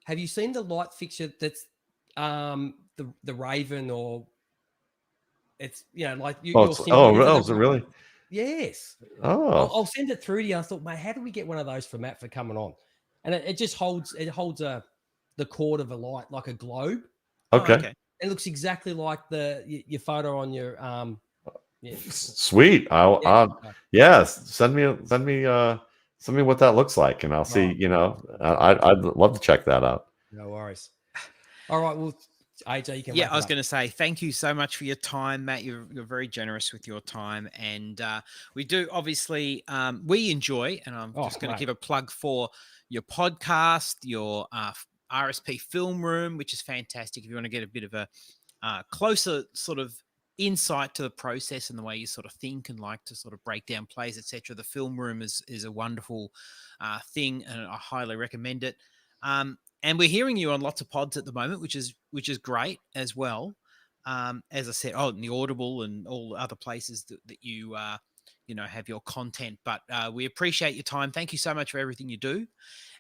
Have you seen the light fixture that's the Raven, or it's like Is it really? Yes. Oh, I'll send it through to you. I thought, mate, how do we get one of those for Matt for coming on? And it just holds the cord of a light like a globe. okay. It looks exactly like your photo on your Sweet. Send me what that looks like, and I'll see. I'd love to check that out. No worries. All right. Well, AJ, you can. Yeah, I was going to say thank you so much for your time, Matt. You're very generous with your time, and we do obviously we enjoy. And I'm just going to give a plug for your podcast, your RSP Film Room, which is fantastic. If you want to get a bit of a closer sort of insight to the process and the way you sort of think and like to sort of break down plays, etc., the Film Room is a wonderful thing, and I highly recommend it. And we're hearing you on lots of pods at the moment, which is great as well. As I said, in the Audible and all other places that you have your content. But we appreciate your time. Thank you so much for everything you do.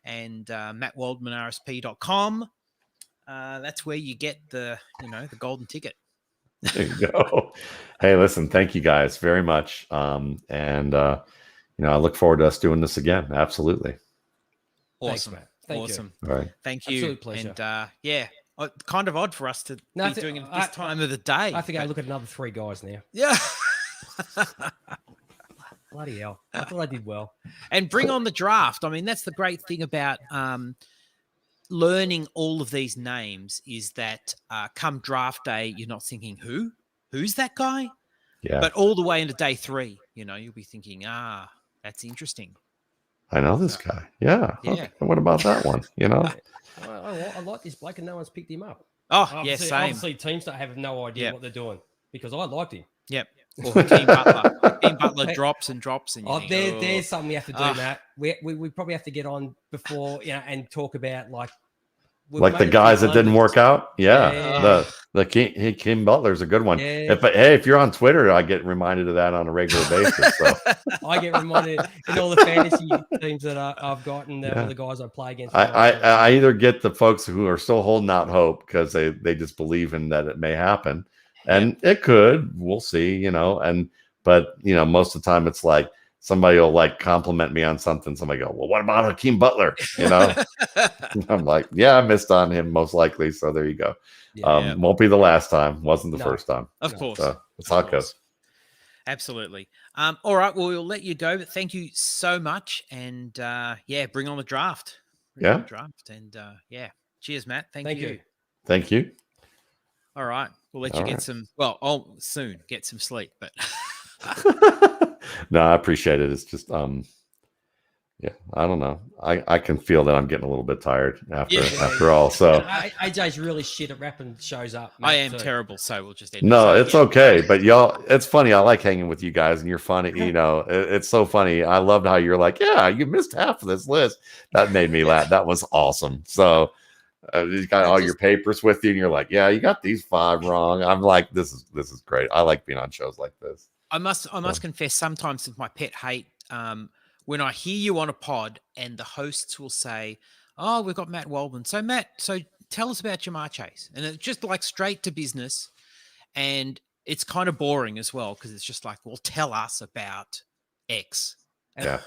And mattwaldmanrsp.com. That's where you get the golden ticket. There you go. Hey, listen, thank you guys very much. And I look forward to us doing this again. Absolutely. Awesome. Thanks, Matt. Thank you. All right. Thank you. Absolute pleasure. And kind of odd for us to be doing it at this time of the day. I think I look at another 3 guys now. Yeah. Bloody hell. I thought I did well. And bring on the draft. I mean, that's the great thing about learning all of these names is that come draft day, you're not thinking, who's that guy? Yeah. But all the way into day 3, you'll be thinking, that's interesting. I know this guy. Yeah. Okay. What about that one? I like this bloke and no one's picked him up. Same. Obviously, teams don't have no idea what they're doing because I liked him. Yep. Or Hakeem Butler. Hakeem Butler drops and drops. And there's something we have to do, Matt. We probably have to get on before, and talk about the guys that didn't work out. Yeah. The Hakeem Butler's a good one. Yeah. If you're on Twitter, I get reminded of that on a regular basis. So I get reminded in all the fantasy teams that I've got and the guys I play against. I either get the folks who are still holding out hope because they just believe in that it may happen. And it could, we'll see, but most of the time it's like somebody will compliment me on something. Somebody go, well, what about Hakeem Butler? I'm like, yeah, I missed on him most likely. So there you go. Won't be the last time. Wasn't the first time. Of course. So that's how it goes. Absolutely. All right. Well, we'll let you go, but thank you so much. And bring on the draft. Draft. And cheers, Matt. Thank you. Thank you. All right. We'll let you get some, I'll soon get some sleep, but. No, I appreciate it. It's just, I don't know. I can feel that I'm getting a little bit tired after all. So AJ's really shit at rapping shows up. Matt, I am terrible. So we'll just end it's okay. But y'all, it's funny. I like hanging with you guys and you're funny. It's so funny. I loved how you're like, you missed half of this list. That made me laugh. That was awesome. So you got all your papers with you and you're like, you got these 5 wrong. I'm like, this is great. I like being on shows like this. I must confess, sometimes it's my pet hate when I hear you on a pod and the hosts will say, "Oh, we've got Matt Waldman. So Matt, tell us about Jamar Chase," and it's just straight to business, and it's kind of boring as well because it's just like, "Well, tell us about X." Yeah,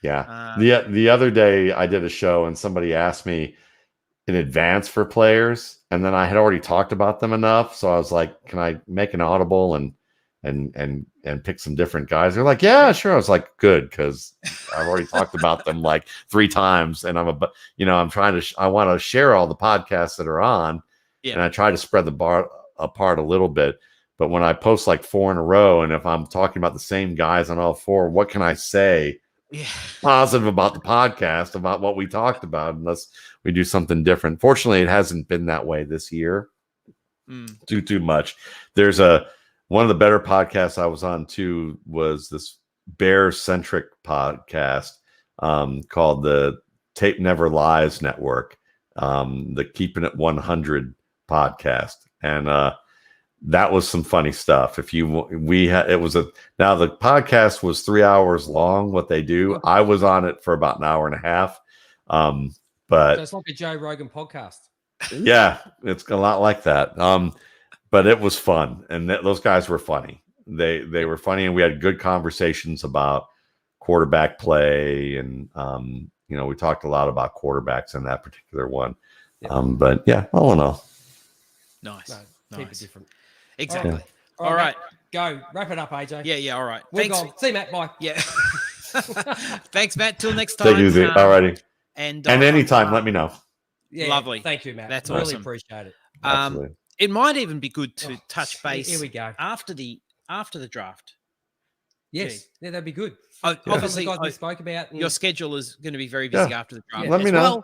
Yeah. The other day I did a show and somebody asked me in advance for players, and then I had already talked about them enough, so I was like, "Can I make an audible and pick some different guys?" They're like, "Yeah, sure." I was like, "Good," because I've already talked about them 3 times, and I'm trying to I want to share all the podcasts that are on, and I try to spread the bar apart a little bit. But when I post 4 in a row, and if I'm talking about the same guys on all 4, what can I say positive about the podcast about what we talked about unless we do something different? Fortunately, it hasn't been that way this year. Too much. There's one of the better podcasts I was on too was this Bear-centric podcast called the Tape Never Lies Network, the Keeping It 100 podcast, and that was some funny stuff. Now the podcast was 3 hours long. What they do, I was on it for about an hour and a half. But so it's like a Joe Rogan podcast. Yeah, it's a lot like that. But it was fun, and those guys were funny. They were funny, and we had good conversations about quarterback play, and we talked a lot about quarterbacks in that particular one. But yeah, all in all, nice. Keep it different. Exactly. Yeah. All right. Go. Wrap it up, AJ. Yeah. All right. We're gone. See you, Matt. Bye. Yeah. Thanks, Matt. Till next time. Take it easy. Alrighty. And anytime, let me know. Yeah, lovely. Thank you, Matt. That's really awesome. Appreciate it. Absolutely. It might even be good to touch base. Here we go. After the draft. Yes. Yeah, that'd be good. Obviously, guys we spoke about. Your schedule is going to be very busy after the draft. Let me know.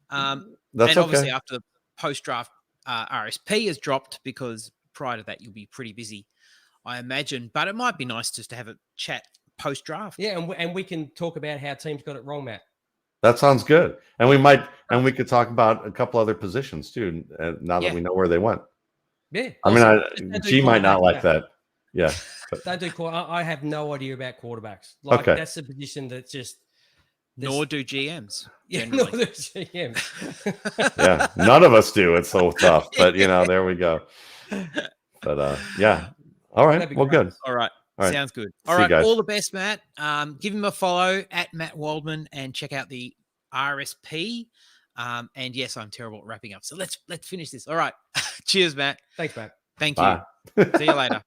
That's and obviously after the post-draft RSP has dropped, because prior to that you'll be pretty busy, I imagine. But it might be nice just to have a chat post-draft. Yeah, and we can talk about how teams got it wrong, Matt. That sounds good. And we could talk about a couple other positions too, now that we know where they went. Yeah. I mean, G might not like that. Yeah. But. Don't do I have no idea about quarterbacks. Like that's a position that's just. Nor do GMs. Yeah, nor do GMs. Yeah, none of us do. It's so tough. But there we go. But yeah. All right. Well, good. All right. Sounds good. All right. All the best, Matt. Give him a follow at Matt Waldman and check out the RSP. And yes, I'm terrible at wrapping up. So let's finish this. All right. Cheers, Matt. Thanks, Matt. Thank you. See you later.